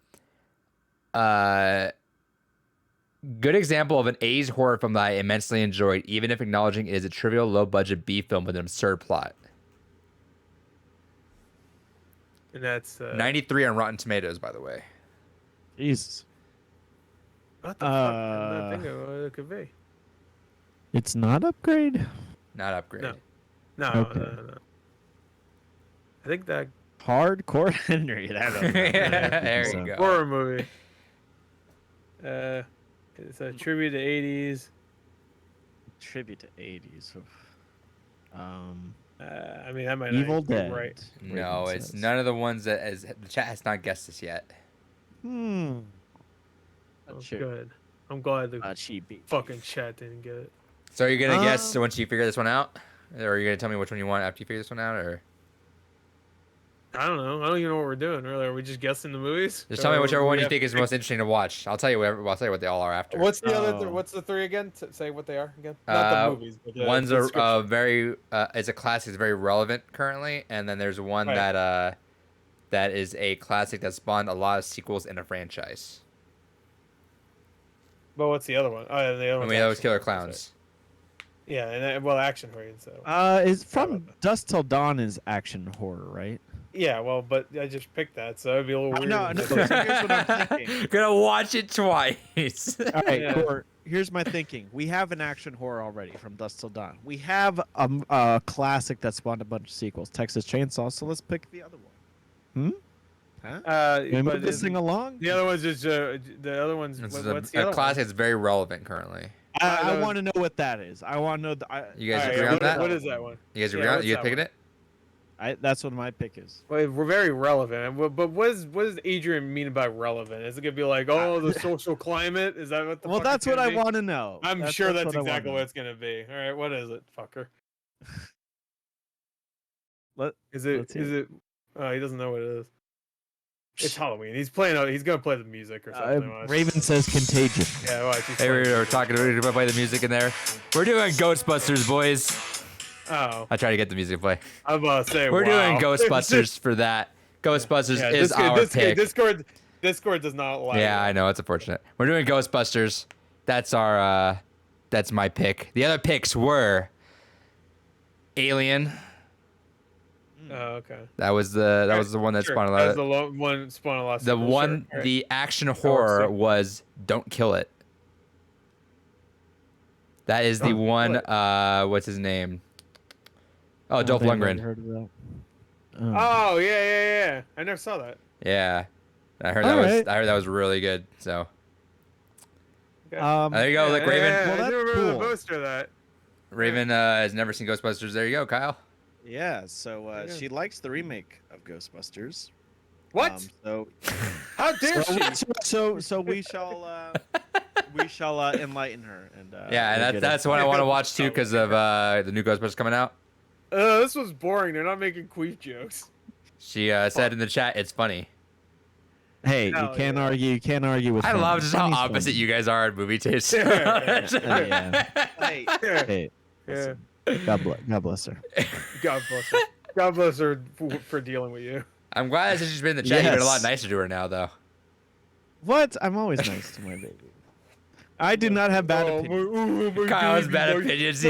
Speaker 1: Good example of an 80s horror film that I immensely enjoyed, even if acknowledging it is a trivial, low-budget B film with an absurd plot.
Speaker 2: And that's
Speaker 1: 93 on Rotten Tomatoes, by the way.
Speaker 3: Jesus.
Speaker 2: what the fuck? I think it could be.
Speaker 3: It's not Upgrade?
Speaker 1: Not Upgrade.
Speaker 2: No. No,
Speaker 3: Okay.
Speaker 2: no. I think that
Speaker 3: Hardcore Henry. That doesn't have
Speaker 1: Yeah,
Speaker 3: any
Speaker 1: there
Speaker 3: people,
Speaker 1: you
Speaker 3: so-
Speaker 1: go.
Speaker 2: horror movie. It's a tribute to '80s.
Speaker 3: Tribute to 80s.
Speaker 2: I mean, that might not
Speaker 3: Evil
Speaker 2: even be
Speaker 3: Dead.
Speaker 2: right.
Speaker 1: No,
Speaker 3: Raven
Speaker 1: it's
Speaker 3: says.
Speaker 1: none of the ones that the chat has not guessed this yet.
Speaker 3: Hmm.
Speaker 2: Oh,
Speaker 3: Sure.
Speaker 2: good. I'm glad the
Speaker 3: Cheapy.
Speaker 2: fucking chat didn't get it.
Speaker 1: So are you gonna guess once you figure this one out, or are you gonna tell me which one you want after you figure this one out, or
Speaker 2: I don't know. I don't even know what we're doing. Really, are we just guessing the movies?
Speaker 1: just tell me whichever one you
Speaker 2: have
Speaker 1: think is most interesting to watch? I'll tell you what they all are after.
Speaker 2: What's the
Speaker 3: Oh.
Speaker 2: other? What's the three again? Say what they are again. Not the movies, but the
Speaker 1: One's
Speaker 2: description.
Speaker 1: very it's a classic, it's very relevant currently, and then there's one
Speaker 2: Right.
Speaker 1: that is a classic that spawned a lot of sequels in a franchise.
Speaker 2: But what's the other one? Oh, yeah, the other
Speaker 1: I
Speaker 2: one.
Speaker 1: mean, that was Killer Clowns.
Speaker 2: Yeah, and well, action oriented. So.
Speaker 3: Is From Dusk Till Dawn is action horror, right?
Speaker 2: Yeah, well, but I just picked that, so it'd be a little weird.
Speaker 3: No, so here's what I'm thinking.
Speaker 1: Gonna watch it twice.
Speaker 3: All right,
Speaker 2: Yeah.
Speaker 3: Court, here's my thinking. We have an action horror already from Dusk Till Dawn. We have a classic that spawned a bunch of sequels, Texas Chainsaw. So let's pick the other one. Huh? Can we move this thing along?
Speaker 2: The other one's just the other one's.
Speaker 1: This is
Speaker 2: What's the
Speaker 1: a
Speaker 2: other
Speaker 1: classic
Speaker 2: one?
Speaker 1: that's very relevant currently.
Speaker 3: I want to know what that is. I want to know.
Speaker 1: You guys
Speaker 2: All
Speaker 1: agree
Speaker 2: right,
Speaker 1: on that?
Speaker 2: What is that one?
Speaker 1: You guys agree
Speaker 2: Yeah,
Speaker 1: on it?
Speaker 2: what's
Speaker 1: You
Speaker 2: that
Speaker 1: picking
Speaker 2: one?
Speaker 1: it?
Speaker 3: That's what my pick is.
Speaker 2: Well, we're very relevant. But what does Adrian mean by relevant? Is it gonna be like, oh, the social climate? Is that what the?
Speaker 3: Well,
Speaker 2: fuck
Speaker 3: that's
Speaker 2: it's
Speaker 3: what
Speaker 2: gonna
Speaker 3: I
Speaker 2: be?
Speaker 3: want to know.
Speaker 2: I'm sure that's
Speaker 3: I wanna
Speaker 2: exactly
Speaker 3: know.
Speaker 2: what it's gonna be. All right, what is it, fucker?
Speaker 3: Let's
Speaker 2: Is
Speaker 3: hear
Speaker 2: it? Oh, he doesn't know what it is. It's Halloween. He's playing. He's gonna play the music or something. Watch.
Speaker 3: Raven says Contagion.
Speaker 2: Yeah, watch. He's
Speaker 1: Hey,
Speaker 2: playing
Speaker 1: we're
Speaker 2: music.
Speaker 1: talking. We're gonna play the music in there. We're doing Ghostbusters, boys.
Speaker 2: Oh,
Speaker 1: I try to get the music to play.
Speaker 2: I'm about to say
Speaker 1: We're
Speaker 2: wow.
Speaker 1: doing Ghostbusters for that. Ghostbusters
Speaker 2: Yeah,
Speaker 1: is our pick.
Speaker 2: Discord does not allow.
Speaker 1: Yeah,
Speaker 2: it.
Speaker 1: I know. It's unfortunate. We're doing Ghostbusters. That's our. That's my pick. The other picks were Alien.
Speaker 2: Oh, okay.
Speaker 1: That was the one that
Speaker 2: Sure.
Speaker 1: spawned a
Speaker 2: That
Speaker 1: lot.
Speaker 2: was
Speaker 1: Of,
Speaker 2: the one spawned a lot. of
Speaker 1: the
Speaker 2: sequels,
Speaker 1: one,
Speaker 2: sure.
Speaker 1: the action horror
Speaker 2: sick.
Speaker 1: was Don't Kill It. That is the
Speaker 2: Don't Kill
Speaker 1: one.
Speaker 2: It.
Speaker 1: What's his name? Oh,
Speaker 3: I don't
Speaker 1: Dolph
Speaker 3: think I've
Speaker 1: Lundgren.
Speaker 3: heard of that.
Speaker 2: Oh yeah. I never saw that.
Speaker 1: Yeah, I heard
Speaker 3: All
Speaker 1: that was.
Speaker 3: right.
Speaker 1: I heard that was really good. So
Speaker 2: Okay.
Speaker 1: there you go, Lick Raven.
Speaker 2: Yeah,
Speaker 3: Well,
Speaker 2: I
Speaker 3: that's
Speaker 2: do remember the
Speaker 3: cool.
Speaker 2: poster of that.
Speaker 1: Raven has never seen Ghostbusters. There you go, Kyle.
Speaker 3: Yeah, so
Speaker 2: Yeah.
Speaker 3: she likes the remake of Ghostbusters.
Speaker 2: What?
Speaker 3: So
Speaker 2: How dare she?
Speaker 3: so we shall enlighten her and
Speaker 1: Yeah,
Speaker 3: we'll
Speaker 1: and
Speaker 3: get
Speaker 1: that's
Speaker 3: it.
Speaker 1: what I want to watch too because of the new Ghostbusters coming out.
Speaker 2: This was boring. They're not making queef jokes.
Speaker 1: She said in the chat, it's funny.
Speaker 3: Hey,
Speaker 2: Hell
Speaker 3: you can't
Speaker 2: yeah.
Speaker 3: argue. You can't argue with.
Speaker 1: I
Speaker 3: funny.
Speaker 1: love just how
Speaker 3: Funny's
Speaker 1: opposite
Speaker 3: funny.
Speaker 1: you guys are at movie taste.
Speaker 3: Yeah.
Speaker 2: Yeah.
Speaker 3: Hey,
Speaker 2: Yeah.
Speaker 3: listen, God bless her.
Speaker 2: God bless her. God bless her for dealing with you.
Speaker 1: I'm glad that since she's been in the chat, you've been a lot
Speaker 3: Yes.
Speaker 1: nicer to her now, though.
Speaker 3: What? I'm always nice to my baby. I do not have bad opinions.
Speaker 1: Kyle has bad opinions.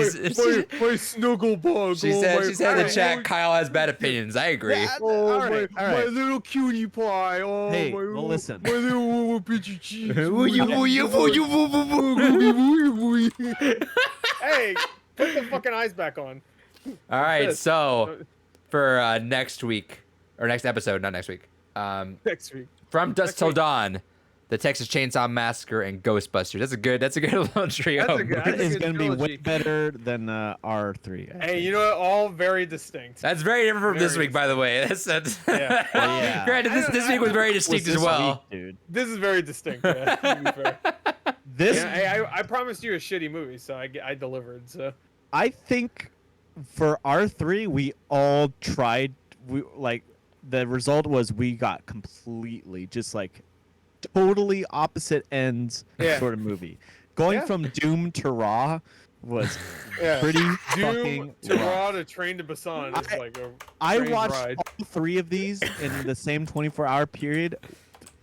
Speaker 2: My snuggle bug.
Speaker 1: She said in the chat, Kyle has bad opinions. I agree.
Speaker 3: Yeah,
Speaker 2: Oh,
Speaker 3: all right, all
Speaker 2: my
Speaker 3: right.
Speaker 2: little cutie pie. Oh,
Speaker 3: Hey,
Speaker 2: my
Speaker 3: well,
Speaker 2: little,
Speaker 3: listen.
Speaker 2: My little bitchy cheeks. Hey, put the fucking eyes back on.
Speaker 1: All right,
Speaker 2: Yes.
Speaker 1: so for next week, or next episode, not next week,
Speaker 2: Next week.
Speaker 1: From Dusk
Speaker 2: Next
Speaker 1: Till
Speaker 2: week.
Speaker 1: Dawn, the Texas Chainsaw Massacre, and Ghostbusters. That's a good little trio.
Speaker 2: That's a good-
Speaker 3: That is
Speaker 2: good
Speaker 3: going to be way
Speaker 2: trilogy.
Speaker 3: better than R3. I
Speaker 2: Hey,
Speaker 3: think.
Speaker 2: you know what? All very distinct.
Speaker 1: That's very different from this
Speaker 2: Very
Speaker 1: week, by the way. That's
Speaker 2: Yeah.
Speaker 3: Yeah.
Speaker 1: Granted, this week was very distinct
Speaker 3: Was
Speaker 1: as
Speaker 3: this
Speaker 1: well.
Speaker 3: week, dude.
Speaker 2: This is very distinct. Yeah, to be fair.
Speaker 3: This
Speaker 2: Yeah, hey, I promised you a shitty movie, so I delivered. So
Speaker 3: I think for R3 we all tried. We like the result was we got completely just like totally opposite ends
Speaker 2: Yeah.
Speaker 3: sort of movie. Going
Speaker 2: Yeah.
Speaker 3: from Doom to Raw was
Speaker 2: yeah,
Speaker 3: pretty
Speaker 2: Doom
Speaker 3: fucking
Speaker 2: to
Speaker 3: rough.
Speaker 2: Raw to Train to Busan is like a
Speaker 3: I
Speaker 2: strange
Speaker 3: watched
Speaker 2: ride.
Speaker 3: all three of these in the same 24-hour period.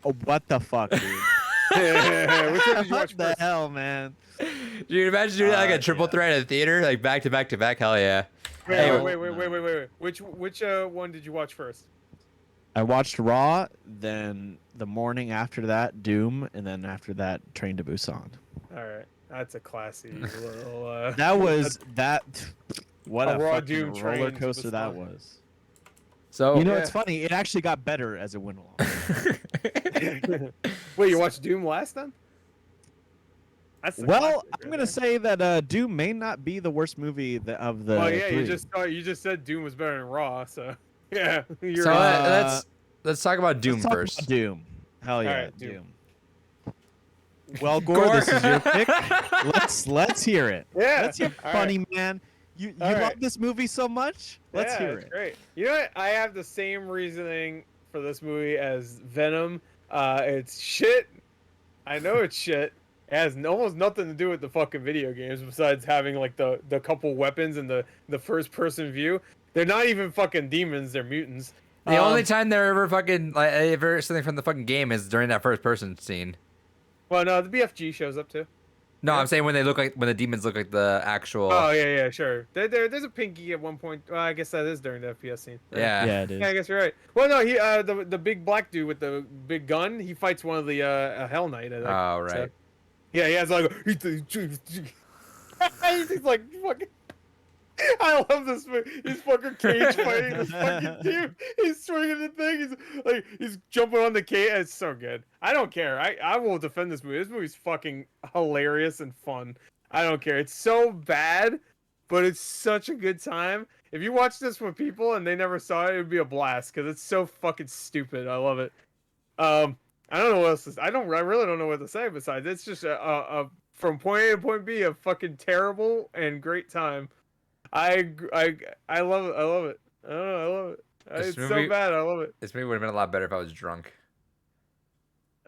Speaker 3: Oh, what the fuck, dude?
Speaker 2: Which one did you watch
Speaker 3: What the
Speaker 2: first?
Speaker 3: hell, man?
Speaker 1: Dude, you imagine doing that like a triple
Speaker 3: Yeah.
Speaker 1: threat at a theater, like back to back to back? Hell yeah. Hey,
Speaker 2: Wait. Which one did you watch first?
Speaker 3: I watched Raw, then the morning after that, Doom, and then after that, Train to Busan.
Speaker 2: All right, that's a classy little.
Speaker 3: That was that. What
Speaker 2: A
Speaker 3: a
Speaker 2: Raw
Speaker 3: fucking
Speaker 2: Doom train
Speaker 3: roller
Speaker 2: to
Speaker 3: coaster that
Speaker 2: Busan.
Speaker 3: was.
Speaker 1: So
Speaker 3: You know,
Speaker 2: Yeah.
Speaker 3: it's funny. It actually got better as it went along.
Speaker 2: Wait, you watched Doom last time? That's the
Speaker 3: Well,
Speaker 2: classic
Speaker 3: I'm
Speaker 2: right
Speaker 3: gonna
Speaker 2: there.
Speaker 3: say that Doom may not be the worst movie of the.
Speaker 2: Well, yeah,
Speaker 3: three.
Speaker 2: you just said Doom was better than Raw, so yeah. You're
Speaker 1: So
Speaker 2: right.
Speaker 1: let's talk about Doom
Speaker 3: Let's talk
Speaker 1: first.
Speaker 3: about Doom. Hell yeah,
Speaker 2: Alright, Doom.
Speaker 3: Well, Gore, this is your pick. Let's hear it.
Speaker 2: Yeah.
Speaker 3: Let's hear
Speaker 2: All
Speaker 3: funny man. You
Speaker 2: All
Speaker 3: love
Speaker 2: right.
Speaker 3: this movie so much? Let's
Speaker 2: Yeah,
Speaker 3: hear
Speaker 2: it's
Speaker 3: it.
Speaker 2: great. You know what? I have the same reasoning for this movie as Venom. It's shit. I know it's shit. It has almost nothing to do with the fucking video games besides having like the couple weapons and the first person view. They're not even fucking demons, they're mutants.
Speaker 1: The only time they're ever fucking like ever something from the fucking game is during that first person scene.
Speaker 2: Well, no, the BFG shows up too.
Speaker 1: No,
Speaker 2: Yeah.
Speaker 1: I'm saying when the demons look like the actual.
Speaker 2: Oh yeah, sure. There's a pinky at one point. Well, I guess that is during the FPS scene.
Speaker 1: Yeah.
Speaker 3: Yeah, it is.
Speaker 2: Yeah, I guess you're right. Well, no, he the big black dude with the big gun, he fights one of the a Hell Knight. I think.
Speaker 1: Oh right.
Speaker 2: So, yeah, he has like he's like fucking. I love this movie. He's fucking cage fighting this fucking dude. He's swinging the thing. He's jumping on the cage. It's so good. I don't care. I will defend this movie. This movie's fucking hilarious and fun. I don't care. It's so bad, but it's such a good time. If you watch this with people and they never saw it, it would be a blast because it's so fucking stupid. I love it. I don't know what else to say. I really don't know what to say besides it's just a from point A to point B a fucking terrible and great time. I love it. I love it. I don't know. I love it.
Speaker 1: This
Speaker 2: It's
Speaker 1: movie-
Speaker 2: so bad. I love it.
Speaker 1: This movie would have been a lot better if I was drunk.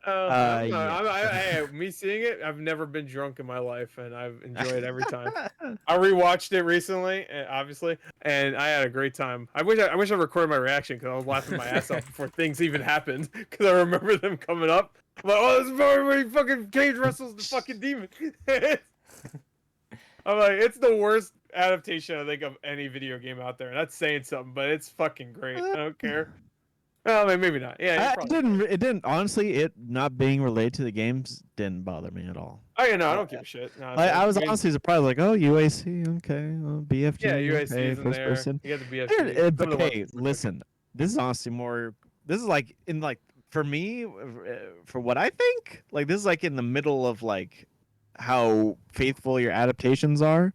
Speaker 2: I don't know.
Speaker 3: yeah.
Speaker 2: Me seeing it, I've never been drunk in my life, and I've enjoyed it every time. I rewatched it recently, obviously, and I had a great time. I wish I recorded my reaction because I was laughing my ass off before things even happened because I remember them coming up. I'm like, oh, this is where he fucking cage wrestles the fucking demon. I'm like, it's the worst adaptation I think of any video game out there. That's saying something, but it's fucking great. I don't care. Well, maybe not. Yeah,
Speaker 3: It didn't honestly. It not being related to the games didn't bother me at all.
Speaker 2: Oh yeah, no, I don't give a shit. No,
Speaker 3: I was honestly surprised. Like, oh, UAC, okay, BFG,
Speaker 2: yeah, UAC
Speaker 3: okay,
Speaker 2: is in
Speaker 3: first
Speaker 2: there.
Speaker 3: person.
Speaker 2: You got the BFG. Some of the
Speaker 3: Okay,
Speaker 2: ones-
Speaker 3: listen. This is honestly more. This is like in like for me, for what I think. Like this is like in the middle of like how faithful your adaptations are,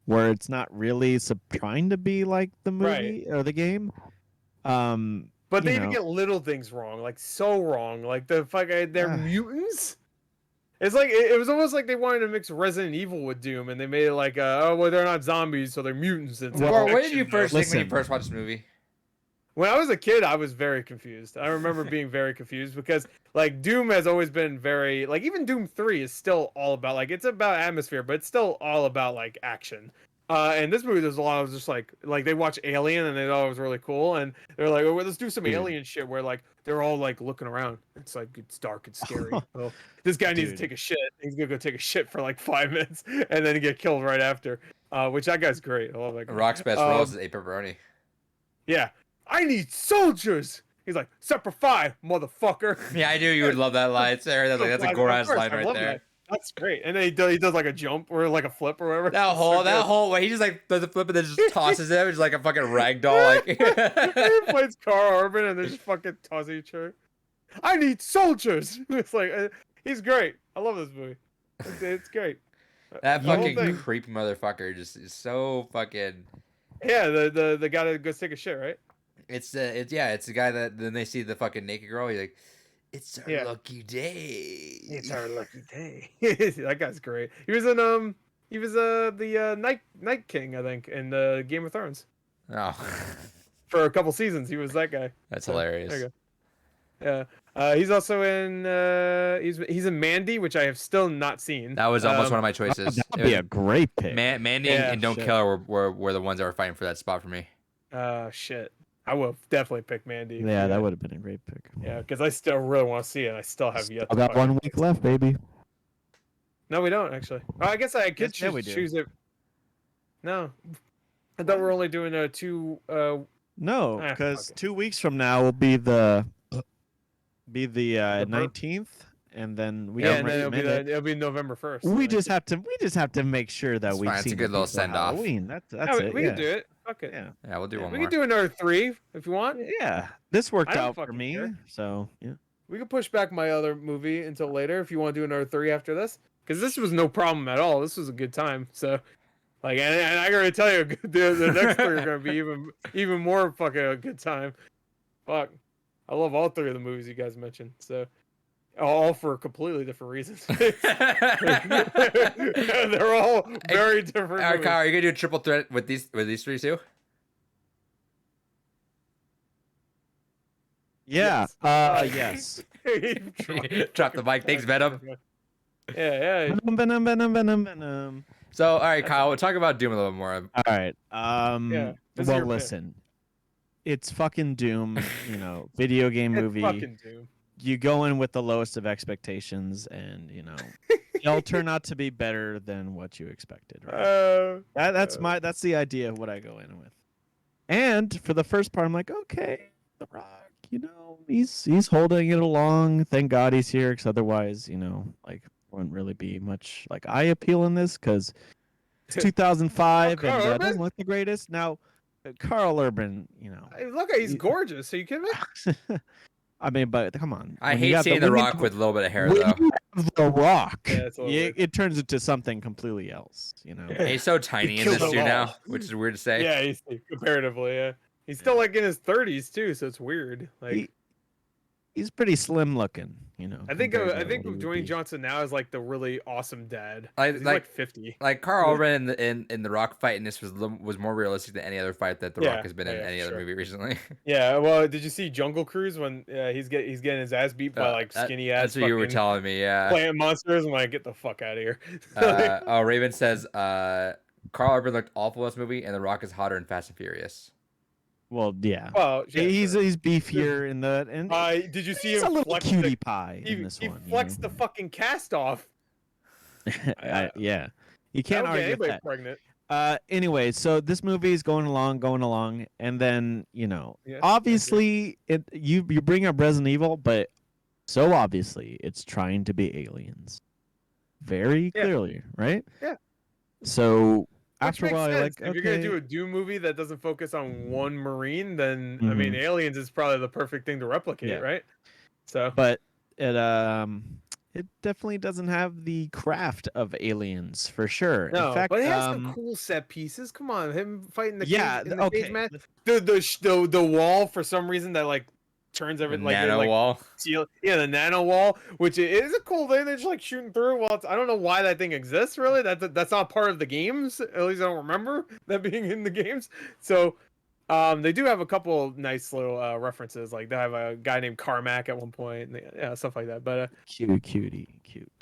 Speaker 3: where it's not really trying to be like the movie or the game.
Speaker 2: But they
Speaker 3: you
Speaker 2: even
Speaker 3: know.
Speaker 2: get little things wrong, like so wrong. Like the fucking they're mutants. It's like it was almost like they wanted to mix Resident Evil with Doom, and they made it like, oh well, they're not zombies, so they're mutants. It's
Speaker 1: Well, what did
Speaker 2: action
Speaker 1: you
Speaker 2: now.
Speaker 1: first think when you
Speaker 3: Listen.
Speaker 1: first watched this movie?
Speaker 2: When I was a kid, I was very confused. I remember being very confused because like Doom has always been very like even Doom 3 is still all about like it's about atmosphere, but it's still all about like action. And this movie, there's a lot of just like they watch Alien and they thought it was really cool, and they're like, oh, well, let's do some
Speaker 3: Dude.
Speaker 2: alien shit where like they're all like looking around. It's like it's dark and scary. Well, this guy needs to
Speaker 3: Dude.
Speaker 2: take a shit. He's gonna go take a shit for like 5 minutes and then get killed right after. Which that guy's great. I love that guy.
Speaker 1: Rock's best role is a pepperoni.
Speaker 2: Yeah, I need soldiers. He's like, Semper Fi, motherfucker.
Speaker 1: Yeah, I knew you would love that line, Sarah. That's like that's a Goran's
Speaker 2: Of course,
Speaker 1: line
Speaker 2: I
Speaker 1: right
Speaker 2: love
Speaker 1: there.
Speaker 2: that. That's great. And then he does like a jump or like a flip or whatever.
Speaker 1: That whole way he just like does a flip and then just tosses it, just like a fucking rag doll. Like
Speaker 2: He plays Carl Urban and they're just fucking tossing each other. I need soldiers. It's like he's great. I love this movie. It's great.
Speaker 1: that
Speaker 2: The whole
Speaker 1: fucking
Speaker 2: thing.
Speaker 1: creep motherfucker just is so fucking.
Speaker 2: Yeah, the guy that goes take a shit, right?
Speaker 1: It's the guy that then they see the fucking naked girl. He's like, it's our
Speaker 2: Yeah.
Speaker 1: lucky day.
Speaker 2: It's our lucky day. That guy's great. He was in the Night King, I think, in Game of Thrones
Speaker 1: Oh,
Speaker 2: for a couple seasons. He was that guy.
Speaker 1: that's
Speaker 2: So,
Speaker 1: hilarious.
Speaker 2: there you go. Yeah. He's also in he's in Mandy, which I have still not seen.
Speaker 1: That was almost one of my choices.
Speaker 3: That
Speaker 1: It
Speaker 3: would be
Speaker 1: was-
Speaker 3: a great pick.
Speaker 1: Mandy
Speaker 2: Yeah,
Speaker 1: and Don't
Speaker 3: shit.
Speaker 1: Kill Her were the ones that were fighting for that spot for me.
Speaker 2: Shit. I will definitely pick Mandy.
Speaker 3: Yeah, that would have been a great pick.
Speaker 2: Yeah, because I still really want to see it. I still have yet.
Speaker 3: I
Speaker 2: to
Speaker 3: got
Speaker 2: fucking
Speaker 3: 1 week left, baby.
Speaker 2: No, we don't actually. Oh, I guess I could
Speaker 3: Yes, yeah, we do.
Speaker 2: choose it. No, I thought we were only doing 2.
Speaker 3: No,
Speaker 2: Ah,
Speaker 3: because
Speaker 2: fuck it.
Speaker 3: 2 weeks from now will be the
Speaker 2: The
Speaker 3: 19th, and then we
Speaker 2: Yeah,
Speaker 3: have
Speaker 2: and then
Speaker 3: minute.
Speaker 2: it'll be November 1st.
Speaker 3: We just have to make sure that
Speaker 1: It's
Speaker 3: we
Speaker 1: fine, it's a
Speaker 3: see
Speaker 1: good little send-off.
Speaker 3: Halloween. That's it.
Speaker 2: we
Speaker 3: yeah.
Speaker 2: can do it. Fuck it.
Speaker 3: Yeah.
Speaker 1: Yeah, we'll do one
Speaker 2: We
Speaker 1: more.
Speaker 2: can do another 3 if you want.
Speaker 3: Yeah, this worked
Speaker 2: I don't
Speaker 3: out for
Speaker 2: fucking
Speaker 3: me.
Speaker 2: care.
Speaker 3: So yeah.
Speaker 2: We can push back my other movie until later if you want to do another 3 after this. Because this was no problem at all. This was a good time. So, like, and I gotta tell you, the next 3 are gonna be even more fucking a good time. Fuck, I love all 3 of the movies you guys mentioned. So, all for completely different reasons. They're all very different.
Speaker 1: All right,
Speaker 2: movies.
Speaker 1: Kyle, are you gonna do a triple threat with these three too?
Speaker 3: Yeah.
Speaker 2: Yes.
Speaker 3: Yes.
Speaker 1: Drop the mic. Thanks, Venom.
Speaker 2: Yeah.
Speaker 3: Venom.
Speaker 1: So, all right,
Speaker 2: That's
Speaker 1: Kyle, we'll talk about Doom a little bit more.
Speaker 3: All right.
Speaker 2: Yeah, this is
Speaker 3: Well,
Speaker 2: your pick.
Speaker 3: listen. It's fucking Doom, video game
Speaker 2: It's
Speaker 3: movie.
Speaker 2: fucking Doom.
Speaker 3: You go in with the lowest of expectations, and they'll turn out to be better than what you expected. Right? That's the idea of what I go in with. And for the first part, I'm like, okay, The Rock, he's holding it along. Thank God he's here, because otherwise, wouldn't really be much like eye appeal in this, because it's 2005
Speaker 2: Carl
Speaker 3: and
Speaker 2: Urban?
Speaker 3: doesn't look the greatest. Now, Carl Urban,
Speaker 2: Hey, look, he's gorgeous. Are you kidding me?
Speaker 3: I mean, but come on.
Speaker 1: I
Speaker 3: When you
Speaker 1: hate
Speaker 3: got
Speaker 1: seeing The
Speaker 3: when you
Speaker 1: Rock
Speaker 3: have-
Speaker 1: with a little bit of hair,
Speaker 3: when
Speaker 1: though.
Speaker 3: you have The Rock,
Speaker 2: Yeah, it's a little weird.
Speaker 3: it turns into something completely else.
Speaker 1: He's so tiny in
Speaker 2: killed
Speaker 1: this
Speaker 2: them
Speaker 1: too
Speaker 2: all.
Speaker 1: now, which is weird to say.
Speaker 2: Yeah, he's comparatively. Yeah, he's still like in his 30s too, so it's weird. Like
Speaker 3: He's pretty slim looking.
Speaker 2: I think of
Speaker 3: compared to what he would
Speaker 2: Dwayne
Speaker 3: be.
Speaker 2: Johnson now is like the really awesome dad.
Speaker 1: Like-
Speaker 2: 'Cause he's
Speaker 1: like-
Speaker 2: like 50.
Speaker 1: Like Carl Urban in the Rock fight in this was more realistic than any other fight that the
Speaker 2: Yeah,
Speaker 1: Rock has been in
Speaker 2: yeah,
Speaker 1: any other
Speaker 2: sure.
Speaker 1: movie recently.
Speaker 2: Yeah, well, did you see Jungle Cruise when he's getting his ass beat by like skinny ass?
Speaker 1: That's what you were
Speaker 2: fucking
Speaker 1: telling me, yeah.
Speaker 2: Plant monsters. I'm like, get the fuck out of here.
Speaker 1: Raven says Carl Urban looked awful in this movie, and the Rock is hotter in Fast and Furious.
Speaker 3: Well, yeah.
Speaker 2: Well, yeah,
Speaker 3: he's
Speaker 2: sure.
Speaker 3: beefier in the and
Speaker 2: Did you see
Speaker 3: he's
Speaker 2: him
Speaker 3: a little
Speaker 2: flex
Speaker 3: cutie
Speaker 2: the,
Speaker 3: pie in this
Speaker 2: he
Speaker 3: one.
Speaker 2: flexed the fucking cast off.
Speaker 3: Yeah, you can't
Speaker 2: That'll get
Speaker 3: argue with
Speaker 2: anybody
Speaker 3: that.
Speaker 2: pregnant.
Speaker 3: Anyway, so this movie is going along, and then
Speaker 2: Yeah,
Speaker 3: obviously you bring up Resident Evil, but so obviously it's trying to be aliens, very
Speaker 2: Yeah.
Speaker 3: clearly, right?
Speaker 2: Yeah.
Speaker 3: So
Speaker 2: Which
Speaker 3: after a
Speaker 2: makes
Speaker 3: while, you're
Speaker 2: sense.
Speaker 3: like,
Speaker 2: If you're gonna do
Speaker 3: okay.
Speaker 2: a Doom movie that doesn't focus on one Marine, then I mean,
Speaker 3: Mhm.
Speaker 2: Aliens is probably the perfect thing to replicate,
Speaker 3: Yeah.
Speaker 2: right? So
Speaker 3: But it definitely doesn't have the craft of Aliens for sure. In
Speaker 2: no,
Speaker 3: fact,
Speaker 2: but it has some cool set pieces. Come on, him fighting the
Speaker 3: yeah,
Speaker 2: cage, in the cage
Speaker 3: okay.
Speaker 2: match. The wall for some reason that like turns
Speaker 1: The
Speaker 2: everything like
Speaker 1: nano wall.
Speaker 2: the nano wall, which is a cool thing. They're just like shooting through. Well, I don't know why that thing exists. Really, that's not part of the games. At least I don't remember that being in the games. So, they do have a couple nice little references. Like they have a guy named Carmack at one point, and yeah, stuff like that. But
Speaker 3: cute.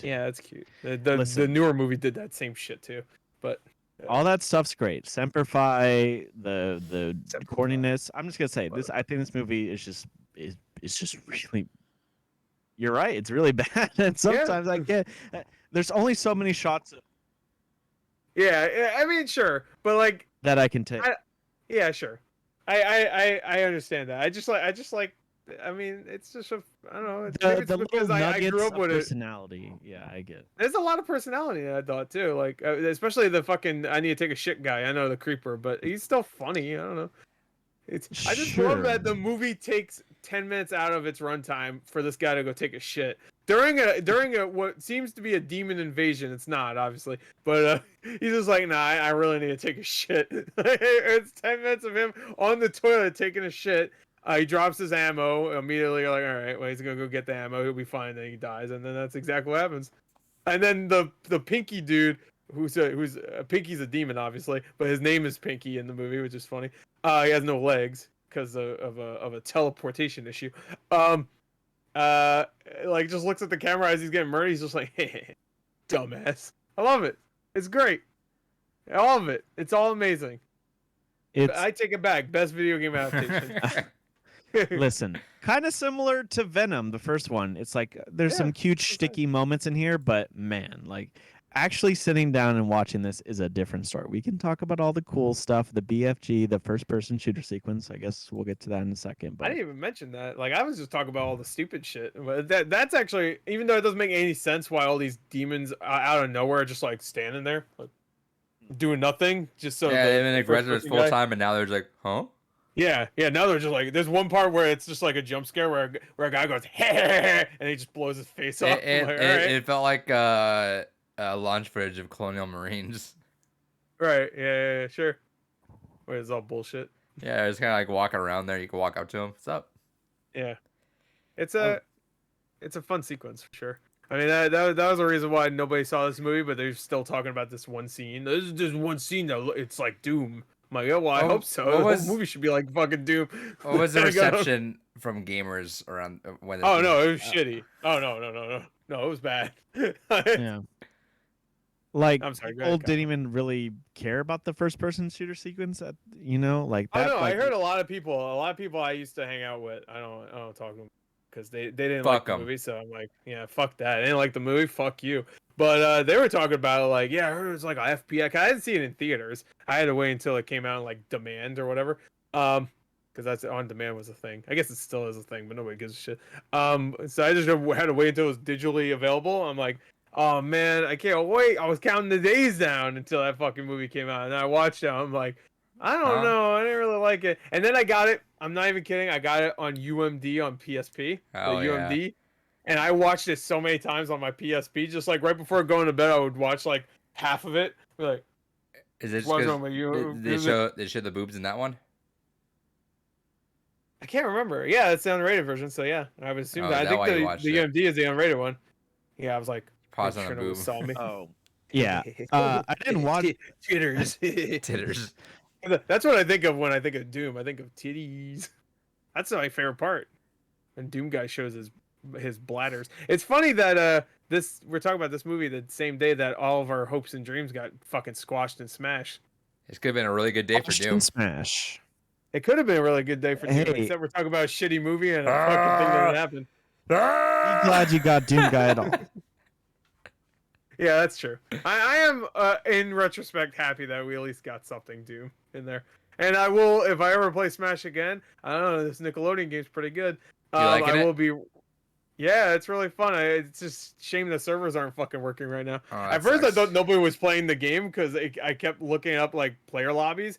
Speaker 2: yeah, that's cute. The
Speaker 3: Listen.
Speaker 2: newer movie did that same shit too. But
Speaker 3: All that stuff's great. Semper Fi, the
Speaker 2: Semper Fi.
Speaker 3: corniness. I'm just gonna say this. I think this movie is just really. You're right. It's really bad, and sometimes I get. There's only so many shots
Speaker 2: yeah, I mean, sure, but like,
Speaker 3: that I can take.
Speaker 2: yeah, sure. I understand that. I just like. I mean, it's just a. I don't know. Maybe it's
Speaker 3: The
Speaker 2: because
Speaker 3: little
Speaker 2: I
Speaker 3: nuggets
Speaker 2: grew up
Speaker 3: of
Speaker 2: with it.
Speaker 3: personality. Yeah, I get.
Speaker 2: There's a lot of personality in that thought too. Like, especially the fucking I need to take a shit guy. I know the creeper, but he's still funny. I don't know. I just love that the movie takes 10 minutes out of its runtime for this guy to go take a shit during a what seems to be a demon invasion. It's not obviously, but he's just like, nah, I really need to take a shit. It's 10 minutes of him on the toilet taking a shit. He drops his ammo immediately. You're like, all right, well, he's gonna go get the ammo. He'll be fine. Then he dies, and then that's exactly what happens. And then the Pinky dude, who's Pinky's a demon, obviously, but his name is Pinky in the movie, which is funny. He has no legs because of a teleportation issue. Like just looks at the camera as he's getting murdered. He's just like, hey, dumbass. I love it. It's great. All of it. It's all amazing. I take it back. Best video game adaptation.
Speaker 3: Listen, kind of similar to Venom, the first one. It's like there's some cute sticky moments in here, but man, like actually sitting down and watching this is a different story. We can talk about all the cool stuff, the BFG, the first person shooter sequence. I guess we'll get to that in a second. But
Speaker 2: I didn't even mention that. Like I was just talking about all the stupid shit. But that's actually, even though it doesn't make any sense why all these demons out of nowhere are just like standing there, like, doing nothing, just so
Speaker 1: Yeah, they've been aggressive
Speaker 2: first-person
Speaker 1: full
Speaker 2: guy-
Speaker 1: time, and now they're just like, huh?
Speaker 2: Yeah. Now they're just like, there's one part where it's just like a jump scare where a guy goes, and he just blows his face off. I'm like, all right.
Speaker 1: It felt like launch footage of Colonial Marines.
Speaker 2: Right. Yeah, sure. Where it's all bullshit.
Speaker 1: Yeah, it's kind of like walking around there. You can walk up to him. What's up?
Speaker 2: Yeah. It's a. it's a fun sequence for sure. I mean, that was the reason why nobody saw this movie, but they're still talking about this one scene. There's just one scene that it's like Doom. I'm like, oh, well, I hope so. The whole movie should be like fucking Doom.
Speaker 1: What was the reception from gamers around when?
Speaker 2: Oh no, it was shitty. Oh no, it was bad.
Speaker 3: Yeah. Like,
Speaker 2: I'm sorry,
Speaker 3: people didn't even really care about the first-person shooter sequence. Like
Speaker 2: Oh
Speaker 3: that.
Speaker 2: no,
Speaker 3: like,
Speaker 2: I heard a lot of people I used to hang out with. I don't talk to them because they didn't
Speaker 1: Fuck
Speaker 2: like the
Speaker 1: 'em.
Speaker 2: movie. So I'm like, yeah, fuck that. I didn't like the movie. Fuck you. But they were talking about it like, yeah, I heard it was like a FPS. I didn't see it in theaters. I had to wait until it came out in like demand or whatever. Because that's on demand was a thing. I guess it still is a thing, but nobody gives a shit. So I just had to wait until it was digitally available. I'm like, oh man, I can't wait. I was counting the days down until that fucking movie came out, and I watched it. I'm like, I don't know, I didn't really like it. And then I got it. I'm not even kidding. I got it on UMD on PSP,
Speaker 1: Oh,
Speaker 2: the
Speaker 1: yeah.
Speaker 2: UMD, and I watched it so many times on my PSP. Just like right before going to bed, I would watch like half of it. Be like,
Speaker 1: Is it just
Speaker 2: what's wrong
Speaker 1: 'cause
Speaker 2: with you?
Speaker 1: they show the boobs in that one?
Speaker 2: I can't remember. Yeah, it's the unrated version. So yeah, I would assume
Speaker 1: Oh,
Speaker 2: that.
Speaker 1: is
Speaker 2: I
Speaker 1: that why you
Speaker 2: think
Speaker 1: watched
Speaker 2: the
Speaker 1: it?
Speaker 2: UMD is the unrated one. Yeah, I was like,
Speaker 1: Pause
Speaker 2: make
Speaker 1: on the
Speaker 2: sure no one
Speaker 1: boob.
Speaker 2: saw me.
Speaker 3: Oh, yeah. I didn't watch.
Speaker 2: Titters.
Speaker 1: Titters.
Speaker 2: That's what I think of when I think of Doom. I think of titties. That's my favorite part. And Doom guy shows his bladders. It's funny that we're talking about this movie the same day that all of our hopes and dreams got fucking squashed and smashed.
Speaker 1: This could have been a really good day for Doom.
Speaker 3: Smash.
Speaker 2: It could have been a really good day for Doom,
Speaker 3: Hey.
Speaker 2: except we're talking about a shitty movie and a fucking thing that happened.
Speaker 3: Be glad you got Doom Guy at all.
Speaker 2: Yeah, that's true. I am, in retrospect, happy that we at least got something Doom in there. And I will, if I ever play Smash again, I don't know, this Nickelodeon game's pretty good.
Speaker 1: You liking
Speaker 2: I
Speaker 1: it?
Speaker 2: will be. Yeah, it's really fun. It's just shame the servers aren't fucking working right now.
Speaker 1: Oh,
Speaker 2: At
Speaker 1: that
Speaker 2: first, I
Speaker 1: sucks.
Speaker 2: thought nobody was playing the game because I kept looking up like player lobbies,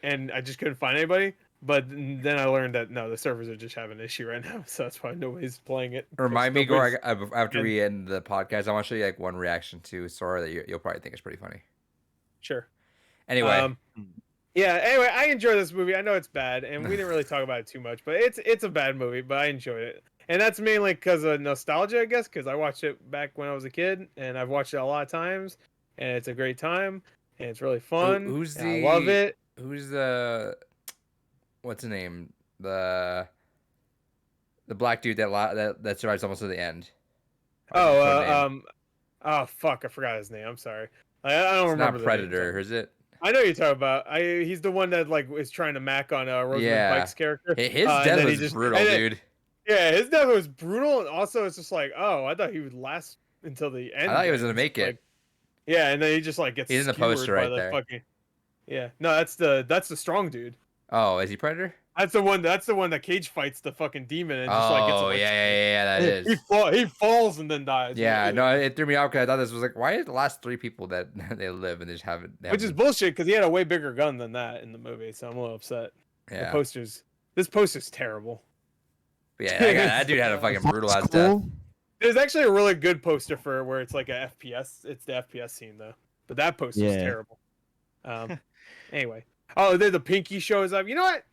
Speaker 2: and I just couldn't find anybody. But then I learned that no, the servers are just having an issue right now, so that's why nobody's playing it.
Speaker 1: Remind me,
Speaker 2: Nobody's-
Speaker 1: Gore, after we end the podcast, I want to show you like one reaction to Sora that you'll probably think is pretty funny.
Speaker 2: Sure.
Speaker 1: Anyway,
Speaker 2: Yeah. Anyway, I enjoy this movie. I know it's bad, and we didn't really talk about it too much, but it's a bad movie, but I enjoyed it, and that's mainly because of nostalgia, I guess, because I watched it back when I was a kid, and I've watched it a lot of times, and it's a great time, and it's really fun.
Speaker 1: Who's
Speaker 2: and I love it.
Speaker 1: Who's the what's his name? The black dude that survives almost to the end.
Speaker 2: Oh fuck, I forgot his name. I'm sorry. I don't
Speaker 1: It's
Speaker 2: remember.
Speaker 1: not Predator, is it?
Speaker 2: I know you're talking about. He's the one that like is trying to mack on Rosamund Pike's character.
Speaker 1: His
Speaker 2: and
Speaker 1: death
Speaker 2: then he
Speaker 1: was brutal, dude.
Speaker 2: Yeah, his death was brutal, and also it's just like, oh, I thought he would last until the end.
Speaker 1: I thought he was gonna make it.
Speaker 2: Yeah, and then he just like gets.
Speaker 1: He's in the
Speaker 2: skewered
Speaker 1: poster
Speaker 2: by
Speaker 1: right
Speaker 2: the
Speaker 1: there.
Speaker 2: Fucking, yeah, no, that's the strong dude.
Speaker 1: Oh, is he Predator?
Speaker 2: That's the one. That's the one that Cage fights the fucking demon and just like gets.
Speaker 1: Oh, yeah, that is.
Speaker 2: He falls and then dies.
Speaker 1: Yeah, no, it threw me off because I thought this was like, why is the last 3 people that they live and they just haven't?
Speaker 2: Which is bullshit because he had a way bigger gun than that in the movie, so I'm a little upset.
Speaker 1: Yeah.
Speaker 2: This poster's terrible.
Speaker 1: But yeah, that dude had a fucking brutal ass death.
Speaker 2: There's actually a really good poster for where it's like a FPS. It's the FPS scene though, but that poster's terrible. Anyway, the Pinky shows up. You know what?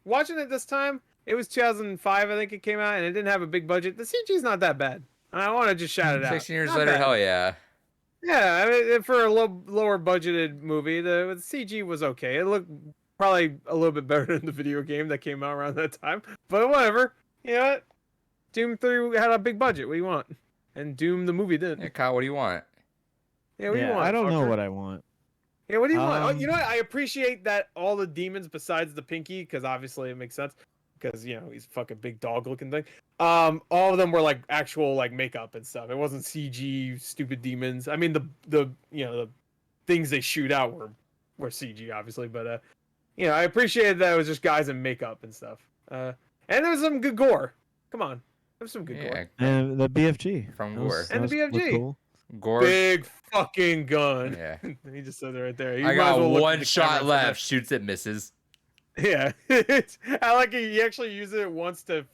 Speaker 2: Watching it this time, it was 2005, I think it came out, and it didn't have a big budget. The CG's not that bad. I want to just shout it out.
Speaker 1: 16 years
Speaker 2: Not
Speaker 1: later,
Speaker 2: bad.
Speaker 1: hell yeah.
Speaker 2: Yeah, I mean, for a lower budgeted movie, the CG was okay. It looked probably a little bit better than the video game that came out around that time. But whatever. You know what? Doom 3 had a big budget. What do you want? And Doom the movie didn't.
Speaker 1: Yeah, Kyle, what do you want?
Speaker 2: Yeah, what do you want?
Speaker 3: I don't know
Speaker 2: fucker?
Speaker 3: what I want.
Speaker 2: Yeah, what do you want? You know what? I appreciate that all the demons besides the Pinky, because obviously it makes sense. Because, he's a fucking big dog looking thing. All of them were like actual like makeup and stuff. It wasn't CG stupid demons. I mean the things they shoot out were CG obviously, but I appreciated that it was just guys in makeup and stuff. And there was some good gore. Come on. There was some good gore.
Speaker 3: And the BFG.
Speaker 1: From
Speaker 3: That was-
Speaker 1: Gore.
Speaker 3: that
Speaker 2: And the
Speaker 3: was- looked
Speaker 2: BFG.
Speaker 3: cool.
Speaker 1: Gore.
Speaker 2: Big fucking gun.
Speaker 1: Yeah.
Speaker 2: He just said it right there. You
Speaker 1: I
Speaker 2: might
Speaker 1: got
Speaker 2: as well look at
Speaker 1: one
Speaker 2: the
Speaker 1: shot
Speaker 2: camera
Speaker 1: left. Shoots it, misses.
Speaker 2: Yeah, I like it. He actually uses it once to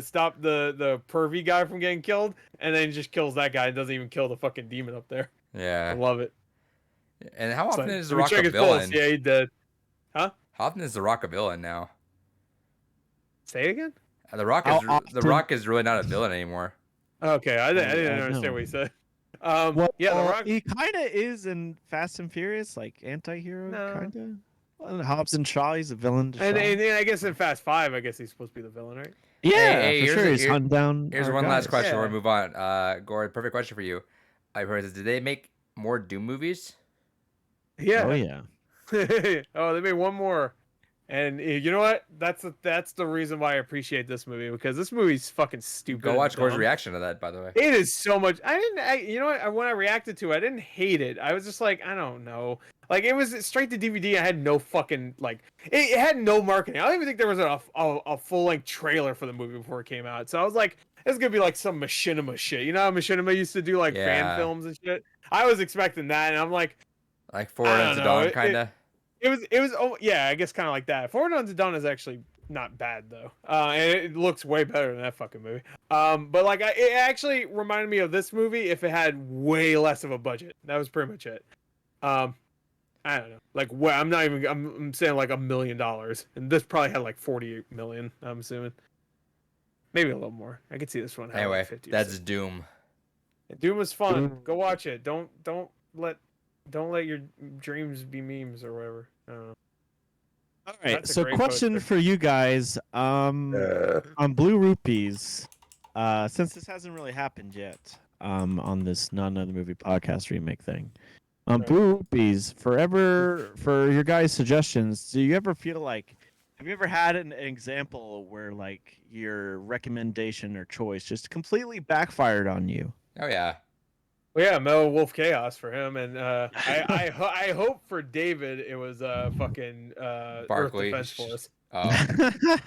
Speaker 2: stop the pervy guy from getting killed, and then just kills that guy and doesn't even kill the fucking demon up there. I
Speaker 1: Yeah.
Speaker 2: love it.
Speaker 1: And how often
Speaker 2: So,
Speaker 1: is The
Speaker 2: we
Speaker 1: Rock a
Speaker 2: check his pulse.
Speaker 1: villain?
Speaker 2: Yeah, he did.
Speaker 1: How often is The Rock a villain now?
Speaker 2: Say it again.
Speaker 1: The Rock
Speaker 3: How
Speaker 1: is really not a villain anymore.
Speaker 2: Okay, I didn't
Speaker 3: I
Speaker 2: understand
Speaker 3: know.
Speaker 2: what you said.
Speaker 3: Well,
Speaker 2: Yeah, The Rock.
Speaker 3: he kind of is in Fast and Furious, like anti-hero,
Speaker 2: No.
Speaker 3: kind of. Well, Hobbs and Shaw, he's a villain to
Speaker 2: And,
Speaker 3: Shaw.
Speaker 2: and I guess in Fast 5, I guess he's supposed to be the villain, right?
Speaker 3: Yeah,
Speaker 1: Hey,
Speaker 3: for sure. He's hunting down
Speaker 1: here's
Speaker 3: our
Speaker 1: one last
Speaker 3: guys.
Speaker 1: question before
Speaker 2: Yeah.
Speaker 1: we move on. Gord, perfect question for you. I heard this. Did they make more Doom movies?
Speaker 2: Yeah.
Speaker 3: Oh yeah.
Speaker 2: Oh, they made one more. And you know what? That's the reason why I appreciate this movie, because this movie's fucking stupid.
Speaker 1: Go
Speaker 2: and
Speaker 1: watch Gord's
Speaker 2: dumb.
Speaker 1: reaction to that, by the way.
Speaker 2: It is so much. You know what? When I reacted to it, I didn't hate it. I was just like, I don't know. Like, it was straight to DVD. I had no fucking, like, it had no marketing. I don't even think there was a full length trailer for the movie before it came out. So I was like, it's gonna be like some machinima shit. You know how machinima used to do like fan
Speaker 1: Yeah.
Speaker 2: films and shit? I was expecting that, and I'm like,
Speaker 1: Like Forward
Speaker 2: I
Speaker 1: Unto
Speaker 2: don't know.
Speaker 1: Dawn, kind of.
Speaker 2: It was oh yeah, I guess kind of like that. Forward Unto Dawn is actually not bad though, and it looks way better than that fucking movie. But like it actually reminded me of this movie if it had way less of a budget. That was pretty much it. I don't know. Like, well, I'm saying like $1 million, and this probably had like 48 million. I'm assuming, maybe a little more. I could see this one.
Speaker 1: Anyway,
Speaker 2: like 50 or
Speaker 1: that's
Speaker 2: 60.
Speaker 1: Doom.
Speaker 2: Doom was fun.
Speaker 3: Doom.
Speaker 2: Go watch it. Don't let your dreams be memes or whatever. I don't know.
Speaker 3: All right.
Speaker 2: That's a
Speaker 3: So,
Speaker 2: great
Speaker 3: question
Speaker 2: poster.
Speaker 3: for you guys. On Blue Rupees, since this hasn't really happened yet, on this Not Another Movie podcast remake thing, on
Speaker 2: Right.
Speaker 3: Blue Rupees, for your guys' suggestions, do you ever feel like, have you ever had an example where like your recommendation or choice just completely backfired on you?
Speaker 1: Oh yeah.
Speaker 2: Well, yeah, Metal Wolf Chaos for him, and I hope for David it was fucking Earth
Speaker 1: Barkley.
Speaker 2: Defense Force.
Speaker 1: Oh,
Speaker 2: Oh,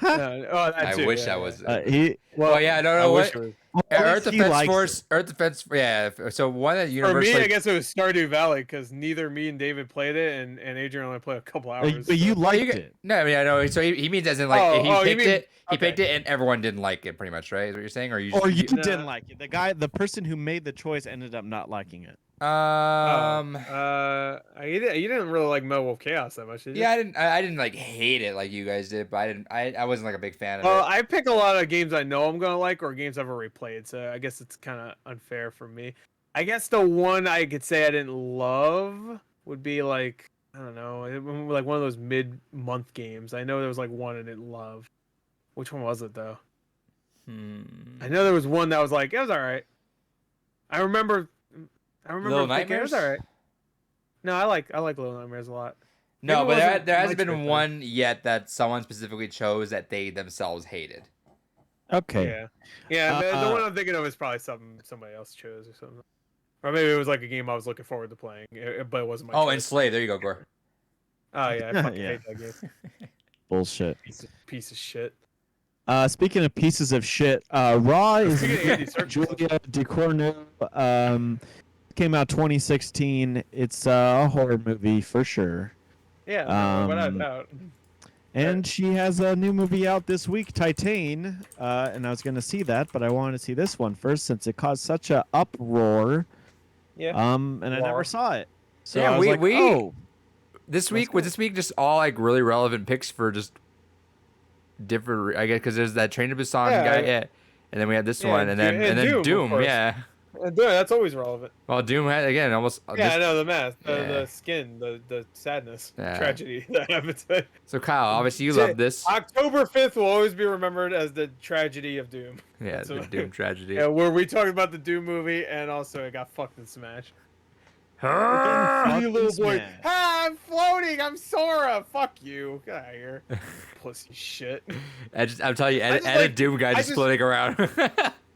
Speaker 2: that
Speaker 1: I
Speaker 2: too,
Speaker 1: wish
Speaker 2: yeah,
Speaker 1: I
Speaker 2: yeah.
Speaker 1: was.
Speaker 2: Well,
Speaker 1: yeah, no,
Speaker 2: I
Speaker 1: no.
Speaker 2: wish
Speaker 1: What?
Speaker 2: it was.
Speaker 1: Earth
Speaker 3: he
Speaker 1: Defense
Speaker 3: likes
Speaker 1: Force. Earth Defense. Yeah. So one that
Speaker 2: For
Speaker 1: universally.
Speaker 2: me, I guess it was Stardew Valley because neither me and David played it, and Adrian only played a couple hours.
Speaker 3: But you
Speaker 2: so-
Speaker 3: liked
Speaker 1: you
Speaker 3: it.
Speaker 1: No, I mean I know. So he means as in like
Speaker 2: Oh,
Speaker 1: he
Speaker 2: you
Speaker 1: picked
Speaker 2: mean-
Speaker 1: it. He
Speaker 2: okay.
Speaker 1: picked it, and everyone didn't like it. Pretty much, right? Is what you're saying, or you?
Speaker 3: Or you
Speaker 2: Nah.
Speaker 3: didn't like it. The person who made the choice ended up not liking it.
Speaker 2: You didn't really like Metal Wolf Chaos that much, did you?
Speaker 1: Yeah, I didn't like hate it like you guys did, but I wasn't like a big fan of
Speaker 2: Well,
Speaker 1: it.
Speaker 2: I pick a lot of games I know I'm gonna like or games I've already played, so I guess it's kind of unfair for me. I guess the one I could say I didn't love would be like, I don't know, like one of those mid-month games. I know there was like one I didn't love. Which one was it though? I know there was one that was like, it was all right. I remember
Speaker 1: Little
Speaker 2: thinking, it was
Speaker 1: Nightmares?
Speaker 2: all right. No, I like Little Nightmares a lot.
Speaker 1: No,
Speaker 2: Maybe it
Speaker 1: but
Speaker 2: wasn't
Speaker 1: there
Speaker 2: my
Speaker 1: hasn't
Speaker 2: choice,
Speaker 1: been
Speaker 2: though.
Speaker 1: one yet that someone specifically chose that they themselves hated.
Speaker 3: Okay.
Speaker 2: Yeah. The
Speaker 3: Uh,
Speaker 2: one I'm thinking of is probably something somebody else chose or something. Or maybe it was like a game I was looking forward to playing, but it wasn't my
Speaker 1: Oh,
Speaker 2: choice.
Speaker 1: Enslaved. There you go, Gore.
Speaker 2: Oh yeah, I fucking
Speaker 3: Yeah.
Speaker 2: hate that game.
Speaker 3: Bullshit.
Speaker 2: Piece of shit.
Speaker 3: Speaking of pieces of shit, Raw is
Speaker 2: Speaking of Andy Serkis.
Speaker 3: Julia Ducournau. Came out 2016. It's a horror movie for sure.
Speaker 2: Yeah, without
Speaker 3: Um,
Speaker 2: doubt.
Speaker 3: And she has a new movie out this week, Titan. And I was going to see that, but I wanted to see this one first since it caused such a uproar.
Speaker 2: Yeah.
Speaker 3: And I never
Speaker 2: Roar.
Speaker 3: saw it. So
Speaker 1: Yeah,
Speaker 3: I was like, oh,
Speaker 1: This
Speaker 3: Let's
Speaker 1: week
Speaker 3: go.
Speaker 1: was this week just all like really relevant picks for just different. I guess because there's that Train to Busan
Speaker 2: Yeah.
Speaker 1: guy, yeah, and then we had this
Speaker 2: Yeah,
Speaker 1: one, and
Speaker 2: and
Speaker 1: then
Speaker 2: Doom, of
Speaker 1: Doom,
Speaker 2: course.
Speaker 1: yeah.
Speaker 2: That's always relevant.
Speaker 1: Well, Doom had again almost.
Speaker 2: Yeah, I know the mask,
Speaker 1: Yeah.
Speaker 2: the skin, the sadness,
Speaker 1: Yeah.
Speaker 2: tragedy that happened to it.
Speaker 1: So Kyle, obviously you
Speaker 2: J-
Speaker 1: love this.
Speaker 2: October 5th will always be remembered as the tragedy of Doom.
Speaker 1: Yeah,
Speaker 2: that's
Speaker 1: the
Speaker 2: what-
Speaker 1: Doom tragedy.
Speaker 2: Yeah, where we talked about the Doom movie and also it got fucked in Smash.
Speaker 3: Fuck
Speaker 2: You little
Speaker 3: this
Speaker 2: boy.
Speaker 3: man.
Speaker 2: Ah, I'm floating. I'm Sora. Fuck you. Get out of here. Pussy shit.
Speaker 1: I'm telling you,
Speaker 2: I
Speaker 1: and
Speaker 2: just
Speaker 1: a
Speaker 2: like-
Speaker 1: Doom guy
Speaker 2: I
Speaker 1: just
Speaker 2: just-
Speaker 1: floating around.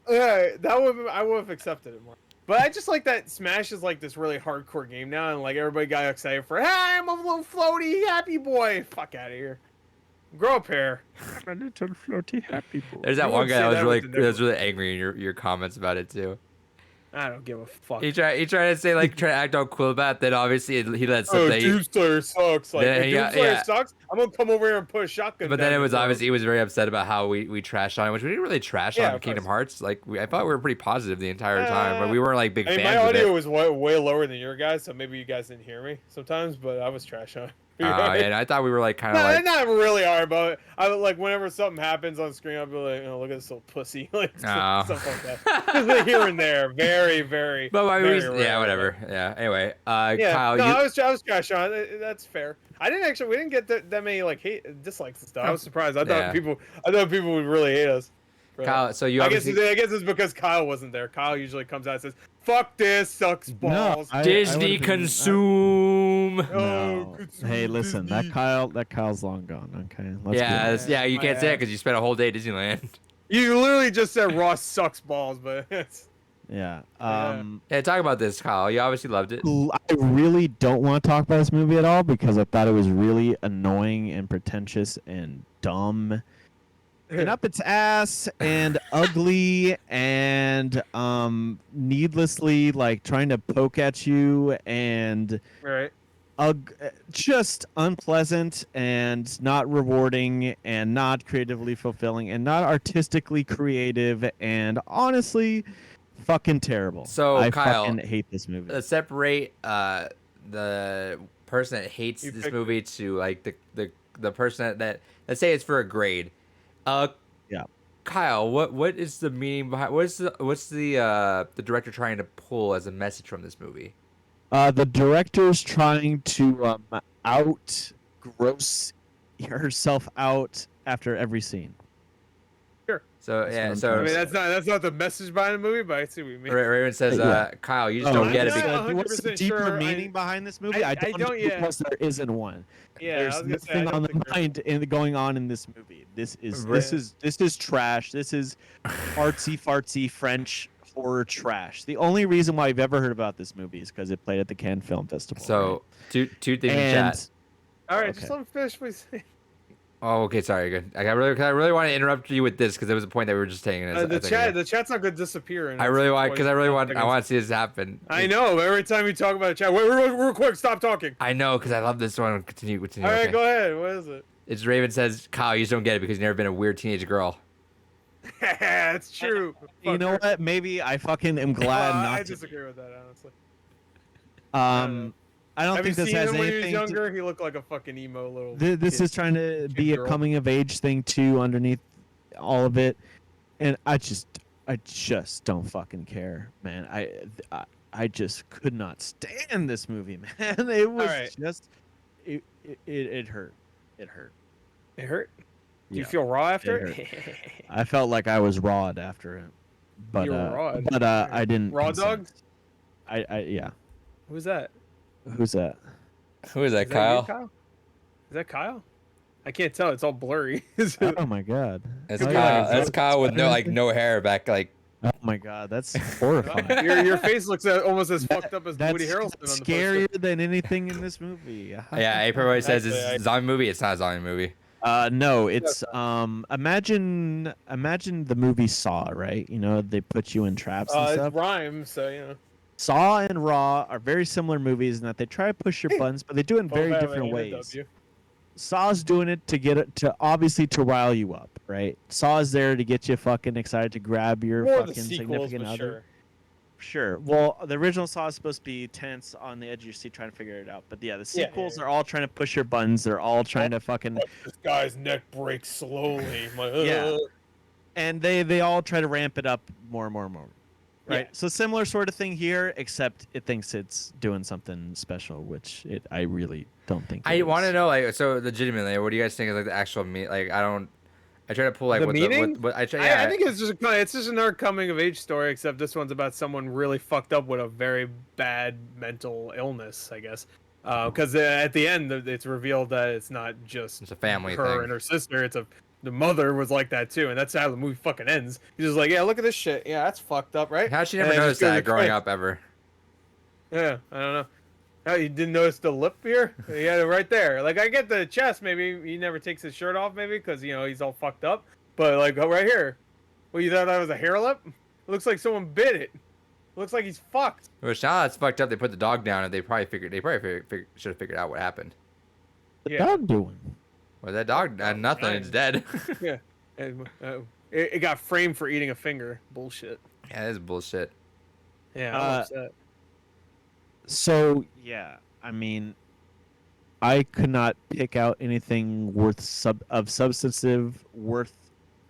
Speaker 2: I would have accepted it more. But I just like that Smash is like this really hardcore game now, and like everybody got excited for, hey, I'm a little floaty happy boy. Fuck out of here. Grow up here.
Speaker 3: I'm a little floaty happy boy.
Speaker 1: There's that
Speaker 2: You
Speaker 1: one
Speaker 2: wouldn't
Speaker 1: guy
Speaker 2: say
Speaker 1: that was
Speaker 2: that
Speaker 1: really
Speaker 2: with the nipple.
Speaker 1: angry in your comments about it too.
Speaker 2: I don't give a fuck.
Speaker 1: He tried to say like try to act all cool about it, then obviously he let
Speaker 2: Oh,
Speaker 1: something.
Speaker 2: Doomslayer sucks. Like,
Speaker 1: Yeah,
Speaker 2: if
Speaker 1: yeah,
Speaker 2: Doomslayer
Speaker 1: yeah.
Speaker 2: sucks, I'm gonna come over here and put a shotgun.
Speaker 1: But then
Speaker 2: down
Speaker 1: it was
Speaker 2: your throat.
Speaker 1: obviously he was very upset about how we trashed on it, which we didn't really trash
Speaker 2: Yeah,
Speaker 1: on
Speaker 2: of
Speaker 1: Kingdom
Speaker 2: course.
Speaker 1: Hearts. Like I thought we were pretty positive the entire time, but we weren't like big
Speaker 2: I mean, my
Speaker 1: fans of
Speaker 2: audio
Speaker 1: it.
Speaker 2: was way lower than your guys, so maybe you guys didn't hear me sometimes, but I was trash on.
Speaker 1: And I thought we were like kind of
Speaker 2: No,
Speaker 1: like,
Speaker 2: not really hard, but I would like whenever something happens on screen, I'll be like, oh, look at this little pussy, like
Speaker 1: oh.
Speaker 2: stuff like that. Just like here and there, very, very,
Speaker 1: But why
Speaker 2: very
Speaker 1: we,
Speaker 2: rare,
Speaker 1: yeah, whatever. Yeah. Anyway,
Speaker 2: Yeah,
Speaker 1: Kyle,
Speaker 2: no,
Speaker 1: you.
Speaker 2: I was trash on it. That's fair. We didn't get that many like dislikes and stuff. I was surprised. I
Speaker 1: Yeah.
Speaker 2: thought people would really hate us. for that.
Speaker 1: Kyle, so you
Speaker 2: I guess
Speaker 1: obviously
Speaker 2: it's because Kyle wasn't there. Kyle usually comes out and says, "Fuck this, sucks balls."
Speaker 3: I
Speaker 1: Disney
Speaker 3: would've been-
Speaker 1: consume.
Speaker 2: Oh,
Speaker 3: No. Hey, listen, that Kyle's long gone. Okay, let's be
Speaker 1: Yeah,
Speaker 3: honest.
Speaker 1: yeah, you
Speaker 2: My
Speaker 1: can't say it
Speaker 2: ass.
Speaker 1: because you spent a whole day at Disneyland.
Speaker 2: You literally just said Ross sucks balls, but it's
Speaker 3: Yeah.
Speaker 1: Yeah, talk about this, Kyle. You obviously loved it.
Speaker 3: I really don't want to talk about this movie at all because I thought it was really annoying and pretentious and dumb and up its ass and ugly and needlessly like trying to poke at you and
Speaker 2: right.
Speaker 3: just unpleasant and not rewarding and not creatively fulfilling and not artistically creative and honestly fucking terrible.
Speaker 1: So,
Speaker 3: I
Speaker 1: Kyle,
Speaker 3: fucking hate this movie.
Speaker 1: Separate the person that hates
Speaker 2: You
Speaker 1: this
Speaker 2: picked
Speaker 1: movie to like the person that let's say it's for a grade.
Speaker 3: Yeah.
Speaker 1: Kyle, what is the meaning behind what's the director trying to pull as a message from this movie?
Speaker 3: The director's trying to out gross herself out after every scene.
Speaker 1: So
Speaker 3: That's
Speaker 1: yeah,
Speaker 3: what I'm
Speaker 1: so
Speaker 3: trying
Speaker 2: I mean,
Speaker 3: to
Speaker 2: that's not the message behind the movie, but I see what you mean.
Speaker 1: Raven says,
Speaker 3: Yeah.
Speaker 1: Kyle, you just
Speaker 3: Oh,
Speaker 1: don't get it.
Speaker 2: yeah.
Speaker 1: Because,
Speaker 3: what's the
Speaker 2: 100%
Speaker 3: deeper
Speaker 2: sure
Speaker 3: meaning behind this movie? I don't know
Speaker 2: yeah.
Speaker 3: because there isn't one.
Speaker 2: Yeah,
Speaker 3: There's
Speaker 2: I was gonna say, I
Speaker 3: nothing
Speaker 2: don't
Speaker 3: on the
Speaker 2: think there-
Speaker 3: mind going on in this movie. This is trash. This is artsy fartsy French horror trash. The only reason why I've ever heard about this movie is because it played at the Cannes Film Festival.
Speaker 1: so two things in
Speaker 3: and
Speaker 1: chat.
Speaker 2: All right,
Speaker 3: Okay.
Speaker 2: just let him finish, please.
Speaker 1: Oh, okay, sorry. Good. I really want to interrupt you with this because it was a point that we were just taking.
Speaker 2: The chat's not gonna disappear.
Speaker 1: I really want to see this happen.
Speaker 2: I know. Every time you talk about the chat, wait, real quick, stop talking.
Speaker 1: I know because I love this one. Continue.
Speaker 2: All right,
Speaker 1: okay.
Speaker 2: go ahead. What is it?
Speaker 1: It's Raven says, Kyle, you just don't get it because you've never been a weird teenage girl.
Speaker 2: It's true.
Speaker 3: you know
Speaker 2: Fucker.
Speaker 3: what? Maybe I fucking am glad
Speaker 2: I
Speaker 3: not to.
Speaker 2: disagree with that, honestly.
Speaker 3: I don't
Speaker 2: Have
Speaker 3: think
Speaker 2: you
Speaker 3: this
Speaker 2: seen
Speaker 3: has
Speaker 2: him when he was
Speaker 3: anything.
Speaker 2: younger? He looked like a fucking emo little.
Speaker 3: This
Speaker 2: kid.
Speaker 3: is trying to be a
Speaker 2: girl.
Speaker 3: coming of age thing too underneath all of it, and I just don't fucking care, man. I just could not stand this movie, man. It was
Speaker 2: right.
Speaker 3: just it hurt. It hurt.
Speaker 2: It hurt. Do you
Speaker 3: Yeah.
Speaker 2: feel raw after
Speaker 3: It
Speaker 2: it?
Speaker 3: I felt like I was rawed after it, but
Speaker 2: You were rawed.
Speaker 3: I didn't.
Speaker 2: Raw
Speaker 3: consent.
Speaker 2: dog?
Speaker 3: Yeah.
Speaker 2: Who's that?
Speaker 3: Who's that?
Speaker 1: Who is that,
Speaker 2: Is that
Speaker 1: Kyle?
Speaker 2: you, Kyle? Is that Kyle? I can't tell. It's all blurry.
Speaker 3: Oh my god.
Speaker 1: That's
Speaker 3: Oh,
Speaker 1: Kyle.
Speaker 3: yeah.
Speaker 1: That's Kyle with no hair back. Like
Speaker 3: Oh my god, that's horrifying.
Speaker 2: your face looks almost as fucked up as
Speaker 3: That's
Speaker 2: Woody Harrelson on the poster.
Speaker 3: scarier than anything in this movie.
Speaker 1: yeah, April always says
Speaker 2: Actually,
Speaker 1: it's a zombie movie. It's not a zombie movie.
Speaker 3: No, it's imagine the movie Saw, right? You know, they put you in traps and
Speaker 2: It's
Speaker 3: stuff.
Speaker 2: rhyme, so you know.
Speaker 3: Saw and Raw are very similar movies in that they try to push your buttons, but they do it in
Speaker 2: Both
Speaker 3: very
Speaker 2: have
Speaker 3: different
Speaker 2: an
Speaker 3: ways.
Speaker 2: NW.
Speaker 3: Saw's doing it to get it to obviously to rile you up, right? Saw's there to get you fucking excited to grab your
Speaker 2: More of the
Speaker 3: fucking
Speaker 2: sequels,
Speaker 3: significant
Speaker 2: but
Speaker 3: other.
Speaker 2: sure.
Speaker 3: Sure. Well, the original Saw is supposed to be tense on the edge of your seat trying to figure it out. But yeah, the
Speaker 2: Yeah,
Speaker 3: sequels
Speaker 2: yeah.
Speaker 3: are all trying to push your buttons. They're all trying to fucking
Speaker 2: This guy's neck breaks slowly. I'm like,
Speaker 3: Yeah. and they all try to ramp it up more and more and more. Right.
Speaker 2: Yeah.
Speaker 3: So similar sort of thing here, except it thinks it's doing something special, which I really don't think.
Speaker 1: I
Speaker 3: it
Speaker 1: want to
Speaker 3: is.
Speaker 1: know, like, so legitimately, what do you guys think is like the actual like? I try to pull like
Speaker 2: The
Speaker 1: what
Speaker 2: meaning?
Speaker 1: what I try. Yeah,
Speaker 2: I think it's just another coming of age story, except this one's about someone really fucked up with a very bad mental illness, I guess. Because at the end, it's revealed that it's not just
Speaker 1: it's a family
Speaker 2: her
Speaker 1: thing.
Speaker 2: and her sister. The mother was like that too, and that's how the movie fucking ends. He's just like, yeah, look at this shit. Yeah, that's fucked up, right?
Speaker 1: How'd she
Speaker 2: And
Speaker 1: never
Speaker 2: then it
Speaker 1: notice
Speaker 2: just goes
Speaker 1: that
Speaker 2: to
Speaker 1: growing
Speaker 2: credits.
Speaker 1: up ever?
Speaker 2: Yeah, I don't know. Oh, you didn't notice the lip here? He had it right there. Like, I get the chest, maybe he never takes his shirt off, maybe, because, you know, he's all fucked up. But, like, right here. Well, you thought that was a hair lip? It looks like someone bit it. Looks like he's fucked.
Speaker 1: Which now that's fucked up. They put the dog down, and they probably should have figured out what happened.
Speaker 3: The
Speaker 2: Yeah.
Speaker 3: dog doing?
Speaker 1: Well, that dog had nothing.
Speaker 2: dying.
Speaker 1: It's dead.
Speaker 2: Yeah. And, it got framed for eating a finger. Bullshit.
Speaker 1: Yeah, this is bullshit.
Speaker 2: Yeah,
Speaker 3: Uh,
Speaker 2: I'm upset.
Speaker 3: So yeah, I mean, I could not pick out anything substantive, worth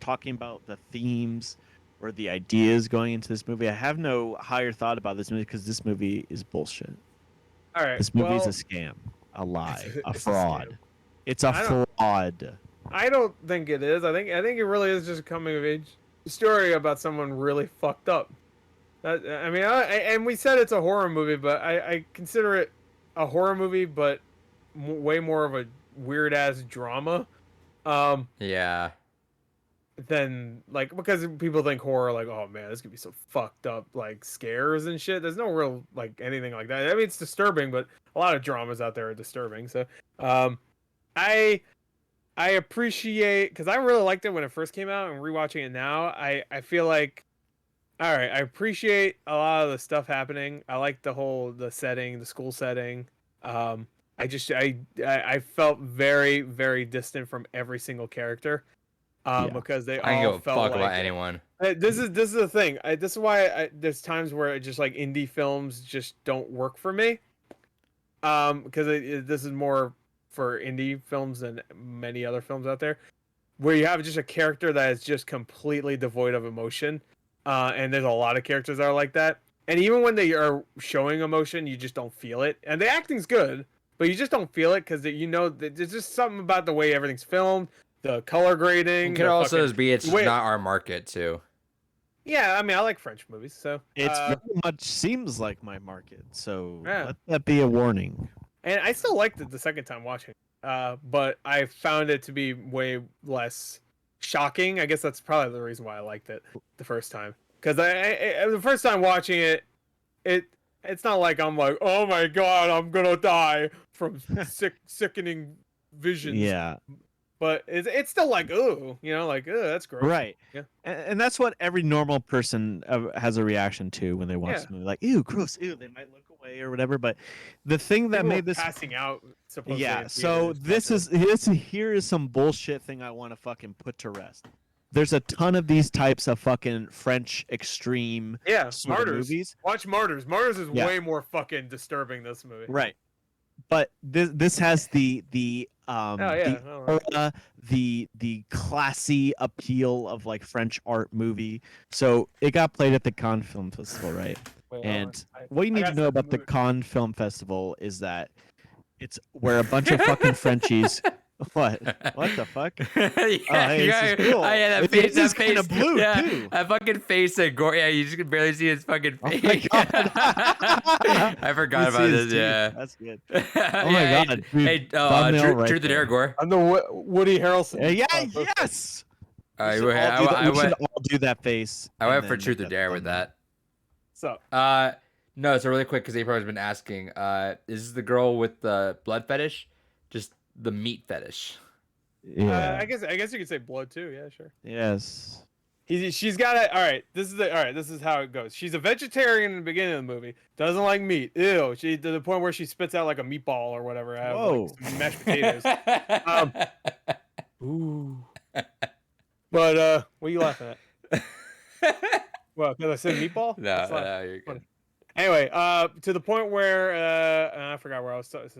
Speaker 3: talking about the themes or the ideas going into this movie. I have no higher thought about this movie because this movie is bullshit.
Speaker 2: All right.
Speaker 3: This movie is a
Speaker 2: well,
Speaker 3: scam, a lie, a
Speaker 2: it's a
Speaker 3: fraud.
Speaker 2: scam.
Speaker 3: It's a
Speaker 2: I don't-
Speaker 3: fraud.
Speaker 2: I don't think it is. I think it really is just a coming of age story about someone really fucked up. I mean, and we said it's a horror movie, but I consider it a horror movie, but way more of a weird ass drama.
Speaker 1: Yeah.
Speaker 2: Than like because people think horror like, oh man, this could be so fucked up, like scares and shit. There's no real like anything like that. I mean, it's disturbing, but a lot of dramas out there are disturbing. So, I appreciate because I really liked it when it first came out, and rewatching it now, I feel like, all right, I appreciate a lot of the stuff happening. I like the setting, the school setting. I felt very very distant from every single character. Because they
Speaker 1: I don't
Speaker 2: all
Speaker 1: give a
Speaker 2: felt
Speaker 1: fuck
Speaker 2: like
Speaker 1: about anyone.
Speaker 2: this is the thing. This is why there's times where it just like indie films just don't work for me. Because this is more for indie films than many other films out there, where you have just a character that is just completely devoid of emotion. And there's a lot of characters that are like that. And even when they are showing emotion, you just don't feel it. And the acting's good, but you just don't feel it because there's just something about the way everything's filmed. The color grading.
Speaker 1: It could also be it's
Speaker 2: wait.
Speaker 1: not our market too.
Speaker 2: Yeah, I mean, I like French movies, so
Speaker 3: It's very much seems like my market, so
Speaker 2: Yeah.
Speaker 3: let that be a warning.
Speaker 2: and I still liked it the second time watching. But I found it to be way less shocking. I guess that's probably the reason why I liked it the first time. Because the first time watching it, it's not like I'm like, oh my god, I'm gonna die from sickening visions.
Speaker 3: Yeah.
Speaker 2: But it's still like, ooh, like, ooh, that's gross.
Speaker 3: Right.
Speaker 2: Yeah.
Speaker 3: And that's what every normal person has a reaction to when they watch
Speaker 2: Yeah.
Speaker 3: the movie. Like, ew, gross, ew. They might look away or whatever. But the thing that
Speaker 2: People were
Speaker 3: made this
Speaker 2: passing out. Supposedly
Speaker 3: yeah.
Speaker 2: in
Speaker 3: So
Speaker 2: theaters,
Speaker 3: here is some bullshit thing I want to fucking put to rest. There's a ton of these types of fucking French extreme
Speaker 2: yeah,
Speaker 3: sort of
Speaker 2: Martyrs.
Speaker 3: movies.
Speaker 2: Watch Martyrs. Martyrs is
Speaker 3: Yeah.
Speaker 2: way more fucking disturbing than this movie.
Speaker 3: Right. But this has the
Speaker 2: Oh yeah.
Speaker 3: the
Speaker 2: all right.
Speaker 3: aura, the classy appeal of like French art movie. So it got played at the Cannes Film Festival, right?
Speaker 2: Wait, hold
Speaker 3: And
Speaker 2: on.
Speaker 3: what you need to know about the Cannes Film Festival is that it's where a bunch of fucking Frenchies. What? What the fuck?
Speaker 1: Yeah,
Speaker 3: hey, this is cool.
Speaker 1: Oh yeah, that
Speaker 3: It
Speaker 1: face.
Speaker 3: is
Speaker 1: That face.
Speaker 3: kinda blue,
Speaker 1: yeah,
Speaker 3: too.
Speaker 1: That fucking face that Gore. Yeah, you just can barely see his fucking
Speaker 3: Oh my
Speaker 1: face.
Speaker 3: God.
Speaker 1: I forgot
Speaker 3: You
Speaker 1: about
Speaker 3: see his
Speaker 1: this.
Speaker 3: teeth.
Speaker 1: Yeah.
Speaker 3: That's good.
Speaker 1: Oh
Speaker 3: my God, dude,
Speaker 1: Hey,
Speaker 3: thumbnail
Speaker 1: truth
Speaker 3: right
Speaker 1: or dare,
Speaker 3: there.
Speaker 1: Gore.
Speaker 2: I'm the Woody Harrelson.
Speaker 3: Yeah,
Speaker 2: poster.
Speaker 3: yes.
Speaker 1: All right,
Speaker 3: We should
Speaker 1: wait,
Speaker 3: all do that-
Speaker 1: I
Speaker 3: we should
Speaker 1: went.
Speaker 3: all do that face.
Speaker 1: I
Speaker 3: and
Speaker 1: went for
Speaker 3: then
Speaker 1: truth or
Speaker 3: make
Speaker 1: dare with
Speaker 3: thumbnail.
Speaker 1: that.
Speaker 2: So
Speaker 1: No, so really quick because April's been asking. Is this the girl with the blood fetish? Just the meat fetish.
Speaker 3: Yeah.
Speaker 2: I guess you could say blood too. Yeah, sure.
Speaker 3: Yes.
Speaker 2: She's got it. All right. This is how it goes. She's a vegetarian in the beginning of the movie. Doesn't like meat. Ew. She to the point where she spits out like a meatball or whatever. Out of,
Speaker 3: Whoa.
Speaker 2: like, some mashed potatoes. Ooh. But what are you laughing at? Well, because I said meatball.
Speaker 1: No,
Speaker 2: That's not-
Speaker 1: no, you're good.
Speaker 2: Anyway, to the point where I forgot where I was saying.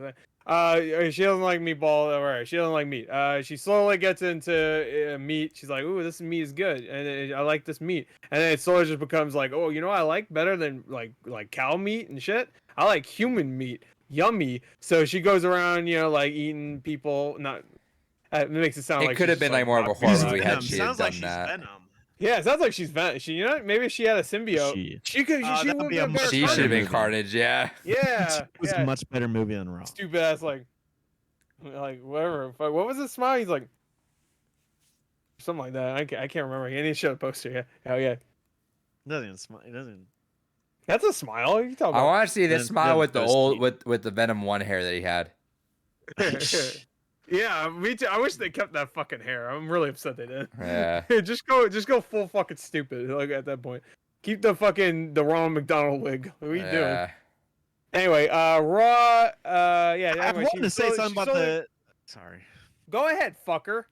Speaker 2: She doesn't like meatball. Right, she doesn't like meat. She slowly gets into meat. She's like, "Ooh, this meat is good, and I like this meat." And then it slowly just becomes like, "Oh, I like better than like cow meat and shit. I like human meat. Yummy." So she goes around, like eating people. Not. It makes it sound
Speaker 1: It
Speaker 2: like
Speaker 1: could
Speaker 2: she's
Speaker 1: have been
Speaker 2: just,
Speaker 1: like more of a
Speaker 2: not
Speaker 1: horror
Speaker 2: good.
Speaker 1: movie had she had
Speaker 3: Sounds
Speaker 1: done
Speaker 3: like she's
Speaker 1: that.
Speaker 3: Venom.
Speaker 2: Yeah, it sounds like she's She, maybe if she had a symbiote. She could. She
Speaker 3: that would
Speaker 2: would
Speaker 3: be
Speaker 2: be
Speaker 3: a
Speaker 2: a better
Speaker 3: much
Speaker 1: She should have been
Speaker 3: movie.
Speaker 1: Carnage. Yeah.
Speaker 2: Yeah,
Speaker 3: It was
Speaker 2: yeah.
Speaker 3: a much better movie than Raw.
Speaker 2: Stupid ass like whatever. What was his smile? He's like something like that. I can't remember. He didn't show the poster. Yeah. Oh yeah.
Speaker 3: It doesn't.
Speaker 2: That's a smile. What are you talking
Speaker 1: I
Speaker 2: about?
Speaker 1: want to see this
Speaker 3: Then-
Speaker 1: smile
Speaker 3: then
Speaker 1: with the
Speaker 3: those
Speaker 1: old
Speaker 3: teeth.
Speaker 1: with the Venom 1 hair that he had.
Speaker 2: Yeah, me too. I wish they kept that fucking hair. I'm really upset they didn't.
Speaker 1: Yeah.
Speaker 2: just go full fucking stupid. Like at that point, keep the Ronald McDonald wig. What are you doing?
Speaker 1: Yeah.
Speaker 2: Anyway, Raw. Yeah.
Speaker 3: I
Speaker 2: Anyway,
Speaker 3: wanted to say something about the. Sorry.
Speaker 2: Go ahead, fucker.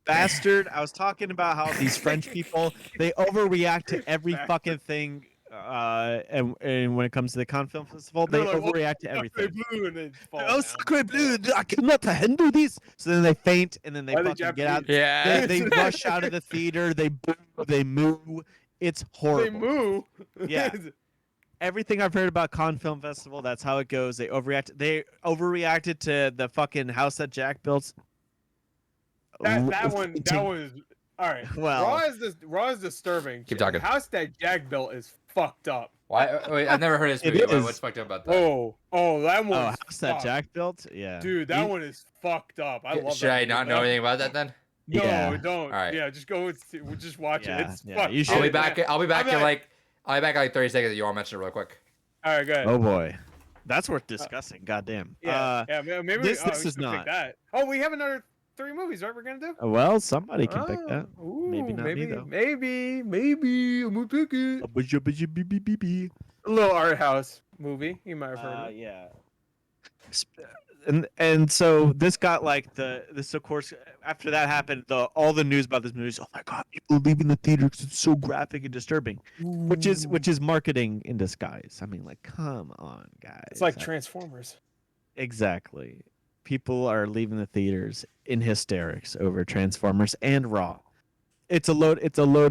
Speaker 3: Bastard. I was talking about how these French people, they overreact to every fucking thing And when it comes to the Cannes Film Festival, they
Speaker 2: They're like, "Oh,
Speaker 3: overreact to
Speaker 2: Sacre
Speaker 3: everything.
Speaker 2: Blue," and they fall
Speaker 3: Oh,
Speaker 2: down.
Speaker 3: Squid Blue! I cannot handle this. So then they faint, and then they
Speaker 2: Why are they
Speaker 3: fucking get out.
Speaker 2: Japanese?
Speaker 1: Yeah.
Speaker 3: They rush out of the theater. They boo. They moo. It's horrible.
Speaker 2: They moo.
Speaker 3: Yeah. Everything I've heard about Cannes Film Festival, that's how it goes. They overreact. They overreacted to the fucking house that Jack built.
Speaker 2: That one is all right.
Speaker 3: Well,
Speaker 2: Raw is disturbing.
Speaker 1: Keep talking.
Speaker 2: The house that Jack built is fucked up.
Speaker 1: Why? Wait, I've never heard of this
Speaker 3: It
Speaker 1: movie.
Speaker 3: is.
Speaker 1: What's fucked up about that?
Speaker 2: Oh, that one.
Speaker 3: house that Jack built. Yeah,
Speaker 2: Dude, that one is fucked up. I love
Speaker 1: Should
Speaker 2: that
Speaker 1: I
Speaker 2: movie.
Speaker 1: not know anything about that then?
Speaker 2: No,
Speaker 3: Yeah.
Speaker 2: don't.
Speaker 1: All right.
Speaker 2: Yeah, just go. Just watch it.
Speaker 3: Yeah,
Speaker 2: It's
Speaker 3: yeah,
Speaker 2: fucked
Speaker 3: you
Speaker 2: up.
Speaker 3: should.
Speaker 1: I'll be back. I'll be back
Speaker 2: I'm
Speaker 1: in
Speaker 2: not-
Speaker 1: like. I'll be back in like 30 seconds. You want to mention it real quick?
Speaker 2: All right, go ahead.
Speaker 3: Oh boy, that's worth discussing. Goddamn.
Speaker 2: Yeah, maybe
Speaker 3: this
Speaker 2: we
Speaker 3: is
Speaker 2: should pick
Speaker 3: not.
Speaker 2: that. Oh, we have another 3 movies, right? We're gonna do.
Speaker 3: Well, somebody can pick that.
Speaker 2: Ooh,
Speaker 3: Maybe not me, though.
Speaker 2: Maybe I'm gonna pick it. A little art house movie. You might have heard of it.
Speaker 3: Yeah. And so this got like this of course after that happened all the news about this movie is, oh my god, people leaving the theater because it's so graphic and disturbing, which is marketing in disguise. I mean, like, come on, guys.
Speaker 2: It's like Transformers.
Speaker 3: Exactly. People are leaving the theaters in hysterics over Transformers and Raw. It's a load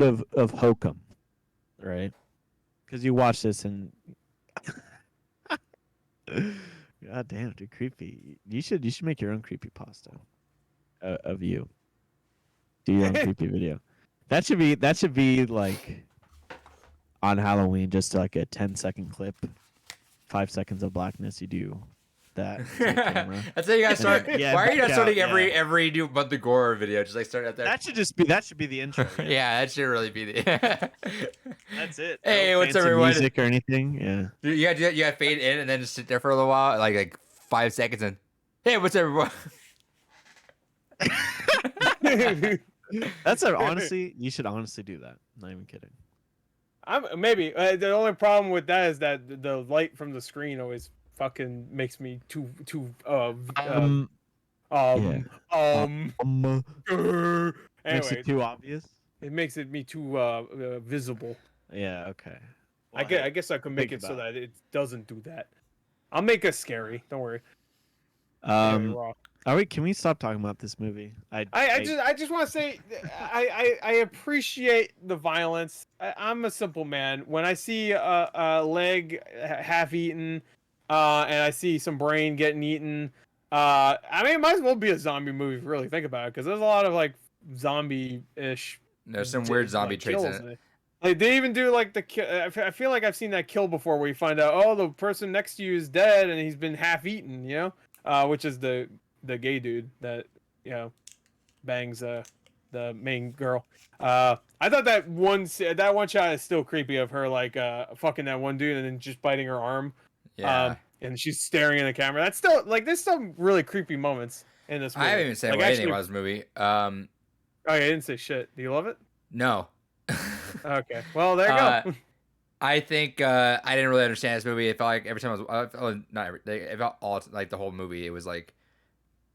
Speaker 3: of hokum, right? Because you watch this and God damn, dude, creepy. You should make your own creepy pasta of you. Do your own creepy video. That should be like on Halloween, just like a 10-second clip, 5 seconds of blackness. You do that. To the camera.
Speaker 1: That's how you guys start.
Speaker 3: Yeah,
Speaker 1: Why are you not
Speaker 3: back
Speaker 1: starting
Speaker 3: out,
Speaker 1: every new But the Gore video? Just like start out there.
Speaker 3: That should be the intro. Yeah.
Speaker 1: Yeah, that should really be the.
Speaker 3: That's it.
Speaker 1: Hey,
Speaker 3: No
Speaker 1: what's
Speaker 3: fancy
Speaker 1: everyone?
Speaker 3: music or anything? Yeah.
Speaker 1: You got fade in and then just sit there for a little while, like 5 seconds, and hey, what's everyone?
Speaker 3: Honestly, you should honestly do that. Not even kidding.
Speaker 2: Maybe the only problem with that is that the light from the screen always fucking makes me too
Speaker 3: Yeah. Makes
Speaker 2: anyway,
Speaker 3: it too obvious.
Speaker 2: it makes me too visible.
Speaker 3: Yeah. Okay.
Speaker 2: I guess I could make it
Speaker 3: think
Speaker 2: so
Speaker 3: about
Speaker 2: that it doesn't do that. I'll make us scary. Don't worry.
Speaker 3: Can we stop talking about this movie?
Speaker 2: I just want to say I appreciate the violence. I'm a simple man. When I see a leg half eaten, and I see some brain getting eaten, I mean, it might as well be a zombie movie if you really think about it, because there's a lot of like zombie-ish.
Speaker 1: There's some weird zombie traits in it.
Speaker 2: Like they even do like I feel like I've seen that kill before, where you find out, oh, the person next to you is dead and he's been half eaten, you know, which is the gay dude that bangs the main girl. I thought that one shot is still creepy of her like fucking that one dude and then just biting her arm.
Speaker 1: Yeah.
Speaker 2: And she's staring in the camera. That's still like there's some really creepy moments in this movie.
Speaker 1: I haven't even said
Speaker 2: like,
Speaker 1: anything about this movie.
Speaker 2: Oh, yeah, I didn't say shit. Do you love it?
Speaker 1: No.
Speaker 2: Okay. Well, there you go.
Speaker 1: I think I didn't really understand this movie. It felt like every time it felt all like the whole movie. It was like,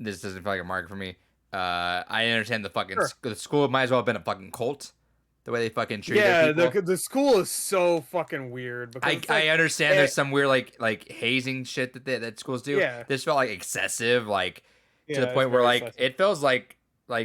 Speaker 1: this doesn't feel like a market for me. I didn't understand the fucking the school might as well have been a fucking cult. The way they fucking treat people.
Speaker 2: the school is so fucking weird. Because
Speaker 1: I understand there's some weird like hazing shit that schools do.
Speaker 2: Yeah.
Speaker 1: This felt like excessive, like to the
Speaker 2: it's
Speaker 1: point where
Speaker 2: very
Speaker 1: like
Speaker 2: excessive.
Speaker 1: it feels like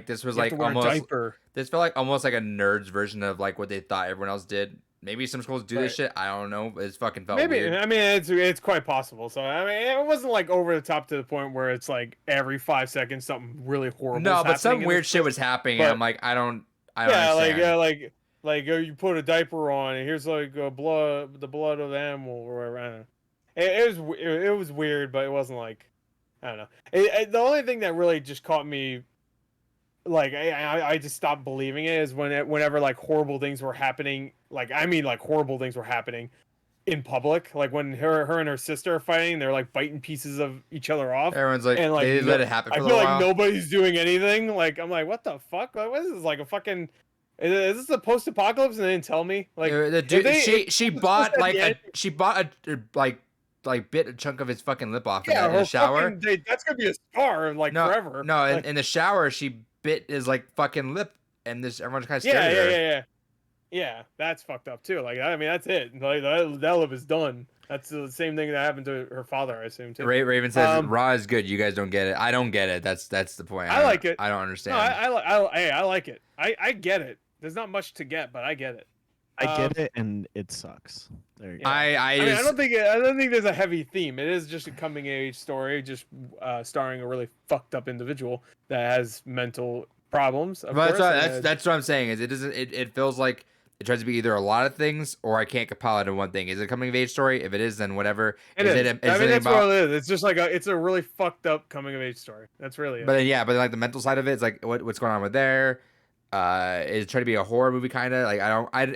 Speaker 1: this was
Speaker 2: You have
Speaker 1: like
Speaker 2: to wear a
Speaker 1: almost.
Speaker 2: diaper.
Speaker 1: This felt like almost like a nerd's version of like what they thought everyone else did. Maybe some schools do this shit. I don't know. It fucking felt weird.
Speaker 2: I mean, it's quite possible. So I mean, it wasn't like over the top to the point where it's like every 5 seconds something really horrible.
Speaker 1: No, but some weird shit was happening. And I'm like, I don't understand.
Speaker 2: Like you put a diaper on and here's like the blood of the animal or whatever. I don't know. It was weird, but it wasn't like, I don't know. The only thing that really just caught me, like I just stopped believing it, is whenever like horrible things were happening. Like I mean, like horrible things were happening in public. Like when her and her sister are fighting, they're like biting pieces of each other off.
Speaker 1: Everyone's like,
Speaker 2: and, like
Speaker 1: they let it happen for
Speaker 2: I
Speaker 1: a
Speaker 2: feel
Speaker 1: little
Speaker 2: like
Speaker 1: while.
Speaker 2: nobody's doing anything. Like I'm like, what the fuck? Like, what is this? Like a fucking. Is this a post-apocalypse? And they didn't tell me. Like
Speaker 1: The dude, she bought
Speaker 2: at
Speaker 1: like
Speaker 2: the end-
Speaker 1: she bought a like bit a chunk of his fucking lip off
Speaker 2: yeah,
Speaker 1: in the
Speaker 2: her
Speaker 1: shower.
Speaker 2: fucking- that's gonna be a scar like forever.
Speaker 1: No,
Speaker 2: like,
Speaker 1: in the shower she bit his like fucking lip, and this everyone's kind of scared of her.
Speaker 2: yeah. Yeah, that's fucked up too. Like, I mean, that's it. Like, that love is done. That's the same thing that happened to her father, I assume too.
Speaker 1: Raven says
Speaker 2: Um,
Speaker 1: Raw is good. You guys don't get it. I don't get it. That's the point.
Speaker 2: I like it.
Speaker 1: I don't
Speaker 2: No,
Speaker 1: understand.
Speaker 2: hey, I like it. I get it. There's not much to get, but I get it.
Speaker 3: I get it, and it sucks. There you go.
Speaker 2: Yeah.
Speaker 1: I
Speaker 2: mean,
Speaker 1: just,
Speaker 2: I don't think there's a heavy theme. It is just a coming of age story, just starring a really fucked up individual that has mental problems. Of
Speaker 1: but
Speaker 2: course,
Speaker 1: that's what I'm saying. Is it doesn't it feels like it tries to be either a lot of things or I can't compile it in one thing. Is it a coming of age story? If it is, then whatever.
Speaker 2: it is.
Speaker 1: Is
Speaker 2: I mean,
Speaker 1: it
Speaker 2: that's
Speaker 1: about?
Speaker 2: what it is. It's just like it's a really fucked up coming of age story. That's really it.
Speaker 1: But then, yeah, but like the mental side of it, it's like what's going on with there. It tried to be a horror movie kind of like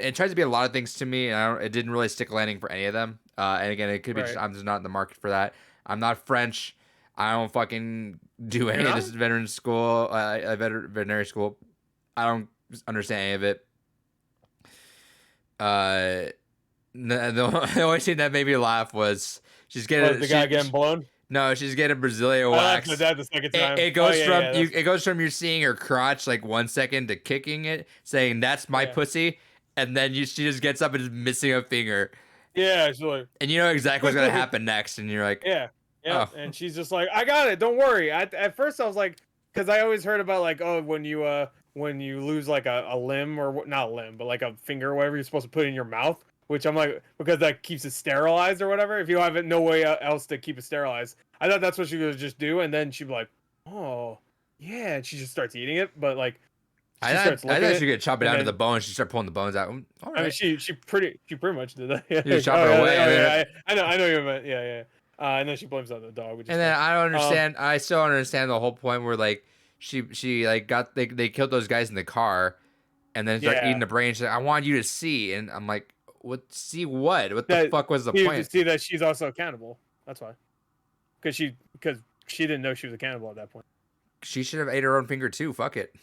Speaker 1: it tries to be a lot of things to me, and it didn't really stick landing for any of them. And again, it could be just I'm just not in the market for that. I'm not French. I don't fucking do any of this veterinary school. I don't understand any of it. The only thing that made me laugh was she's getting
Speaker 2: the guy getting blown.
Speaker 1: No, she's getting Brazilian wax.
Speaker 2: That the second time.
Speaker 1: It goes it goes from you seeing her crotch like 1 second to kicking it, saying that's my pussy, and then she just gets up and is missing a finger.
Speaker 2: Yeah, she's like,
Speaker 1: and you know exactly what's gonna happen next, and you're like,
Speaker 2: yeah,
Speaker 1: oh.
Speaker 2: and she's just like, I got it, don't worry. At first I was like, because I always heard about like, oh, when you lose like a limb or not a limb, but like a finger or whatever, you're supposed to put it in your mouth. Which I'm like, because that keeps it sterilized or whatever. If you have no way else to keep it sterilized, I thought that's what she would just do. And then she'd be like, oh, yeah. And she just starts eating it. But like,
Speaker 1: I thought she could chop it down to the bone. She start pulling the bones out. All right.
Speaker 2: I mean, she pretty much did that. Yeah.
Speaker 1: You chop it away.
Speaker 2: Yeah, I know you meant. Yeah. And then she blames it on the dog.
Speaker 1: And then I don't understand. I still don't understand the whole point where like she like they killed those guys in the car, and then start eating the brain. She's like, I want you to see, and I'm like, what? See what? What the fuck was the point?
Speaker 2: To see that she's also a cannibal. That's why. Because she didn't know she was a cannibal at that point.
Speaker 1: She should have ate her own finger too. Fuck it.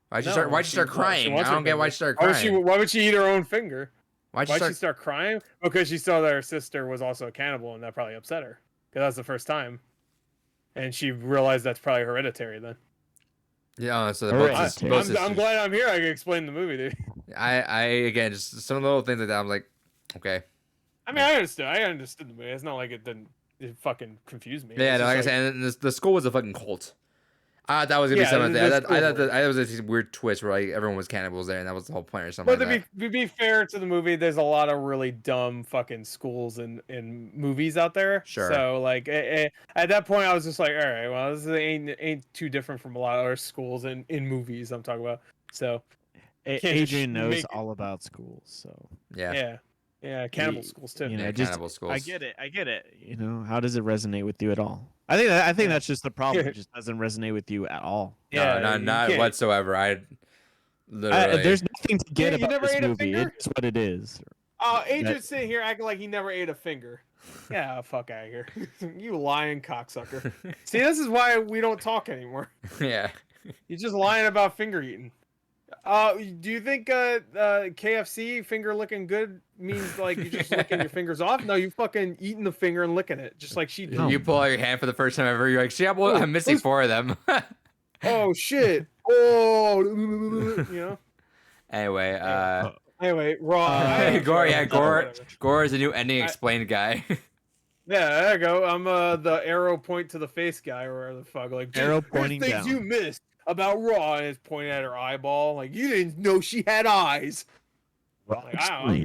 Speaker 1: Why'd she start crying? I don't get why she started crying.
Speaker 2: Why would she eat her own finger?
Speaker 1: Why'd she
Speaker 2: start crying? Because she saw that her sister was also a cannibal, and that probably upset her. Because that was the first time, and she realized that's probably hereditary then.
Speaker 1: Yeah, so
Speaker 2: I'm glad I'm here. I can explain the movie, dude.
Speaker 1: I again, just some little things like that. I'm like, okay.
Speaker 2: I mean, I understood the movie. It's not like it fucking confused me.
Speaker 1: Yeah, no, like I said, and the school was a fucking cult. I thought that was gonna be something. I thought that was a weird twist where like everyone was cannibals there, and that was the whole point or something.
Speaker 2: But to be fair to the movie, there's a lot of really dumb fucking schools in movies out there.
Speaker 1: Sure.
Speaker 2: So like at that point, I was just like, all right, well, this ain't too different from a lot of other schools in movies I'm talking about. So
Speaker 3: Adrian knows all about schools, so
Speaker 2: yeah, cannibal schools too.
Speaker 3: You know,
Speaker 1: cannibal schools.
Speaker 3: I get it. You know, how does it resonate with you at all? I think that's just the problem. It just doesn't resonate with you at all.
Speaker 1: Yeah, no, not whatsoever. I literally.
Speaker 3: There's nothing to get about
Speaker 2: never
Speaker 3: this
Speaker 2: ate a
Speaker 3: movie.
Speaker 2: finger?
Speaker 3: It's what it is.
Speaker 2: Adrian's sitting here acting like he never ate a finger. Yeah, fuck out of here. You lying cocksucker. See, this is why we don't talk anymore.
Speaker 1: Yeah.
Speaker 2: You're just lying about finger eating. Do you think KFC finger licking good means like you just licking your fingers off? No, you fucking eating the finger and licking it, just like she did.
Speaker 1: You pull out your hand for the first time ever. You're like, yeah, well, I'm missing 4 of them.
Speaker 2: Oh shit! Oh, you know.
Speaker 1: Anyway,
Speaker 2: Raw.
Speaker 1: Gore is the new ending explained guy.
Speaker 2: Yeah, there you go. I'm the arrow point to the face guy, or whatever the fuck. Like
Speaker 3: arrow pointing
Speaker 2: things
Speaker 3: down.
Speaker 2: You missed about Raw, and it's pointing at her eyeball. Like you didn't know she had eyes. Like, I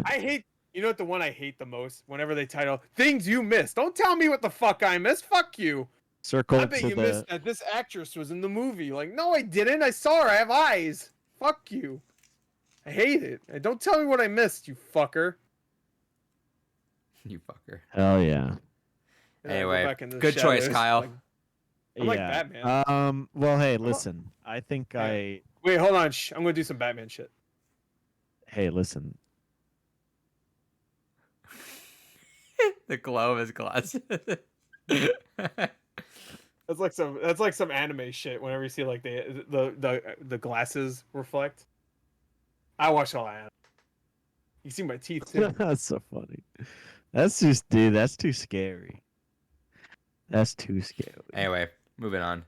Speaker 2: hate. You know what the one I hate the most? Whenever they title things you missed. Don't tell me what the fuck I missed. Fuck you.
Speaker 3: Circle.
Speaker 2: I bet you missed that this actress was in the movie. Like, no, I didn't. I saw her. I have eyes. Fuck you. I hate it. And don't tell me what I missed, you fucker.
Speaker 1: You fucker.
Speaker 3: Hell yeah.
Speaker 1: Anyway, good choice, Kyle.
Speaker 2: I'm like Batman.
Speaker 3: Well, hey, listen. I think
Speaker 2: Wait, hold on. I'm gonna do some Batman shit.
Speaker 3: Hey, listen.
Speaker 1: The glow of his glasses.
Speaker 2: That's like some anime shit. Whenever you see like the glasses reflect. I watch all that. You see my teeth too.
Speaker 3: That's so funny. That's just, dude. That's too scary. That's too scary.
Speaker 1: Anyway, moving on.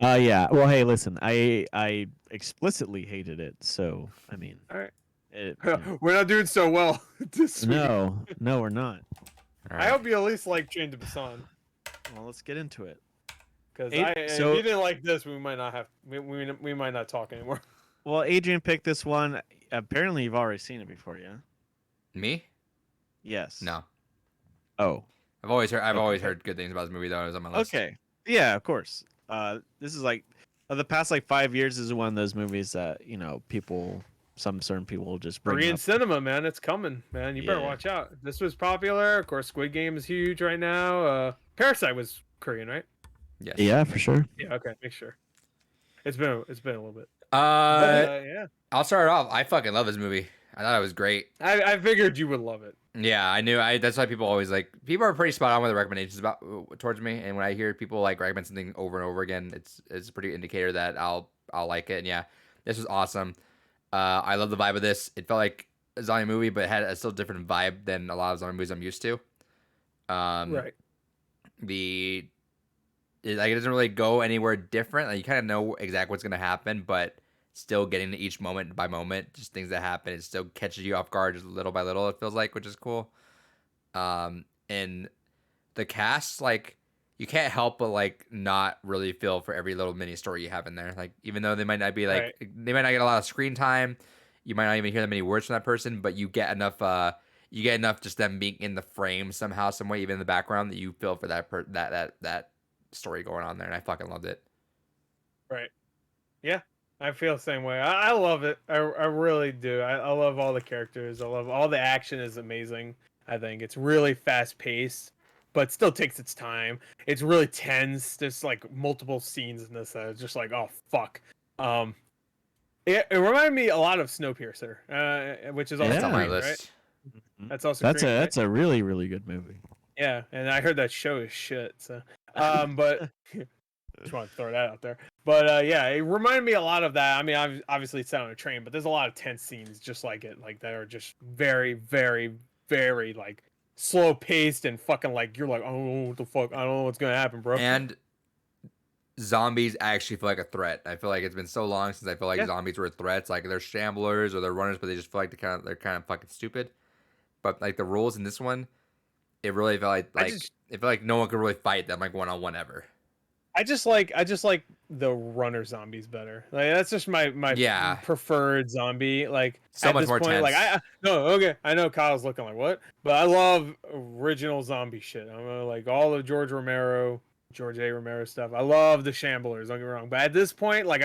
Speaker 3: Yeah. Well, hey, listen, I explicitly hated it, so I mean,
Speaker 2: All right.
Speaker 3: you know.
Speaker 2: We're not doing so well this week.
Speaker 3: No, no, we're not.
Speaker 1: All
Speaker 2: I
Speaker 1: right.
Speaker 2: hope you at least like Train to Busan.
Speaker 3: Well, let's get into it.
Speaker 2: Because if
Speaker 3: So,
Speaker 2: you didn't like this, we might not have we might not talk anymore.
Speaker 3: well, Adrian picked this one. Apparently, you've already seen it before, yeah?
Speaker 1: Me?
Speaker 3: Yes.
Speaker 1: No.
Speaker 3: Oh.
Speaker 1: I've always
Speaker 3: Okay.
Speaker 1: heard good things about this movie though. It was on my list.
Speaker 3: Okay. Yeah, of course. This is like the past like 5 years is one of those movies that some certain people will just bring
Speaker 2: Korean
Speaker 3: up.
Speaker 2: cinema, man, it's coming, man. You better
Speaker 3: Yeah.
Speaker 2: watch out. This was popular. Of course, Squid Game is huge right now. Parasite was Korean, right?
Speaker 1: Yes.
Speaker 3: Yeah, for sure.
Speaker 2: Yeah. Okay. Make sure. It's been a little bit. Yeah.
Speaker 1: I'll start off. I fucking love this movie. I thought it was great.
Speaker 2: I figured you would love it.
Speaker 1: Yeah, I knew. That's why people always like. People are pretty spot on with the recommendations about towards me, and when I hear people like recommend something over and over again, it's a pretty indicator that I'll like it. And yeah, this was awesome. I love the vibe of this. It felt like a zombie movie, but it had a still different vibe than a lot of zombie movies I'm used to.
Speaker 2: Right.
Speaker 1: Like it doesn't really go anywhere different. Like you kind of know exactly what's gonna happen, but still getting to each moment by moment, just things that happen. It still catches you off guard just little by little. It feels like, which is cool. And the cast, like you can't help but like not really feel for every little mini story you have in there. Like even though they might not be like
Speaker 2: Right.
Speaker 1: they might not get a lot of screen time, you might not even hear that many words from that person, but you get enough. You get enough just them being in the frame somehow, some way, even in the background, that you feel for that story going on there, and I fucking loved it.
Speaker 2: Right. Yeah. I feel the same way. I love it. I really do. I love all the characters. I love all the action is amazing. I think it's really fast paced, but still takes its time. It's really tense. There's like multiple scenes in this that are just like, oh fuck. It reminded me a lot of Snowpiercer, which is also
Speaker 1: It's on my
Speaker 2: Korean, right?
Speaker 1: list.
Speaker 2: That's also
Speaker 3: That's
Speaker 2: Korean, right?
Speaker 3: that's a really really good movie.
Speaker 2: Yeah, and I heard that show is shit. So, but just want to throw that out there. But yeah, it reminded me a lot of that. I mean, obviously it's set on a train, but there's a lot of tense scenes just like it, like that are just very, very, very like slow paced and fucking like you're like, oh, what the fuck? I don't know what's gonna happen, bro.
Speaker 1: And zombies actually feel like a threat. I feel like it's been so long since I feel like
Speaker 2: Yeah.
Speaker 1: zombies were threats. Like they're shamblers or they're runners, but they just feel like they're kind of fucking stupid. But like the rules in this one, it really felt it felt like no one could really fight them like one on one ever.
Speaker 2: I just like the runner zombies better. Like that's just my
Speaker 1: Yeah.
Speaker 2: preferred zombie. Like
Speaker 1: So
Speaker 2: at
Speaker 1: much
Speaker 2: this
Speaker 1: more
Speaker 2: point, like
Speaker 1: tense.
Speaker 2: no, okay, I know Kyle's looking like what, but I love original zombie shit. I'm like all of George A. Romero stuff. I love the Shamblers. Don't get me wrong, but at this point, like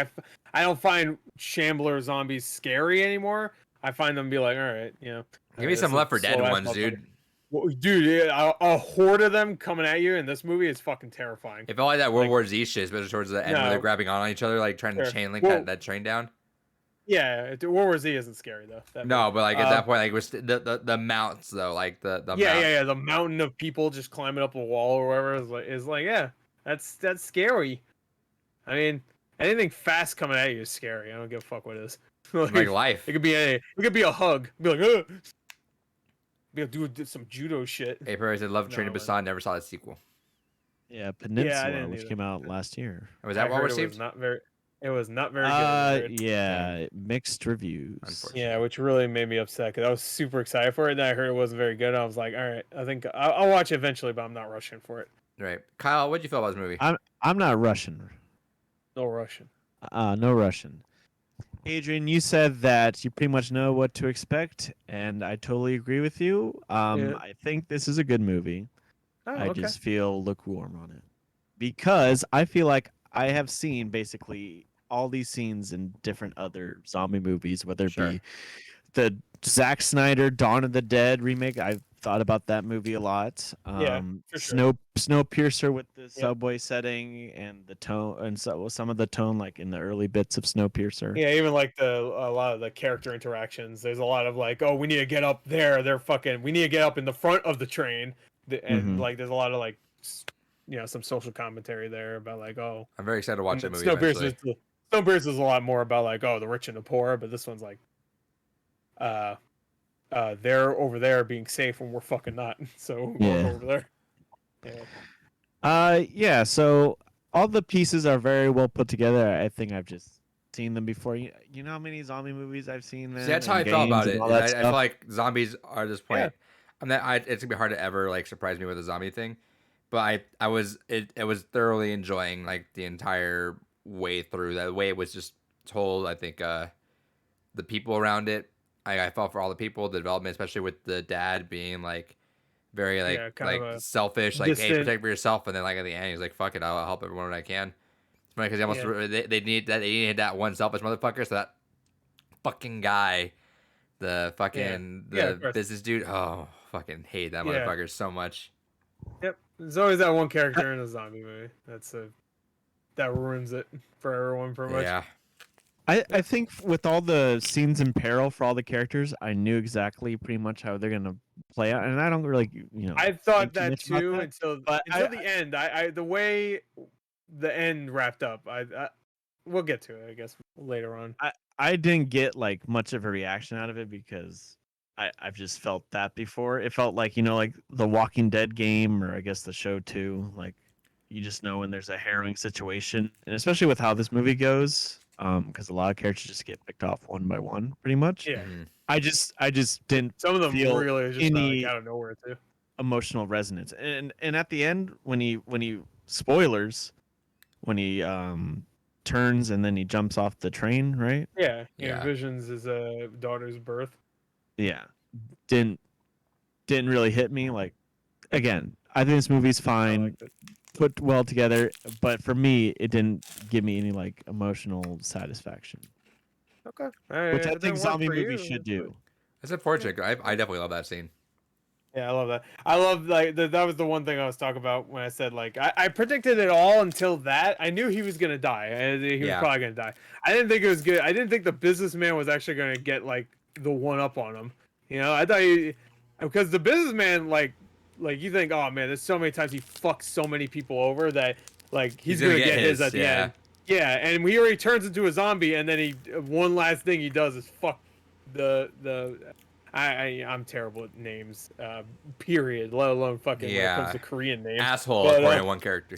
Speaker 2: I don't find Shambler zombies scary anymore. I find them be like, all right, you know,
Speaker 1: Give me some Left 4 Dead ones, dude.
Speaker 2: Well, dude, a horde of them coming at you in this movie is fucking terrifying.
Speaker 1: It felt like that World
Speaker 2: Like-
Speaker 1: War Z shit, especially towards the end where
Speaker 2: No.
Speaker 1: they're grabbing on each other, like trying to
Speaker 2: Sure.
Speaker 1: chain link
Speaker 2: Well-
Speaker 1: that train down.
Speaker 2: Yeah, World War Z isn't scary though.
Speaker 1: No, but like at that point, like it was the mounts though, like the
Speaker 2: yeah. The mountain of people just climbing up a wall or whatever is like yeah, that's scary. I mean, anything fast coming at you is scary. I don't give a fuck what it is.
Speaker 1: like life.
Speaker 2: It could be a hug. Be like, ugh. Be able to do some judo shit.
Speaker 1: Hey, Perry said, "Love Train to
Speaker 2: No,
Speaker 1: Busan." Never saw the sequel.
Speaker 3: Yeah, Peninsula,
Speaker 2: didn't
Speaker 3: which
Speaker 2: either.
Speaker 3: came out last year.
Speaker 1: Was that
Speaker 2: I
Speaker 1: well
Speaker 2: heard
Speaker 1: received?
Speaker 2: It was not very good. I heard.
Speaker 3: Yeah, mixed reviews.
Speaker 1: Unfortunately.
Speaker 2: Yeah, which really made me upset because I was super excited for it. Then I heard it wasn't very good. I was like, all right, I think I'll watch it eventually, but I'm not rushing for it.
Speaker 1: Right, Kyle, what did you feel about this movie?
Speaker 3: I'm not Russian.
Speaker 2: No rushing.
Speaker 3: No Russian. Adrian, you said that you pretty much know what to expect, and I totally agree with you.
Speaker 2: Yeah.
Speaker 3: I think this is a good movie.
Speaker 2: Oh,
Speaker 3: I
Speaker 2: okay.
Speaker 3: just feel lukewarm on it because I feel like I have seen basically all these scenes in different other zombie movies, whether it
Speaker 1: Sure.
Speaker 3: be the Zack Snyder Dawn of the Dead remake. I've thought about that movie a lot.
Speaker 2: Yeah, for sure.
Speaker 3: Snowpiercer with the subway setting and the tone, and so some of the tone like in the early bits of Snowpiercer.
Speaker 2: Yeah, even like a lot of the character interactions. There's a lot of like, oh, we need to get up there. We need to get up in the front of the train, and
Speaker 3: Mhm.
Speaker 2: like there's a lot of like, some social commentary there about like, oh,
Speaker 1: I'm very excited to watch that
Speaker 2: and
Speaker 1: movie. Eventually.
Speaker 2: Snowpiercer is a lot more about like, oh, the rich and the poor, but this one's like, they're over there being safe when we're fucking not. So we're
Speaker 3: Yeah.
Speaker 2: over there. Yeah.
Speaker 3: Yeah. So all the pieces are very well put together. I think I've just seen them before. You know how many zombie movies I've seen,
Speaker 1: See,
Speaker 3: man,
Speaker 1: that's how I
Speaker 3: and
Speaker 1: felt
Speaker 3: games
Speaker 1: about
Speaker 3: and
Speaker 1: it.
Speaker 3: all
Speaker 1: And
Speaker 3: that
Speaker 1: I feel
Speaker 3: stuff.
Speaker 1: like zombies are at this
Speaker 2: Yeah.
Speaker 1: point. It's gonna be hard to ever like surprise me with a zombie thing, but I was thoroughly enjoying like the entire way through. The way it was just told. I think the people around it. I felt for all the people, the development, especially with the dad being like very
Speaker 2: Yeah, kind of
Speaker 1: like
Speaker 2: a
Speaker 1: selfish, like hey,
Speaker 2: distant.
Speaker 1: protect for yourself, and then like at the end he's like fuck it, I'll help everyone when I can. It's funny because
Speaker 2: Yeah.
Speaker 1: they needed that one selfish motherfucker, so that fucking guy,
Speaker 2: Yeah. Yeah, of
Speaker 1: the
Speaker 2: course.
Speaker 1: business dude. Oh, fucking hate that
Speaker 2: Yeah.
Speaker 1: motherfucker so much.
Speaker 2: Yep. There's always that one character in a zombie movie. That ruins it for everyone pretty much.
Speaker 1: Yeah,
Speaker 3: I think with all the scenes in peril for all the characters, I knew exactly pretty much how they're gonna play out, and I don't really,
Speaker 2: I thought
Speaker 3: think too
Speaker 2: that
Speaker 3: much about
Speaker 2: too
Speaker 3: that.
Speaker 2: until
Speaker 3: But
Speaker 2: the end. I the way the end wrapped up. I we'll get to it, I guess, later on.
Speaker 3: I didn't get like much of a reaction out of it because I've just felt that before. It felt like like the Walking Dead game, or I guess the show too. Like you just know when there's a harrowing situation, and especially with how this movie goes, because a lot of characters just get picked off one by one, pretty much.
Speaker 2: Yeah.
Speaker 1: hmm
Speaker 3: I just didn't
Speaker 2: Some of them
Speaker 3: feel
Speaker 2: really are just like
Speaker 3: any
Speaker 2: out of nowhere too.
Speaker 3: emotional resonance, and at the end when he spoilers when he turns and then he jumps off the train, right?
Speaker 2: Yeah. He
Speaker 1: Yeah.
Speaker 2: envisions his daughter's birth.
Speaker 3: Yeah, didn't didn't really hit me. Like again, I think this movie's
Speaker 2: I
Speaker 3: fine,
Speaker 2: liked it.
Speaker 3: put well together, but for me, it didn't give me any like emotional satisfaction,
Speaker 2: Okay.
Speaker 3: which
Speaker 2: If
Speaker 3: I
Speaker 2: it
Speaker 3: think
Speaker 2: didn't work
Speaker 3: zombie
Speaker 2: for
Speaker 3: movies
Speaker 2: you,
Speaker 3: should
Speaker 2: that's fine.
Speaker 3: do.
Speaker 1: It's unfortunate. I definitely love that scene.
Speaker 2: Yeah, I love that. I love like that was the one thing I was talking about when I said like I predicted it all until that. I knew he was gonna die. He was
Speaker 1: Yeah.
Speaker 2: probably gonna die. I didn't think it was good. I didn't think the businessman was actually gonna get like the one up on him. I thought because the businessman like you think, oh man, there's so many times he fucks so many people over that like he's gonna get his at the
Speaker 1: yeah.
Speaker 2: end. Yeah, and he already turns into a zombie, and then he one last thing he does is fuck the I'm terrible at names, period, let alone fucking when it comes
Speaker 1: Yeah.
Speaker 2: to Korean names.
Speaker 1: Asshole
Speaker 2: But,
Speaker 1: according to one character.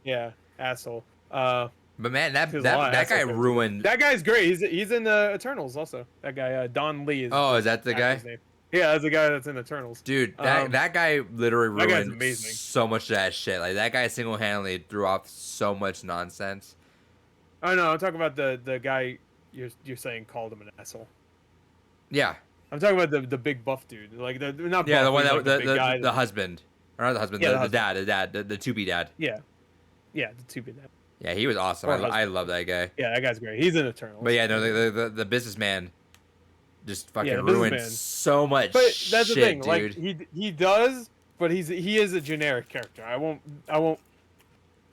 Speaker 2: Yeah, asshole.
Speaker 1: But man, that
Speaker 2: There's a lot of
Speaker 1: that guy
Speaker 2: asshole characters.
Speaker 1: ruined.
Speaker 2: That guy's great. He's in Eternals also. That guy, Don Lee is.
Speaker 1: Oh, is that the guy?
Speaker 2: actor's name. Yeah, that's the guy that's in Eternals.
Speaker 1: Dude, that guy literally
Speaker 2: that guy's
Speaker 1: ruined
Speaker 2: amazing.
Speaker 1: so much of that shit. Like that guy single handedly threw off so much nonsense.
Speaker 2: Oh no, I'm talking about the guy you're saying called him an asshole.
Speaker 1: Yeah,
Speaker 2: I'm talking about the big buff dude, like the not
Speaker 1: yeah,
Speaker 2: buff,
Speaker 1: the one
Speaker 2: he's
Speaker 1: that
Speaker 2: like the big guy.
Speaker 1: the husband, or not the husband,
Speaker 2: Yeah,
Speaker 1: the dad, the to be dad.
Speaker 2: Yeah, yeah, the two big dad.
Speaker 1: Yeah, he was awesome.
Speaker 2: Or
Speaker 1: I
Speaker 2: husband.
Speaker 1: love that guy.
Speaker 2: Yeah, that guy's great. He's in Eternals.
Speaker 1: But yeah, no, the businessman just fucking
Speaker 2: the
Speaker 1: ruined
Speaker 2: businessman.
Speaker 1: so much.
Speaker 2: But that's
Speaker 1: shit,
Speaker 2: the thing,
Speaker 1: dude.
Speaker 2: like he does, but he is a generic character. I won't.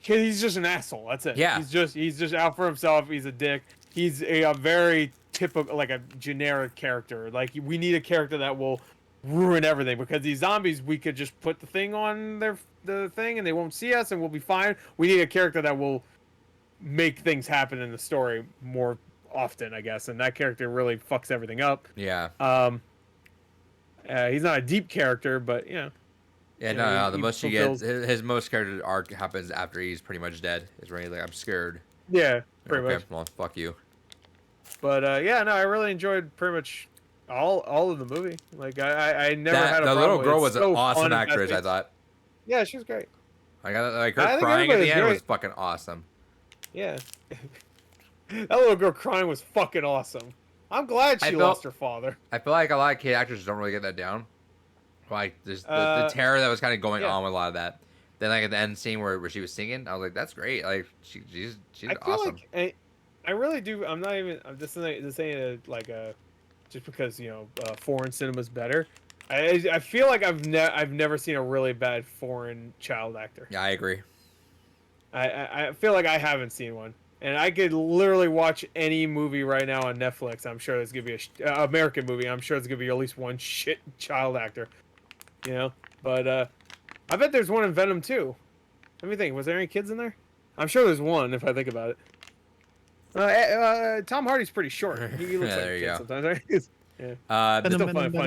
Speaker 2: Cause he's just an asshole. That's it.
Speaker 1: Yeah.
Speaker 2: He's just out for himself. He's a dick. He's a very typical, like a generic character. Like we need a character that will ruin everything, because these zombies, we could just put the thing on the thing and they won't see us and we'll be fine. We need a character that will make things happen in the story more often, I guess, and that character really fucks everything up.
Speaker 1: Yeah.
Speaker 2: He's not a deep character, but
Speaker 1: Yeah,
Speaker 2: you
Speaker 1: no,
Speaker 2: know,
Speaker 1: no. The
Speaker 2: he
Speaker 1: most you
Speaker 2: fulfills-
Speaker 1: get, his most character arc happens after he's pretty much dead. Is when he's like, I'm scared.
Speaker 2: yeah, pretty
Speaker 1: Okay,
Speaker 2: much.
Speaker 1: well, fuck you.
Speaker 2: But yeah, no, I really enjoyed pretty much all of the movie. Like I never had a
Speaker 1: The
Speaker 2: problem
Speaker 1: little
Speaker 2: with it.
Speaker 1: girl
Speaker 2: It's
Speaker 1: was an
Speaker 2: so
Speaker 1: awesome
Speaker 2: fun and
Speaker 1: actress. I
Speaker 2: fast-paced.
Speaker 1: thought.
Speaker 2: Yeah, she was great.
Speaker 1: I got like
Speaker 2: I
Speaker 1: her
Speaker 2: think
Speaker 1: crying at the
Speaker 2: everybody's
Speaker 1: end was
Speaker 2: great.
Speaker 1: fucking awesome.
Speaker 2: Yeah, that little girl crying was fucking awesome. I'm glad
Speaker 1: I
Speaker 2: she
Speaker 1: felt-
Speaker 2: lost her father.
Speaker 1: I feel like a lot of kid actors don't really get that down. Like there's the terror that was kind of going
Speaker 2: yeah.
Speaker 1: on with a lot of that. Then like at the end scene where she was singing, I was like, that's great. Like she's
Speaker 2: I feel
Speaker 1: awesome.
Speaker 2: like I really do. I'm not even. I'm just saying it like just because foreign cinema's better. I feel like I've never seen a really bad foreign child actor.
Speaker 1: Yeah, I agree.
Speaker 2: I feel like I haven't seen one, and I could literally watch any movie right now on Netflix. I'm sure there's gonna be a American movie. I'm sure there's gonna be at least one shit child actor, But I bet there's one in Venom too. Let me think. Was there any kids in there? I'm sure there's one if I think about it. Tom Hardy's pretty short. He looks
Speaker 1: Yeah,
Speaker 2: like
Speaker 1: there
Speaker 2: a
Speaker 1: you
Speaker 2: kid
Speaker 1: go.
Speaker 2: sometimes. Right?
Speaker 1: This
Speaker 2: still funny.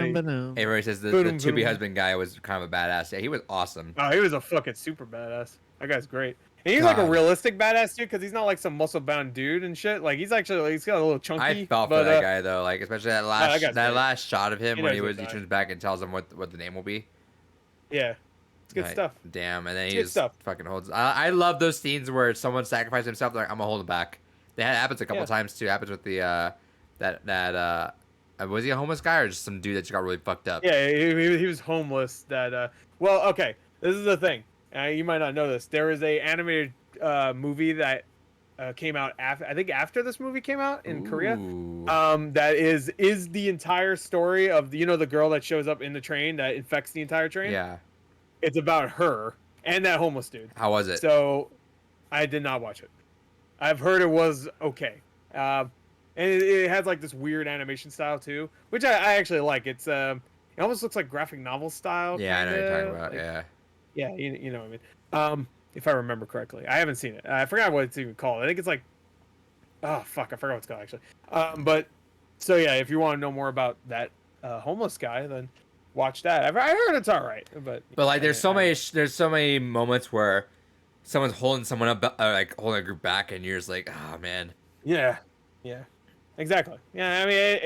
Speaker 1: Everybody says the
Speaker 2: Boom,
Speaker 1: to be
Speaker 2: boom.
Speaker 1: husband guy was kind of a badass. Yeah, he was awesome.
Speaker 2: Oh, he was a fucking super badass. That guy's great. And he's like a
Speaker 1: God.
Speaker 2: realistic badass too, because he's not like some muscle bound dude and shit. Like he's actually like, he's got a little chunky.
Speaker 1: I felt
Speaker 2: but,
Speaker 1: for that guy though, like especially that
Speaker 2: guy's great.
Speaker 1: last shot of him
Speaker 2: He
Speaker 1: when
Speaker 2: knows
Speaker 1: he
Speaker 2: he'll die.
Speaker 1: turns back and tells him what the name will be.
Speaker 2: Yeah, it's good
Speaker 1: Like,
Speaker 2: stuff.
Speaker 1: damn, and then
Speaker 2: It's
Speaker 1: he
Speaker 2: good
Speaker 1: just
Speaker 2: stuff.
Speaker 1: fucking holds. I love those scenes where someone sacrifices himself. Like I'm gonna hold him back. That happens a couple times too. It happens with the was he a homeless guy or just some dude that just got really fucked up?
Speaker 2: Yeah, he was homeless. Well, okay, this is the thing. You might not know this. There is a animated movie that came out I think after this movie came out in Korea.
Speaker 1: Ooh.
Speaker 2: That is the entire story of the girl that shows up in the train that infects the entire train.
Speaker 1: Yeah.
Speaker 2: It's about her and that homeless dude.
Speaker 1: How was it?
Speaker 2: So, I did not watch it. I've heard it was okay. And it has like this weird animation style too, which I actually like. It almost looks like graphic novel style.
Speaker 1: Yeah,
Speaker 2: kinda.
Speaker 1: I know what you're talking about.
Speaker 2: Like,
Speaker 1: Yeah.
Speaker 2: yeah, you know what I mean. If I remember correctly, I haven't seen it. I forgot what it's even called. I think it's like, oh fuck, I forgot what it's called actually. But so yeah, if you want to know more about that homeless guy, then watch that. I heard it's all right, but
Speaker 1: like, there's so many moments where someone's holding someone up, like holding a group back, and you're just like, oh man.
Speaker 2: Yeah, exactly. Yeah, I mean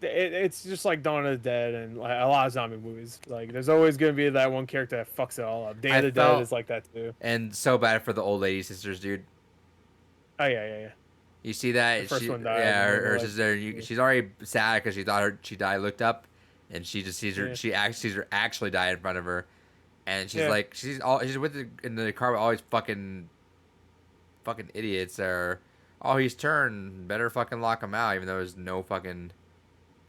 Speaker 2: it's just like Dawn of the Dead and like a lot of zombie movies. Like there's always gonna be that one character that fucks it all up. Day of the Dead is like that too.
Speaker 1: And so bad for the old lady sisters, dude.
Speaker 2: Oh yeah.
Speaker 1: You see that?
Speaker 2: The first one died.
Speaker 1: Yeah, her
Speaker 2: Like,
Speaker 1: sister. She's already sad because she thought she died. Looked up, and she just sees her.
Speaker 2: Yeah.
Speaker 1: She sees her actually die in front of her, and she's
Speaker 2: Yeah.
Speaker 1: like, she's in the car with all these fucking idiots. Or, oh, he's turned. Better fucking lock him out, even though there's no fucking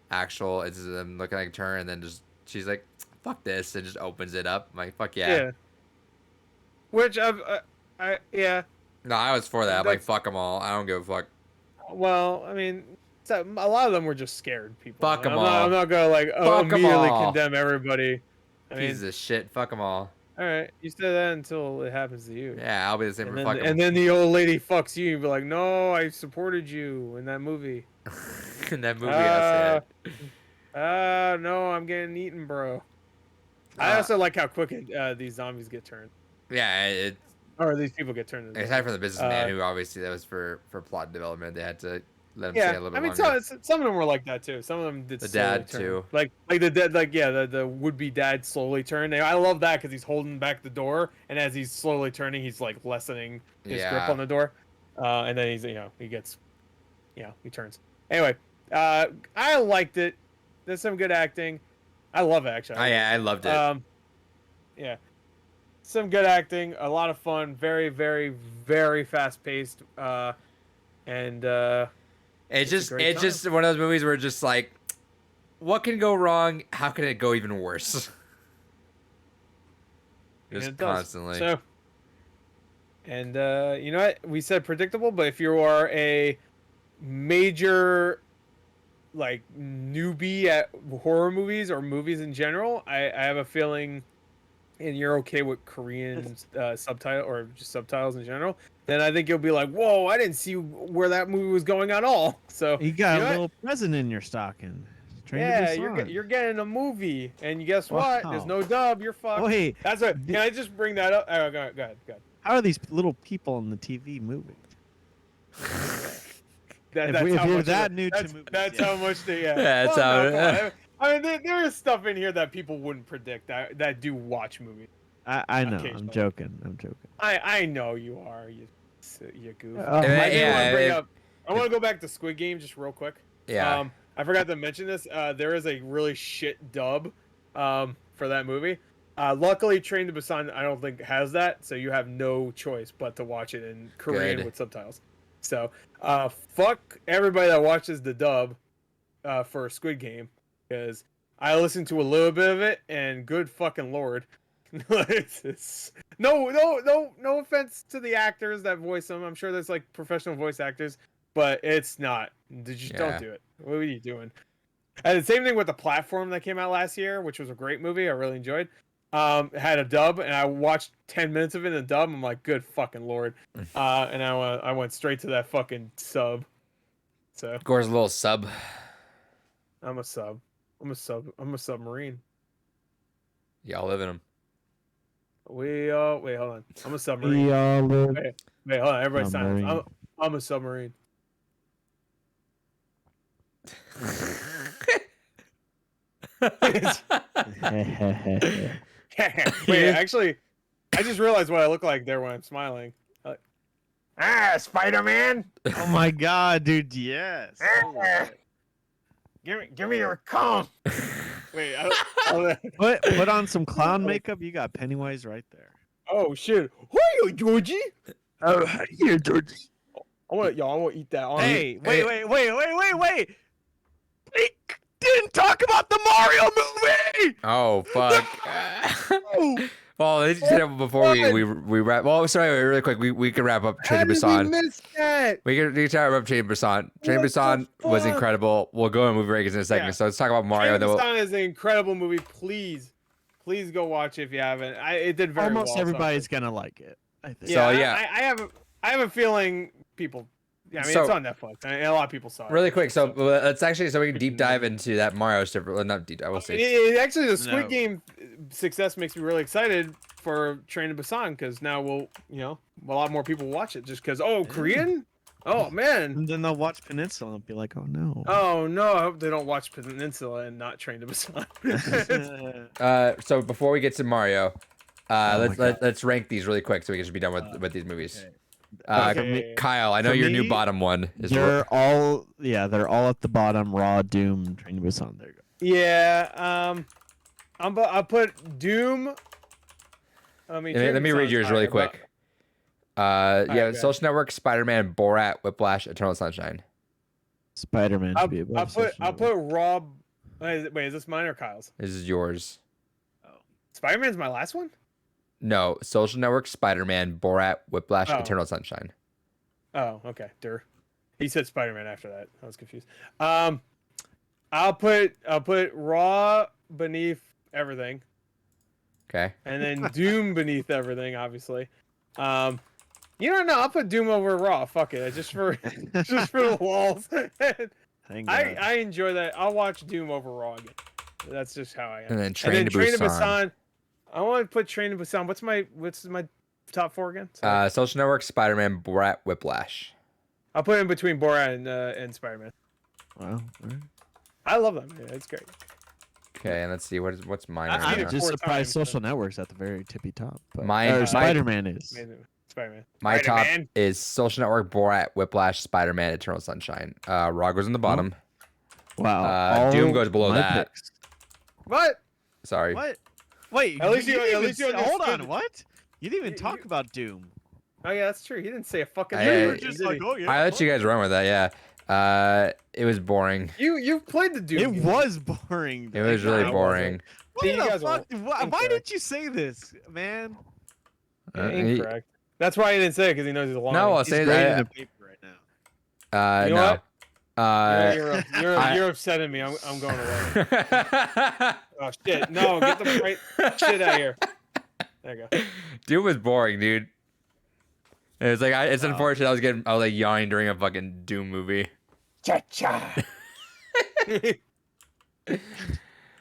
Speaker 1: actual. It's them looking like a turn, and then just she's like, fuck this, and just opens it up. I'm like, fuck yeah.
Speaker 2: Yeah. Which yeah.
Speaker 1: No, I was for that. I'm like,
Speaker 2: That's-
Speaker 1: fuck them all. I don't give a fuck.
Speaker 2: Well, I mean, a lot of them were just scared people.
Speaker 1: Fuck 'em
Speaker 2: I'm
Speaker 1: all.
Speaker 2: I'm not gonna like
Speaker 1: Fuck 'em
Speaker 2: immediately
Speaker 1: all.
Speaker 2: condemn everybody. I mean,
Speaker 1: Pieces of shit. Fuck them all.
Speaker 2: all right, you say that until it happens to you.
Speaker 1: Yeah, I'll be the same
Speaker 2: And
Speaker 1: for
Speaker 2: then,
Speaker 1: fuck 'em.
Speaker 2: and then the old lady fucks you and be like, no, I supported you in that movie.
Speaker 1: In that movie, I said.
Speaker 2: No, I'm getting eaten, bro. I also like how quick these zombies get turned.
Speaker 1: Yeah,
Speaker 2: Or these people get turned. into
Speaker 1: aside from the businessman, who obviously that was for plot development, they had to let him stay a little bit
Speaker 2: I mean,
Speaker 1: longer.
Speaker 2: some of them were like that too. Some of them did.
Speaker 1: The
Speaker 2: slowly
Speaker 1: dad,
Speaker 2: turn.
Speaker 1: too.
Speaker 2: Like the dad, the would-be dad slowly turned. I love that because he's holding back the door, and as he's slowly turning, he's like lessening his grip on the door, and then he gets, he turns. Anyway, I liked it. There's some good acting. I love it actually.
Speaker 1: I loved it.
Speaker 2: Yeah. Some good acting, a lot of fun, very, very, very fast paced, and
Speaker 1: It's just
Speaker 2: great time.
Speaker 1: one of those movies where it's just like, what can go wrong? How can it go even worse?
Speaker 2: and
Speaker 1: Just
Speaker 2: it does.
Speaker 1: constantly.
Speaker 2: So, and you know what? We said predictable, but if you are a major like newbie at horror movies or movies in general, I have a feeling, and you're okay with Korean subtitle or just subtitles in general, then I think you'll be like, whoa, I didn't see where that movie was going at all. So
Speaker 3: You got
Speaker 2: know
Speaker 3: a
Speaker 2: what?
Speaker 3: little present in your stocking. Train to
Speaker 2: Yeah,
Speaker 3: Busan.
Speaker 2: you're getting a movie, and guess what? There's no dub. You're fucked.
Speaker 3: Wait,
Speaker 2: That's what. Can I just bring that up? Oh, go ahead.
Speaker 3: how are these little people in the TV moving?
Speaker 2: That's
Speaker 3: If
Speaker 2: how
Speaker 3: you're
Speaker 2: much
Speaker 3: that
Speaker 2: of
Speaker 3: new to
Speaker 2: that's,
Speaker 3: movies,
Speaker 2: that's
Speaker 3: yeah.
Speaker 2: how much they. Yeah.
Speaker 1: That's
Speaker 2: Well, no,
Speaker 1: how-
Speaker 2: come on. I mean, there is stuff in here that people wouldn't predict that do watch movies.
Speaker 3: I know. I'm
Speaker 2: Occasionally.
Speaker 3: joking.
Speaker 2: I know you are. You goof.
Speaker 3: Oh,
Speaker 2: I
Speaker 1: Yeah,
Speaker 2: do want to bring
Speaker 1: yeah.
Speaker 2: up. I want to go back to Squid Game just real quick.
Speaker 1: Yeah.
Speaker 2: I forgot to mention this. There is a really shit dub for that movie. Luckily, Train to Busan I don't think has that, so you have no choice but to watch it in Korean
Speaker 1: Good.
Speaker 2: with subtitles. So, fuck everybody that watches the dub for Squid Game, because I listened to a little bit of it, and good fucking lord, no offense to the actors that voice them. I'm sure there's like professional voice actors, but it's not. Just
Speaker 1: Yeah.
Speaker 2: don't do it. What are you doing? And the same thing with The Platform that came out last year, which was a great movie. I really enjoyed. It had a dub, and I watched 10 minutes of it in the dub. I'm like, good fucking lord. And I went straight to that fucking sub. So
Speaker 1: Gore's a little sub.
Speaker 2: I'm a sub. I'm a submarine.
Speaker 1: Y'all live in them.
Speaker 2: Wait, hold on. I'm a submarine.
Speaker 3: We all live.
Speaker 2: Wait, hold on. Everybody silence.
Speaker 3: Submarine.
Speaker 2: I'm a submarine. Wait, actually, I just realized what I look like there when I'm smiling. Spider-Man!
Speaker 3: Oh my god, dude, yes.
Speaker 2: Give me your comb. Wait,
Speaker 3: Put on some clown makeup. You got Pennywise right there.
Speaker 2: oh shit! Hiya, Georgie.
Speaker 3: Oh, here, Georgie.
Speaker 2: I want to eat that.
Speaker 3: Hey, wait. We didn't talk about the Mario movie.
Speaker 1: Oh fuck. Well, they just said it before we wrap. Well, sorry, wait, really quick. We could wrap up Train to Busan.
Speaker 2: Miss that?
Speaker 1: We can wrap up Train to Busan. Train to Busan was incredible. We'll go in movie rankings in a second.
Speaker 2: Yeah.
Speaker 1: So let's talk about Mario.
Speaker 2: Train to Busan is an incredible movie. Please go watch it if you haven't. It did very
Speaker 3: Almost
Speaker 2: well.
Speaker 3: everybody's gonna like it, I think.
Speaker 1: So,
Speaker 2: Yeah, I have a feeling people. Yeah, I mean,
Speaker 1: So-
Speaker 2: it's on Netflix, and a lot of people saw it.
Speaker 1: Really quick, so let's actually so we can deep dive into that Mario stuff. Well, not deep dive. We'll see.
Speaker 2: Actually, the Squid
Speaker 3: No.
Speaker 2: Game success makes me really excited for Train to Busan because now a lot more people will watch it just because. Oh, Korean? Oh man.
Speaker 3: And then they'll watch Peninsula and be like, "Oh no."
Speaker 2: Oh no! I hope they don't watch Peninsula and not Train to Busan.
Speaker 1: So before we get to Mario,
Speaker 3: Oh my God.
Speaker 1: let's rank these really quick so we can just be done with these movies.
Speaker 2: Okay.
Speaker 1: Kyle, I know
Speaker 3: For
Speaker 1: your new
Speaker 3: me,
Speaker 1: bottom one is
Speaker 3: they're all at the bottom. Raw, Doom, Train to Busan. There you go.
Speaker 2: Yeah. I'll put Doom.
Speaker 1: Let me read yours really quick.
Speaker 2: go
Speaker 1: Social Network, Spider-Man, Borat, Whiplash, Eternal Sunshine.
Speaker 3: Spider-Man should be
Speaker 2: I'll
Speaker 3: above.
Speaker 2: put
Speaker 3: Social
Speaker 2: Rob. Wait, is this mine or Kyle's?
Speaker 1: This is yours.
Speaker 2: Spider-Man's my last one.
Speaker 1: No, Social Network, Spider-Man, Borat, Whiplash,
Speaker 2: Oh.
Speaker 1: Eternal Sunshine.
Speaker 2: Oh, okay. He said Spider-Man after that. I was confused. I'll put Raw beneath everything,
Speaker 1: Okay.
Speaker 2: and then Doom beneath everything. Obviously. I'll put Doom over Raw. Fuck it, just for the walls.
Speaker 3: Thank God.
Speaker 2: I enjoy that. I'll watch Doom over Raw again. That's just how I am.
Speaker 1: And then Train to
Speaker 2: Train to
Speaker 1: Busan.
Speaker 2: Busan. I want to put Train to Busan. What's my top four again? Sorry.
Speaker 1: Social Network, Spider-Man, Borat, Whiplash.
Speaker 2: I'll put it in between Borat and Spider-Man.
Speaker 3: Wow. all right.
Speaker 2: I love that movie. It's great.
Speaker 1: Okay, and let's see what's mine.
Speaker 2: I've
Speaker 1: right
Speaker 2: seen
Speaker 1: now.
Speaker 2: it
Speaker 3: I'm just
Speaker 2: 4
Speaker 3: surprised
Speaker 2: times,
Speaker 3: Social Network's at the very tippy top. But,
Speaker 1: Mine-
Speaker 3: Spider-Man is.
Speaker 2: Amazing. Spider-Man.
Speaker 1: My top
Speaker 2: Spider-Man.
Speaker 1: is Social Network, Borat, Whiplash, Spider-Man, Eternal Sunshine. Raw goes in the bottom.
Speaker 3: Wow.
Speaker 1: Doom
Speaker 3: all
Speaker 1: goes below
Speaker 3: my
Speaker 1: that.
Speaker 3: picks.
Speaker 2: What?
Speaker 1: Sorry.
Speaker 3: What? Wait.
Speaker 2: At least you
Speaker 3: hold
Speaker 2: understood.
Speaker 3: on. What? You didn't even
Speaker 2: You-
Speaker 3: talk about Doom.
Speaker 2: Oh yeah, that's true. He didn't say a fucking
Speaker 1: Hey,
Speaker 2: thing.
Speaker 1: hey,
Speaker 3: You were
Speaker 1: hey.
Speaker 3: just
Speaker 2: Did
Speaker 3: like,
Speaker 2: he?
Speaker 3: oh yeah.
Speaker 1: I let you guys run with that. Yeah. It was boring.
Speaker 2: You played the Doom.
Speaker 3: It
Speaker 2: game.
Speaker 3: was boring.
Speaker 1: It was really
Speaker 2: I
Speaker 1: boring.
Speaker 3: What
Speaker 2: See, you
Speaker 3: the
Speaker 2: guys are
Speaker 3: fuck? Why
Speaker 2: incorrect.
Speaker 3: didn't you say this, man?
Speaker 2: Incorrect. That's why he didn't say it because he knows he's lying.
Speaker 1: No, I'll
Speaker 3: He's
Speaker 1: say
Speaker 3: grading
Speaker 1: that.
Speaker 3: the paper right now.
Speaker 2: You know
Speaker 1: No.
Speaker 2: what? You're upsetting me. I'm going away. Oh shit! No, get the right shit out of here. There you go.
Speaker 1: Doom was boring, dude. It's like it's unfortunate. I was like yawning during a fucking Doom movie.
Speaker 2: Cha-cha.
Speaker 3: Dude,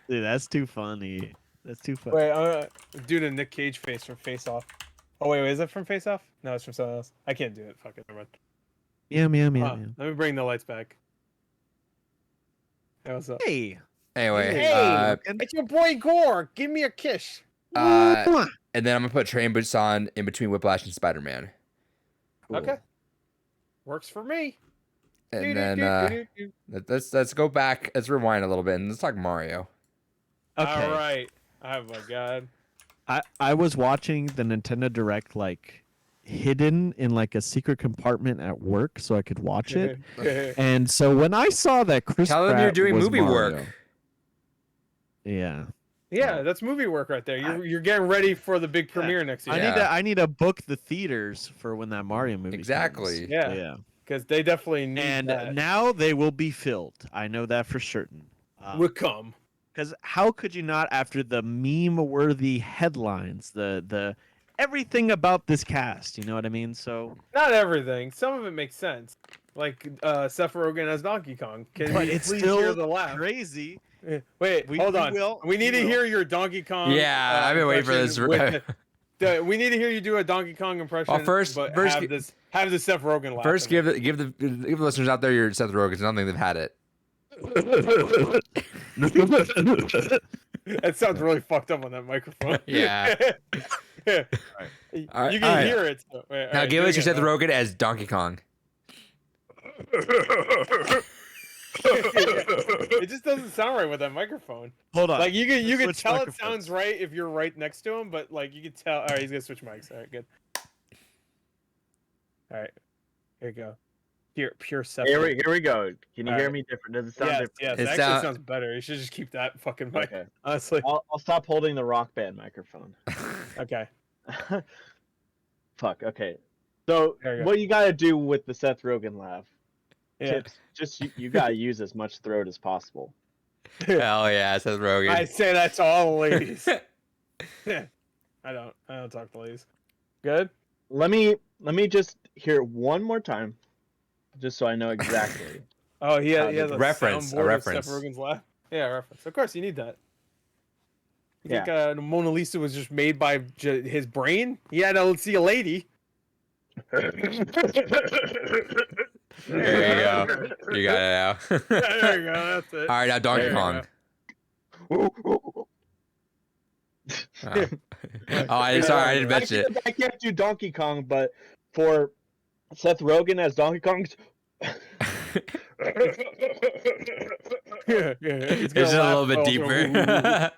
Speaker 3: that's too funny. That's too funny.
Speaker 2: Wait, do the Nick Cage face from Face Off. Oh wait, is it from Face Off? No, it's from something else. I can't do it. Fuck it. Never mind.
Speaker 3: Yeah.
Speaker 2: Let me bring the lights back. Hey, what's up?
Speaker 3: Hey.
Speaker 1: Anyway,
Speaker 2: Hey! It's your boy Gore. Give me a kiss.
Speaker 1: and then I'm gonna put Train Busan in between Whiplash and Spider-Man.
Speaker 2: Okay. Works for me.
Speaker 1: And then let's go back. Let's rewind a little bit and let's talk Mario.
Speaker 3: Okay.
Speaker 2: All right. Oh my god.
Speaker 3: I was watching the Nintendo Direct like hidden in like a secret compartment at work so I could watch it. And so when I saw that Chris
Speaker 1: Tell them you're
Speaker 3: Pratt
Speaker 1: doing
Speaker 3: was
Speaker 1: movie
Speaker 3: Mario-
Speaker 1: work.
Speaker 3: Yeah.
Speaker 2: Yeah, that's movie work right there. You're getting ready for the big premiere next year.
Speaker 3: I need to book the theaters for when that Mario movie
Speaker 1: Exactly.
Speaker 3: comes.
Speaker 2: Yeah.
Speaker 3: Yeah.
Speaker 2: Because they definitely need
Speaker 3: And
Speaker 2: that.
Speaker 3: now they will be filled. I know that for certain.
Speaker 2: Would come.
Speaker 3: Because how could you not, after the meme-worthy headlines, the everything about this cast, you know what I mean? So,
Speaker 2: Not everything. Some of it makes sense. Like Seth Rogen as Donkey Kong. Can
Speaker 3: but
Speaker 2: you
Speaker 3: it's
Speaker 2: please
Speaker 3: still
Speaker 2: hear the laugh?
Speaker 3: crazy.
Speaker 2: Wait,
Speaker 3: We
Speaker 2: hold on.
Speaker 3: will-
Speaker 2: we need
Speaker 3: we
Speaker 2: to
Speaker 3: will.
Speaker 2: hear your Donkey Kong.
Speaker 1: Yeah, I've been waiting for this.
Speaker 2: impression We need to hear you do a Donkey Kong impression.
Speaker 1: Well, first
Speaker 2: have the Seth Rogen laugh.
Speaker 1: First, give the listeners out there your Seth Rogen. I don't think they've had it.
Speaker 2: That sounds really fucked up on that microphone.
Speaker 1: Yeah.
Speaker 2: You can hear it. So,
Speaker 1: now give us your Seth Rogen as Donkey Kong.
Speaker 2: It just doesn't sound right with that microphone.
Speaker 3: Hold on.
Speaker 2: Like you can
Speaker 3: Switch
Speaker 2: tell
Speaker 3: microphones.
Speaker 2: it sounds right if you're right next to him, but like you can tell. All right, he's gonna switch mics. All right, good. All right, here you go. Pure Seth.
Speaker 4: Here we go. Can you
Speaker 2: All
Speaker 4: hear
Speaker 2: right.
Speaker 4: me different? Does it sound different?
Speaker 2: Yes,
Speaker 1: It
Speaker 2: it actually sounds better. You should just keep that fucking mic.
Speaker 4: Okay.
Speaker 2: Honestly.
Speaker 4: I'll stop holding the Rock Band microphone.
Speaker 2: Okay.
Speaker 4: Fuck. Okay. So
Speaker 2: There you go.
Speaker 4: what you gotta do with the Seth Rogen laugh?
Speaker 2: Yeah.
Speaker 4: Tips. Just you gotta use as much throat as possible.
Speaker 1: Hell yeah, Seth Rogen.
Speaker 2: I say that to all the ladies. I don't talk to ladies. Good.
Speaker 4: Let me just hear it one more time, just so I know exactly.
Speaker 2: Oh, he has a
Speaker 1: Reference, a
Speaker 2: soundboard of
Speaker 1: reference.
Speaker 2: Seth Rogen's laugh. Yeah, reference. Of course, you need that. You
Speaker 4: Yeah.
Speaker 2: think the Mona Lisa was just made by his brain? He had to see a lady.
Speaker 1: There you go. You got it now.
Speaker 2: There you go. That's it.
Speaker 1: All right, now Donkey
Speaker 2: There you
Speaker 1: Kong.
Speaker 4: I
Speaker 1: Sorry, I didn't mention it.
Speaker 4: I can't do Donkey Kong, but for Seth Rogen as Donkey Kong.
Speaker 1: It's just a little bit deeper.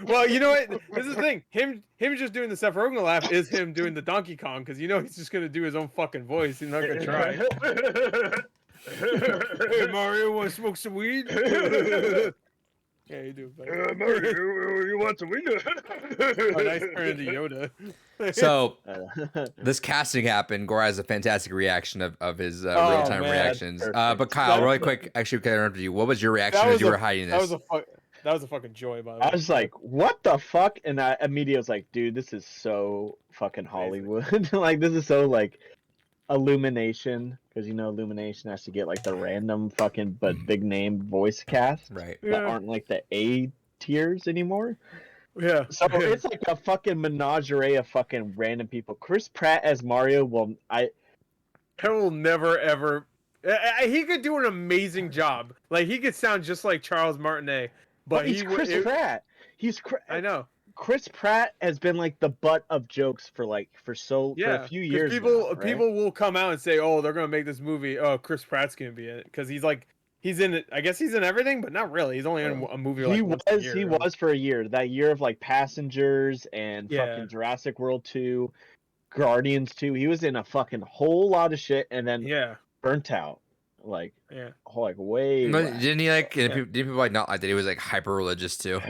Speaker 2: Well, you know what? This is the thing. Him just doing the Seth Rogen laugh is him doing the Donkey Kong because you know he's just gonna do his own fucking voice. He's not gonna try. Hey Mario, want to smoke some weed? Yeah, you do.
Speaker 4: Mario, you want some weed?
Speaker 2: Oh, nice turn into Yoda.
Speaker 1: So this casting happened. Gore has a fantastic reaction of his real-time
Speaker 2: man.
Speaker 1: reactions.
Speaker 4: Perfect.
Speaker 1: But Kyle, really quick, actually, can I interrupt you? What was your reaction as you were hiding
Speaker 2: That
Speaker 1: this?
Speaker 2: was a fucking joy, by the way.
Speaker 4: I was like, what the fuck? And I immediately was like, dude, this is so fucking Hollywood. Like, this is so, like, Illumination. Because, you know, Illumination has to get, like, the random fucking but big name voice cast
Speaker 1: Right.
Speaker 4: that
Speaker 2: Yeah.
Speaker 4: aren't, like, the A tiers anymore.
Speaker 2: Yeah.
Speaker 4: So it's like a fucking menagerie of fucking random people. Chris Pratt as Mario
Speaker 2: I will never ever. He could do an amazing job. Like he could sound just like Charles Martinet, but
Speaker 4: he's Chris Pratt.
Speaker 2: I know.
Speaker 4: Chris Pratt has been like the butt of jokes for a few years.
Speaker 2: People will come out and say, "Oh, they're gonna make this movie. Oh, Chris Pratt's gonna be in it because he's in it. I guess he's in everything, but not really. He's only in a movie. Like once a year.
Speaker 4: He was for a year. That year of like Passengers and fucking Jurassic World 2, Guardians 2. He was in a fucking whole lot of shit and then burnt out. Like way.
Speaker 1: But didn't he like? Didn't people like not like that? He was like hyper religious too.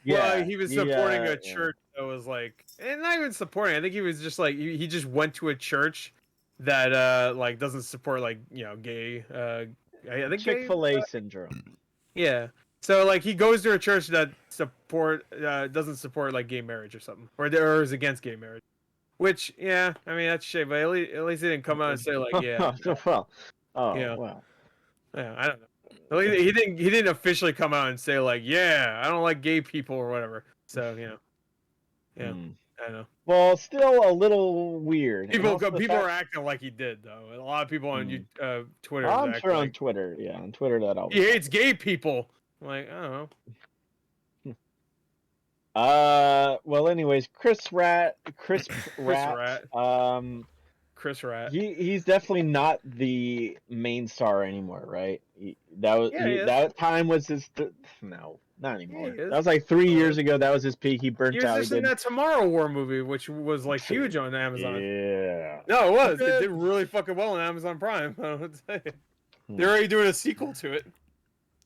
Speaker 2: Well, he was supporting a church that was like, and not even supporting. I think he was just like he just went to a church that like doesn't support like gay. I think
Speaker 4: Chick-fil-A syndrome.
Speaker 2: Yeah. So like he goes to a church that doesn't support like gay marriage or something, or is against gay marriage. Which I mean that's shit, but at least he didn't come out and say like
Speaker 4: well. Wow.
Speaker 2: Yeah, I don't know. At least he didn't officially come out and say like I don't like gay people or whatever. So I don't know.
Speaker 4: Well, still a little weird.
Speaker 2: People are acting like he did though. A lot of people on Twitter.
Speaker 4: I'm sure on Twitter. Yeah, on Twitter that always.
Speaker 2: He hates gay people. I'm like, I don't know.
Speaker 4: Well, anyways, Chris Pratt.
Speaker 2: Chris Pratt.
Speaker 4: He's definitely not the main star anymore, right? That time was his. No, not anymore. That was like 3 years ago. That was his peak. He burnt out.
Speaker 2: He was just in that Tomorrow War movie, which was like huge on Amazon.
Speaker 4: Yeah.
Speaker 2: No, it was. It did really fucking well on Amazon Prime. I don't know what to say. They're already doing a sequel to it.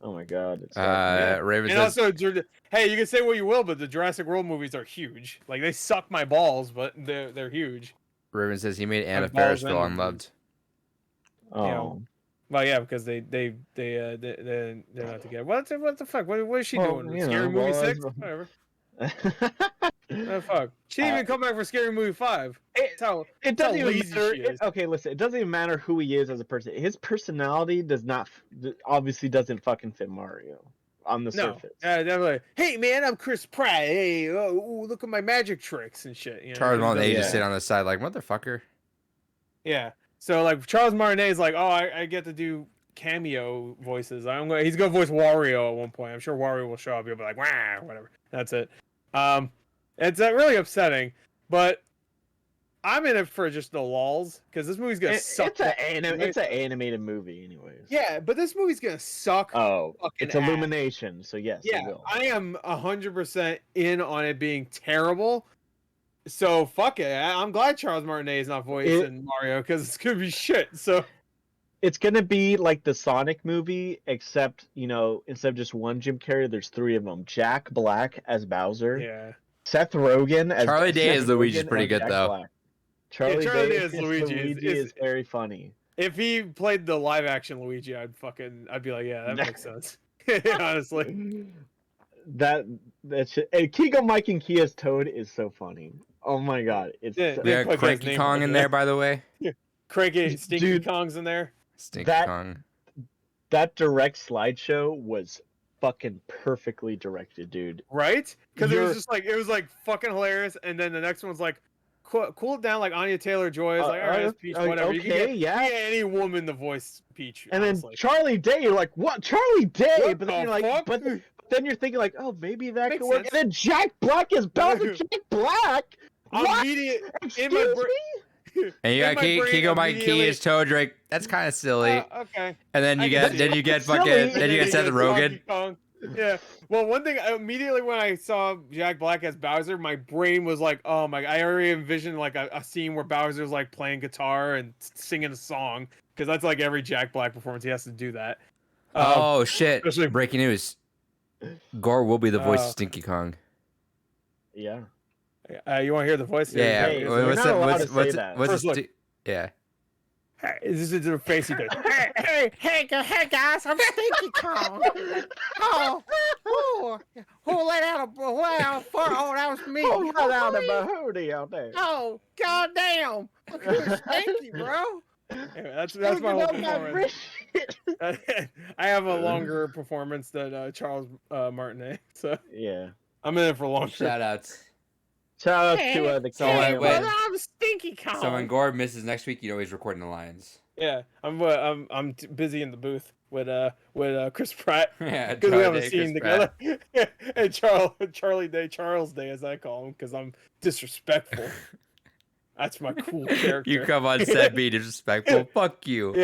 Speaker 4: Oh my god.
Speaker 1: Raven
Speaker 2: and
Speaker 1: says,
Speaker 2: also, hey, you can say what you will, but the Jurassic World movies are huge. Like they suck my balls, but they're huge.
Speaker 1: Raven says he made Anna Faris feel unloved.
Speaker 4: Oh.
Speaker 2: Well, yeah, because they're not together. What the fuck? What is she doing? Scary Movie 6? Whatever. Oh, fuck. She didn't even come back for Scary Movie 5.
Speaker 4: It doesn't even matter. Okay, listen. It doesn't even matter who he is as a person. His personality obviously doesn't fucking fit Mario. on the
Speaker 2: No,
Speaker 4: surface.
Speaker 2: definitely. Hey man, I'm Chris Pratt. Hey, ooh, look at my magic tricks and shit. You know,
Speaker 1: Charles
Speaker 2: he doesn't-
Speaker 1: Martinet just
Speaker 4: Yeah.
Speaker 1: sit on the side like motherfucker.
Speaker 2: Yeah. So like Charles Martinet is like, oh, I get to do cameo voices. He's gonna voice Wario at one point. I'm sure Wario will show up. He'll be like, wah, whatever. That's it. It's really upsetting, but I'm in it for just the lulz because this movie's gonna suck.
Speaker 4: It's an animated movie, anyways.
Speaker 2: Yeah, but this movie's gonna suck.
Speaker 4: Oh,
Speaker 2: fucking
Speaker 4: it's
Speaker 2: ass.
Speaker 4: Illumination, so yes, it
Speaker 2: Yeah,
Speaker 4: will.
Speaker 2: I am 100% in on it being terrible. So fuck it. I'm glad Charles Martinet is not voicing Mario because it's gonna be shit. So
Speaker 4: It's gonna be like the Sonic movie, except instead of just one Jim Carrey, there's 3 of them. Jack Black as Bowser.
Speaker 2: yeah,
Speaker 4: Seth Rogen as
Speaker 1: Charlie Day
Speaker 4: Seth
Speaker 1: as Luigi's
Speaker 4: Rogen
Speaker 1: pretty
Speaker 4: as
Speaker 1: good
Speaker 4: Jack
Speaker 1: though.
Speaker 4: Black. Charlie
Speaker 2: Charlie
Speaker 4: Day
Speaker 2: Day as
Speaker 4: as
Speaker 2: Luigi
Speaker 4: is very funny.
Speaker 2: if he played the live action Luigi, I'd be like, yeah, that makes sense. Honestly,
Speaker 4: That's and Keegan Mike and Kia's Toad is so funny. Oh my god, it's
Speaker 2: Yeah,
Speaker 1: We
Speaker 2: They
Speaker 1: got
Speaker 2: put his
Speaker 1: Cranky
Speaker 2: name
Speaker 1: Kong
Speaker 2: right
Speaker 1: in
Speaker 2: there.
Speaker 1: there, by the way.
Speaker 2: Cranky Stinky
Speaker 4: Dude.
Speaker 2: Kong's in there,
Speaker 1: Stinky
Speaker 4: That-
Speaker 1: Kong.
Speaker 4: that direct slideshow was fucking perfectly directed, dude.
Speaker 2: right? Because it
Speaker 4: You're-
Speaker 2: was like fucking hilarious, and then the next one's like, cool it down, like Anya Taylor-Joy is like, all right, it's Peach, whatever. You can
Speaker 4: okay,
Speaker 2: get,
Speaker 4: yeah.
Speaker 2: you can get any woman to voice Peach.
Speaker 4: And then
Speaker 2: honestly.
Speaker 4: Charlie Day, you're like, what? Charlie Day?
Speaker 2: What
Speaker 4: But
Speaker 2: the
Speaker 4: then you're like,
Speaker 2: fuck?
Speaker 4: but then you're thinking like, oh, maybe that
Speaker 2: Makes
Speaker 4: could work.
Speaker 2: sense.
Speaker 4: And then Jack Black is Bowser. Jack Black. What?
Speaker 2: Immediate
Speaker 4: Excuse
Speaker 2: in my
Speaker 4: me?
Speaker 1: And you
Speaker 2: in
Speaker 1: got
Speaker 2: my brain
Speaker 1: Keegan Mike Key
Speaker 2: immediately-
Speaker 1: as Toad Drake. That's kind of silly.
Speaker 2: okay.
Speaker 1: And then
Speaker 2: I
Speaker 1: you
Speaker 2: can see
Speaker 1: get
Speaker 4: Silly.
Speaker 1: fucking then you get Seth
Speaker 2: Donkey
Speaker 1: Rogen.
Speaker 2: Kong. Yeah. Well, one thing immediately when I saw Jack Black as Bowser, my brain was like, "Oh my!" I already envisioned like a scene where Bowser's like playing guitar and singing a song because that's like every Jack Black performance he has to do that.
Speaker 1: Oh shit!
Speaker 2: especially-
Speaker 1: Breaking news. Gore will be the voice of
Speaker 2: Oh.
Speaker 1: Stinky Kong.
Speaker 4: Yeah.
Speaker 2: You want to hear the voice?
Speaker 1: Yeah.
Speaker 4: Hey,
Speaker 1: What's
Speaker 4: you're
Speaker 1: the-
Speaker 4: not allowed
Speaker 1: what's-
Speaker 4: to say
Speaker 1: what's-
Speaker 4: that.
Speaker 1: what's
Speaker 2: First
Speaker 1: the
Speaker 2: look.
Speaker 1: sti- Yeah.
Speaker 2: Hey, this is the face he does.
Speaker 5: Hey guys, I'm Stinky Kong. Who let out a fart? Oh, that was me.
Speaker 4: Oh, let out a Mahoney out there.
Speaker 5: Oh, goddamn. Stinky, bro.
Speaker 2: Anyway, that's my whole performance. I have a longer performance than Charles Martinet, so
Speaker 4: Yeah.
Speaker 2: I'm in it for longer.
Speaker 1: Shout outs.
Speaker 4: Shout out to the
Speaker 1: So
Speaker 5: Hey,
Speaker 1: wait.
Speaker 5: brother, I'm Stinky Kong.
Speaker 1: So when Gore misses next week, you know he's recording the lines.
Speaker 2: Yeah, I'm busy in the booth with Chris Pratt
Speaker 1: Yeah.
Speaker 2: because we
Speaker 1: Charlie
Speaker 2: have a
Speaker 1: Day,
Speaker 2: scene
Speaker 1: Chris Pratt.
Speaker 2: together. And Charles Day, as I call him, because I'm disrespectful. That's my cool character.
Speaker 1: You come on set being disrespectful. Fuck you.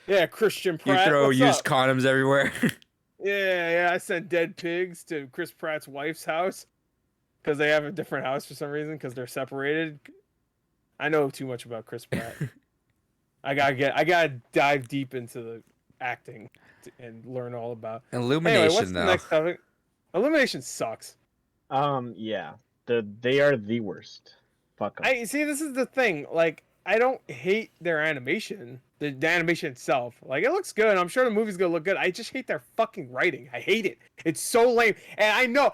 Speaker 2: Yeah, Christian
Speaker 1: You
Speaker 2: Pratt.
Speaker 1: throw
Speaker 2: what's
Speaker 1: used
Speaker 2: up?
Speaker 1: condoms everywhere.
Speaker 2: Yeah. I sent dead pigs to Chris Pratt's wife's house because they have a different house for some reason because they're separated. I know too much about Chris Pratt. I gotta dive deep into the acting and learn all about.
Speaker 1: Illumination,
Speaker 2: Anyway, what's
Speaker 1: though.
Speaker 2: the next topic? Illumination sucks.
Speaker 4: Yeah. They are the worst. Fuck 'em.
Speaker 2: I see. This is the thing. Like, I don't hate their animation. The animation itself, like, it looks good. I'm sure the movie's gonna look good. I just hate their fucking writing. I hate it. It's so lame. And I know.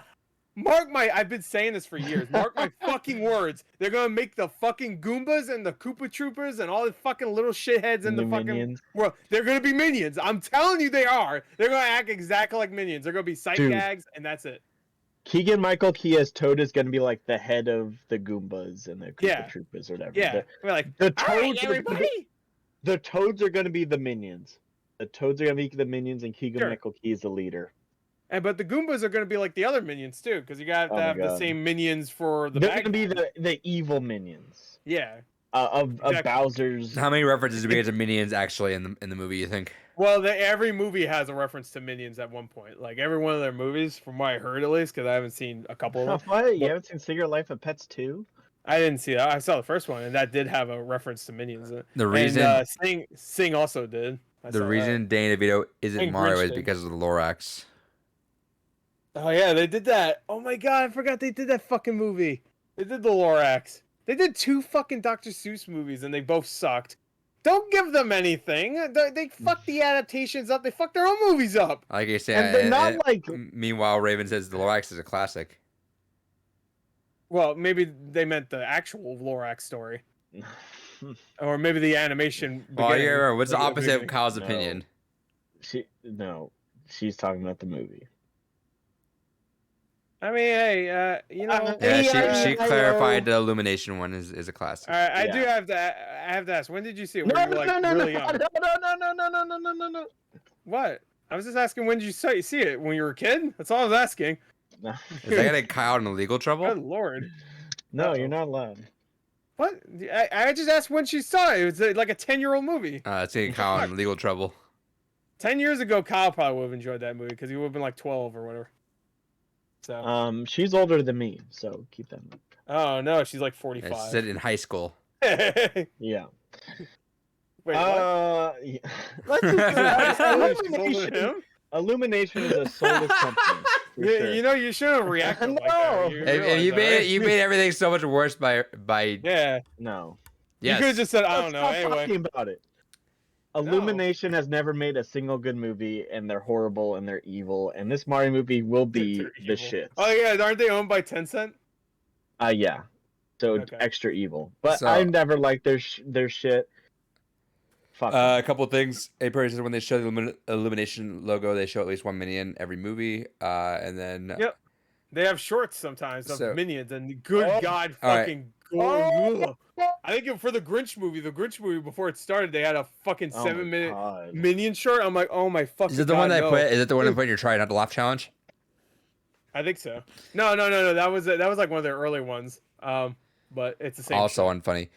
Speaker 2: I've been saying this for years. Mark my fucking words. They're gonna make the fucking Goombas and the Koopa Troopers and all the fucking little shitheads in the fucking
Speaker 4: Minions.
Speaker 2: world. They're gonna be minions. I'm telling you, they are. They're gonna act exactly like minions. They're gonna be sight
Speaker 4: Dude.
Speaker 2: gags, and that's it.
Speaker 4: Keegan Michael Key as Toad is gonna be like the head of the Goombas and the Koopa
Speaker 2: Yeah.
Speaker 4: Troopers or whatever.
Speaker 2: Yeah. We're like,
Speaker 4: The
Speaker 5: All right,
Speaker 4: Toads,
Speaker 5: everybody.
Speaker 4: the Toads are gonna be the minions. The Toads are gonna be the minions, and Keegan
Speaker 2: Sure.
Speaker 4: Michael Key is the leader.
Speaker 2: but the Goombas are gonna be like the other minions too, because you got to
Speaker 4: Oh my
Speaker 2: have the
Speaker 4: God.
Speaker 2: same minions for the.
Speaker 4: They're
Speaker 2: bad
Speaker 4: gonna be
Speaker 2: guys.
Speaker 4: the evil minions
Speaker 2: Yeah.
Speaker 4: of
Speaker 2: Exactly.
Speaker 4: Bowser's.
Speaker 1: How many references do we get to minions actually in the movie? You think?
Speaker 2: Well, every movie has a reference to minions at one point. Like every one of their movies, from what I heard at least, because I haven't seen a couple of them.
Speaker 4: What? You haven't seen Secret Life of Pets 2?
Speaker 2: I didn't see that. I saw the first one, and that did have a reference to minions.
Speaker 1: The reason
Speaker 2: and, Sing also did. I
Speaker 1: the
Speaker 2: saw
Speaker 1: reason Danny DeVito isn't
Speaker 2: And
Speaker 1: Mario
Speaker 2: Grinch
Speaker 1: is
Speaker 2: did.
Speaker 1: because of the Lorax.
Speaker 2: that. Oh yeah, they did that. Oh my god, I forgot they did that fucking movie. They did the Lorax. They did 2 fucking Dr. Seuss movies, and they both sucked. Don't give them anything. They fucked the adaptations up. They fucked their own movies up.
Speaker 1: Like I
Speaker 4: And
Speaker 1: said,
Speaker 4: they're not like.
Speaker 1: meanwhile, Raven says the Lorax is a classic.
Speaker 2: Well, maybe they meant the actual Lorax story, or maybe the animation.
Speaker 1: Well,
Speaker 2: beginning.
Speaker 1: yeah, what's the
Speaker 2: Like,
Speaker 1: opposite of
Speaker 2: beginning.
Speaker 1: Kyle's
Speaker 4: No.
Speaker 1: opinion?
Speaker 4: She's talking about the movie.
Speaker 2: I mean, hey, you know.
Speaker 1: Yeah, she clarified the Illumination one is a classic.
Speaker 2: All right, I do
Speaker 4: Yeah.
Speaker 2: have to. I have to ask. When did you see it?
Speaker 4: No,
Speaker 2: Were you
Speaker 4: no,
Speaker 2: like
Speaker 4: no, no,
Speaker 2: really
Speaker 4: no,
Speaker 2: young?
Speaker 4: no.
Speaker 2: What? I was just asking when did you see it? When you were a kid? That's all I was asking.
Speaker 4: No,
Speaker 1: Is that gonna Kyle in legal trouble?
Speaker 2: Good lord.
Speaker 4: no,
Speaker 2: Uh-oh.
Speaker 4: you're not allowed.
Speaker 2: What? I just asked when she saw it. It was like a 10-year-old movie.
Speaker 1: It's gonna Kyle in legal trouble.
Speaker 2: 10 years ago, Kyle probably would have enjoyed that movie because he would have been like 12 or whatever. So.
Speaker 4: She's older than me, so keep that in mind.
Speaker 2: Oh no, she's like
Speaker 1: I
Speaker 2: 45.
Speaker 1: said in high school.
Speaker 2: Wait,
Speaker 4: Yeah.
Speaker 2: what?
Speaker 4: Yeah. Let's just
Speaker 2: She's older than
Speaker 4: Illumination.
Speaker 2: him?
Speaker 4: Illumination is a soulless company. For sure.
Speaker 2: You know, you shouldn't have reacted like that.
Speaker 4: No.
Speaker 2: You
Speaker 1: And
Speaker 2: realize
Speaker 1: you
Speaker 2: that,
Speaker 1: made
Speaker 2: right?
Speaker 1: you made everything so much worse by
Speaker 2: Yeah.
Speaker 4: No.
Speaker 2: You could have
Speaker 1: yes.
Speaker 2: just said, I
Speaker 4: Let's
Speaker 2: don't know.
Speaker 4: stop
Speaker 2: Anyway.
Speaker 4: talking about it. Illumination has never made a single good movie, and they're horrible and they're evil. And this Mario movie will be
Speaker 2: They're
Speaker 4: the
Speaker 2: evil.
Speaker 4: shit.
Speaker 2: Oh yeah, aren't they owned by Tencent?
Speaker 4: Yeah. So
Speaker 2: Okay.
Speaker 4: extra evil. But
Speaker 1: So-
Speaker 4: I never liked their shit. Fuck.
Speaker 1: A couple of things. April says when they show the Illumination logo, they show at least 1 million every movie. And then
Speaker 2: Yep. They have shorts sometimes of
Speaker 1: So-
Speaker 2: Minions, and good
Speaker 4: Oh.
Speaker 2: God,
Speaker 1: All right.
Speaker 2: fucking
Speaker 4: Oh.
Speaker 2: I think for the Grinch movie before it started, they had a fucking
Speaker 4: Oh my
Speaker 2: 7-minute
Speaker 4: God.
Speaker 2: Minion short. I'm like, oh my fucking.
Speaker 1: is it the
Speaker 2: God,
Speaker 1: one that
Speaker 2: no.
Speaker 1: put? Is it the one that put in your try not to laugh challenge?
Speaker 2: I think so. No. That was like one of their early ones. But it's the same.
Speaker 1: Also
Speaker 2: shit.
Speaker 1: unfunny.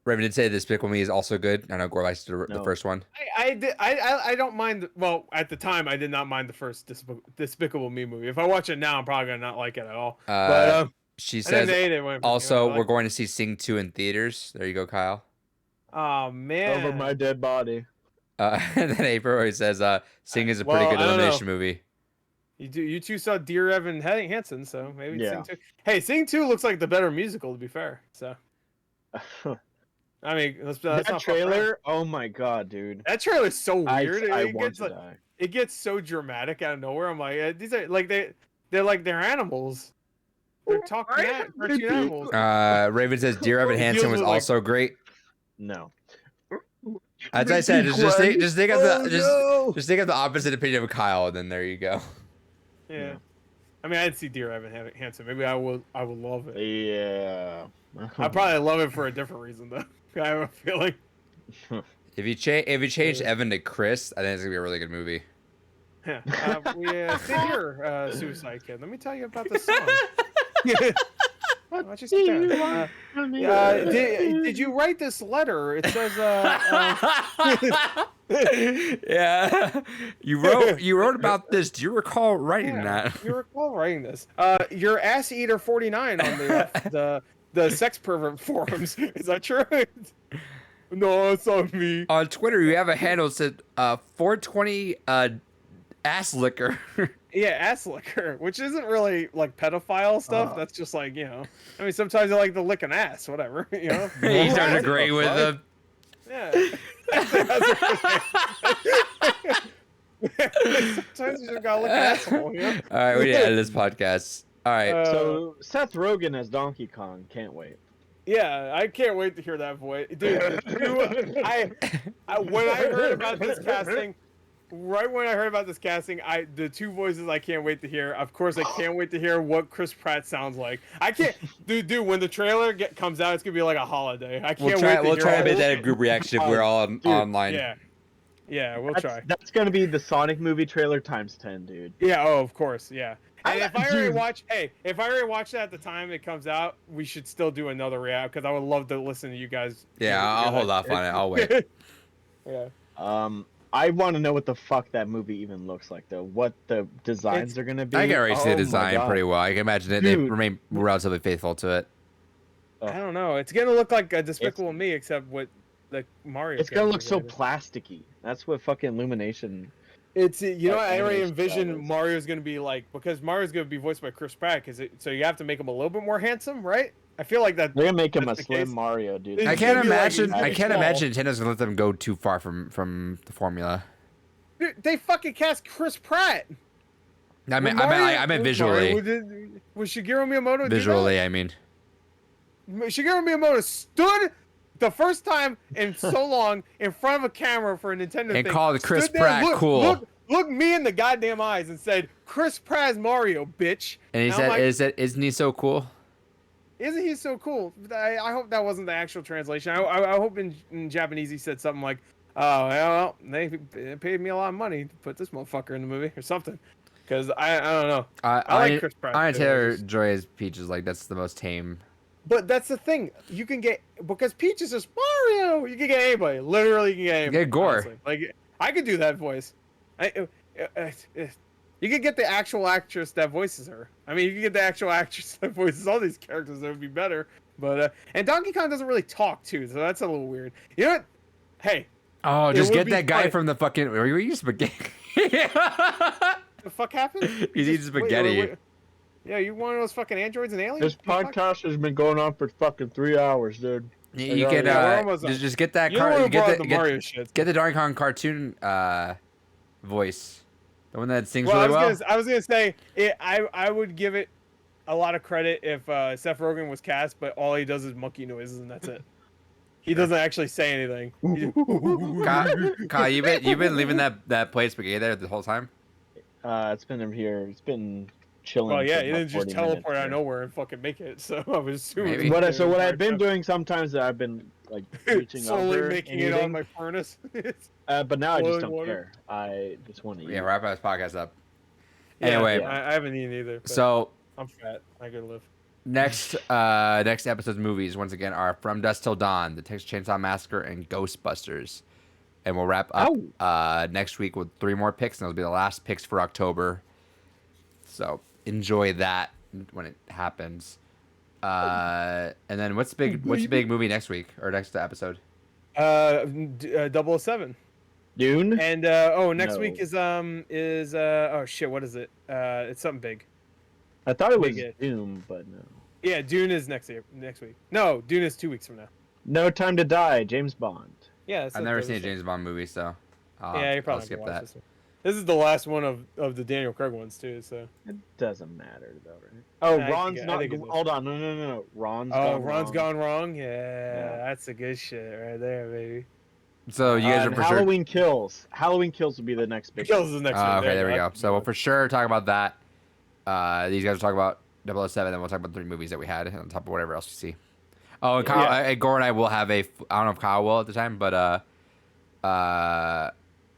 Speaker 1: Raven did say Despicable Me is also good. I know Gore likes the
Speaker 4: No.
Speaker 1: first one.
Speaker 2: I don't mind. Well, at the time, I did not mind the first Despicable Me movie. If I watch it now, I'm probably gonna not like it at all. But
Speaker 1: She
Speaker 2: and then
Speaker 1: says
Speaker 2: they ate it when-
Speaker 1: also
Speaker 2: like-
Speaker 1: we're going to see Sing 2 in theaters. There you go, Kyle.
Speaker 2: Oh man.
Speaker 4: Over my dead body.
Speaker 1: And then April always says Sing is a pretty
Speaker 2: Well,
Speaker 1: good
Speaker 2: I don't know.
Speaker 1: Illumination movie.
Speaker 2: You two saw Dear Evan Hansen, so maybe
Speaker 4: Yeah.
Speaker 2: Sing 2. Hey, Sing 2 looks like the better musical, to be fair. So I mean, let's
Speaker 4: that
Speaker 2: not fuck around.
Speaker 4: trailer, oh my god, dude.
Speaker 2: That trailer's so weird.
Speaker 4: I
Speaker 2: it
Speaker 4: want
Speaker 2: gets
Speaker 4: to
Speaker 2: like,
Speaker 4: die.
Speaker 2: it gets so dramatic out of nowhere. I'm like, these are like they're animals. They're talking cartoon animals.
Speaker 1: Raven says Dear Evan
Speaker 2: It
Speaker 1: Hansen
Speaker 2: feels
Speaker 1: was
Speaker 2: like-
Speaker 1: also great.
Speaker 4: No.
Speaker 1: As I said, just think of the
Speaker 4: no.
Speaker 1: just think of the opposite opinion of Kyle, and then there you go.
Speaker 2: Yeah. I mean, I didn't see Dear Evan Hansen. Maybe I will love it.
Speaker 4: Yeah.
Speaker 2: I probably love it for a different reason though. I have a feeling.
Speaker 1: If you change Evan to Chris, I think it's gonna be a really good movie.
Speaker 2: Yeah. Sit here, Suicide Kid. Let me tell you about the song. Why don't you sit down? Did you write this letter? It says
Speaker 1: Yeah, you wrote about this. Do you recall writing that?
Speaker 2: You recall writing this. You're Ass Eater 49 on the sex pervert forums. Is that true? No, it's not me.
Speaker 1: On Twitter, you have a handle that said 420 ass liquor.
Speaker 2: Yeah, ass liquor, which isn't really like pedophile stuff. That's just like, you know. I mean, sometimes I like to lick an ass, whatever. You know.
Speaker 1: You started agreeing with them.
Speaker 2: Yeah. Sometimes you just gotta lick an asshole. You know?
Speaker 1: All right, we need to end this podcast. All right.
Speaker 4: So Seth Rogen as Donkey Kong, can't wait.
Speaker 2: Yeah, I can't wait to hear that voice, dude. When I heard about this casting, the two voices I can't wait to hear. Of course, I can't wait to hear what Chris Pratt sounds like. I can't, dude. When the trailer comes out, it's gonna be like a holiday. I can't wait.
Speaker 1: We'll try to make that a
Speaker 2: all-
Speaker 1: group reaction if we're all online.
Speaker 2: Yeah, we'll try.
Speaker 4: That's gonna be the Sonic movie trailer times 10, dude.
Speaker 2: Yeah, oh, of course, yeah. And if I already
Speaker 4: Dude.
Speaker 2: watch that at the time it comes out, we should still do another react because I would love to listen to you guys.
Speaker 1: Yeah, I'll hold off on it. I'll wait.
Speaker 2: Yeah.
Speaker 4: I want to know what the fuck that movie even looks like, though. What the designs are gonna be.
Speaker 1: I can already see
Speaker 4: Oh
Speaker 1: the
Speaker 4: my
Speaker 1: design
Speaker 4: God.
Speaker 1: pretty well. I can imagine it. They
Speaker 4: Dude.
Speaker 1: remain relatively faithful to it.
Speaker 2: I don't know. It's gonna look like a Despicable Me, except with the Mario.
Speaker 4: It's gonna look so
Speaker 2: characters.
Speaker 4: plasticky. That's what fucking Illumination.
Speaker 2: It's you know
Speaker 4: Like
Speaker 2: I already
Speaker 4: animation
Speaker 2: envision
Speaker 4: style is.
Speaker 2: Mario's gonna be like because Mario's gonna be voiced by Chris Pratt so you have to make him a little bit more handsome, right? I feel like that.
Speaker 4: They're gonna make him a
Speaker 2: That's the
Speaker 4: slim
Speaker 2: case.
Speaker 4: Mario, dude.
Speaker 2: It's
Speaker 1: I can't
Speaker 2: gonna be like
Speaker 1: imagine.
Speaker 2: he's
Speaker 1: I
Speaker 2: really
Speaker 1: can't
Speaker 2: small.
Speaker 1: imagine Nintendo's gonna let them go too far from the formula.
Speaker 2: Dude, they fucking cast Chris Pratt.
Speaker 1: I meant visually.
Speaker 2: Was Shigeru Miyamoto do that?
Speaker 1: Visually, I mean.
Speaker 2: Shigeru Miyamoto stood the first time in so long in front of a camera for a Nintendo
Speaker 1: And
Speaker 2: thing.
Speaker 1: called Chris
Speaker 2: stood there,
Speaker 1: Pratt cool.
Speaker 2: looked me in the goddamn eyes and said, "Chris Pratt's Mario, bitch."
Speaker 1: And he
Speaker 2: I'm
Speaker 1: said,
Speaker 2: like,
Speaker 1: "Isn't he so cool?"
Speaker 2: Isn't he so cool? I hope that wasn't the actual translation. I hope in Japanese he said something like, "Oh, well, they paid me a lot of money to put this motherfucker in the movie," or something. Because I don't know. I like Chris Pratt.
Speaker 1: Anya
Speaker 2: too.
Speaker 1: Taylor Joy as Peach is like that's the most tame.
Speaker 2: But that's the thing. You can get because Peach is just Mario. You can get anybody. Literally, you can get anybody.
Speaker 1: Get Gore.
Speaker 2: Honestly. Like I could do that voice. You could get the actual actress that voices her. I mean, you could get the actual actress that voices all these characters. That would be better. But and Donkey Kong doesn't really talk too, so that's a little weird. You know what? Hey.
Speaker 1: Oh, just
Speaker 2: would
Speaker 1: get
Speaker 2: be
Speaker 1: that guy
Speaker 2: fun.
Speaker 1: from the fucking. Were you eating spaghetti?
Speaker 2: The fuck happened?
Speaker 1: He's eating spaghetti.
Speaker 2: Yeah, you one of those fucking androids and aliens?
Speaker 4: This
Speaker 2: What the fuck?
Speaker 4: podcast has been going on for fucking 3 hours, dude.
Speaker 1: You can
Speaker 2: Yeah, we're almost
Speaker 1: just get that
Speaker 2: You don't want to
Speaker 1: get
Speaker 2: brought
Speaker 1: the,
Speaker 2: the
Speaker 1: get,
Speaker 2: Mario shit.
Speaker 1: get the Donkey Kong cartoon voice, the one that sings
Speaker 2: Well,
Speaker 1: really well.
Speaker 2: I was gonna say I would give it a lot of credit if Seth Rogen was cast, but all he does is monkey noises and that's it. He doesn't actually say anything. He just-
Speaker 1: Kyle, you've been leaving that plate of spaghetti there the whole time.
Speaker 4: It's been here. It's been chilling.
Speaker 2: well, yeah,
Speaker 4: for
Speaker 2: he
Speaker 4: about
Speaker 2: didn't just
Speaker 4: 40
Speaker 2: teleport
Speaker 4: minutes
Speaker 2: out of
Speaker 4: here.
Speaker 2: nowhere and fucking make it. So I was assuming.
Speaker 1: Maybe.
Speaker 4: What I've been doing sometimes that I've been like reaching
Speaker 2: slowly
Speaker 4: over
Speaker 2: making
Speaker 4: and
Speaker 2: it on
Speaker 4: eating,
Speaker 2: my furnace.
Speaker 4: but now I just
Speaker 2: boiling
Speaker 4: don't
Speaker 2: water.
Speaker 4: care. I just want to eat.
Speaker 1: Yeah, wrap this podcast up.
Speaker 2: Yeah,
Speaker 1: Anyway,
Speaker 2: I haven't eaten either. But
Speaker 1: so
Speaker 2: I'm fat. I could live.
Speaker 1: next episode's movies once again are From Dusk Till Dawn, The Texas Chainsaw Massacre, and Ghostbusters. And we'll wrap up next week with 3 more picks, and those will be the last picks for October. So enjoy that when it happens. And then what's the big movie next week or next episode?
Speaker 2: 007.
Speaker 4: Dune.
Speaker 2: And next
Speaker 4: No.
Speaker 2: week is oh shit, what is it? It's something big.
Speaker 4: I thought it was
Speaker 2: Big.
Speaker 4: Doom, but no.
Speaker 2: Yeah, Dune is next week. No, Dune is 2 weeks from now.
Speaker 4: No Time to Die. James Bond.
Speaker 2: Yeah,
Speaker 1: I've never seen a James Bond movie, so
Speaker 2: Yeah, you
Speaker 1: I'll
Speaker 2: probably
Speaker 1: skip
Speaker 2: can watch
Speaker 1: that.
Speaker 2: this one. This is the last one of the Daniel Craig ones too. So.
Speaker 4: It doesn't matter though, right? Oh,
Speaker 2: I
Speaker 4: Ron's
Speaker 2: think
Speaker 4: not.
Speaker 2: it does.
Speaker 4: Hold on, no. Ron's
Speaker 2: Oh,
Speaker 4: gone
Speaker 2: Ron's
Speaker 4: wrong.
Speaker 2: gone wrong. Yeah, that's a good shit right there, baby.
Speaker 1: So you guys are
Speaker 4: And
Speaker 1: for sure.
Speaker 4: Halloween Kills. Halloween Kills will be the next big.
Speaker 2: Kills is next week.
Speaker 1: Okay, there we
Speaker 2: you
Speaker 1: go. So we'll for sure talk about that. These guys will talk about 007, then we'll talk about 3 movies that we had on top of whatever else you see. Oh, and Kyle, Gore and I will have I don't know if Kyle will at the time, but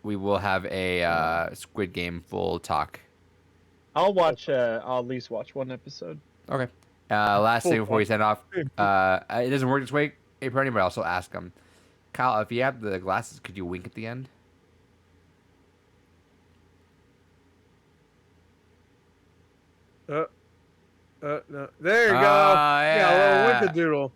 Speaker 1: we will have a Squid Game full talk.
Speaker 4: I'll watch. I'll at least watch one episode.
Speaker 1: Okay. Last
Speaker 2: Full
Speaker 1: thing before we
Speaker 2: talk.
Speaker 1: send off. It doesn't work this way, April, but also ask them. Kyle, if you have the glasses, could you wink at the end?
Speaker 2: No. There you go. Yeah, a little
Speaker 1: yeah.
Speaker 2: wickadoodle.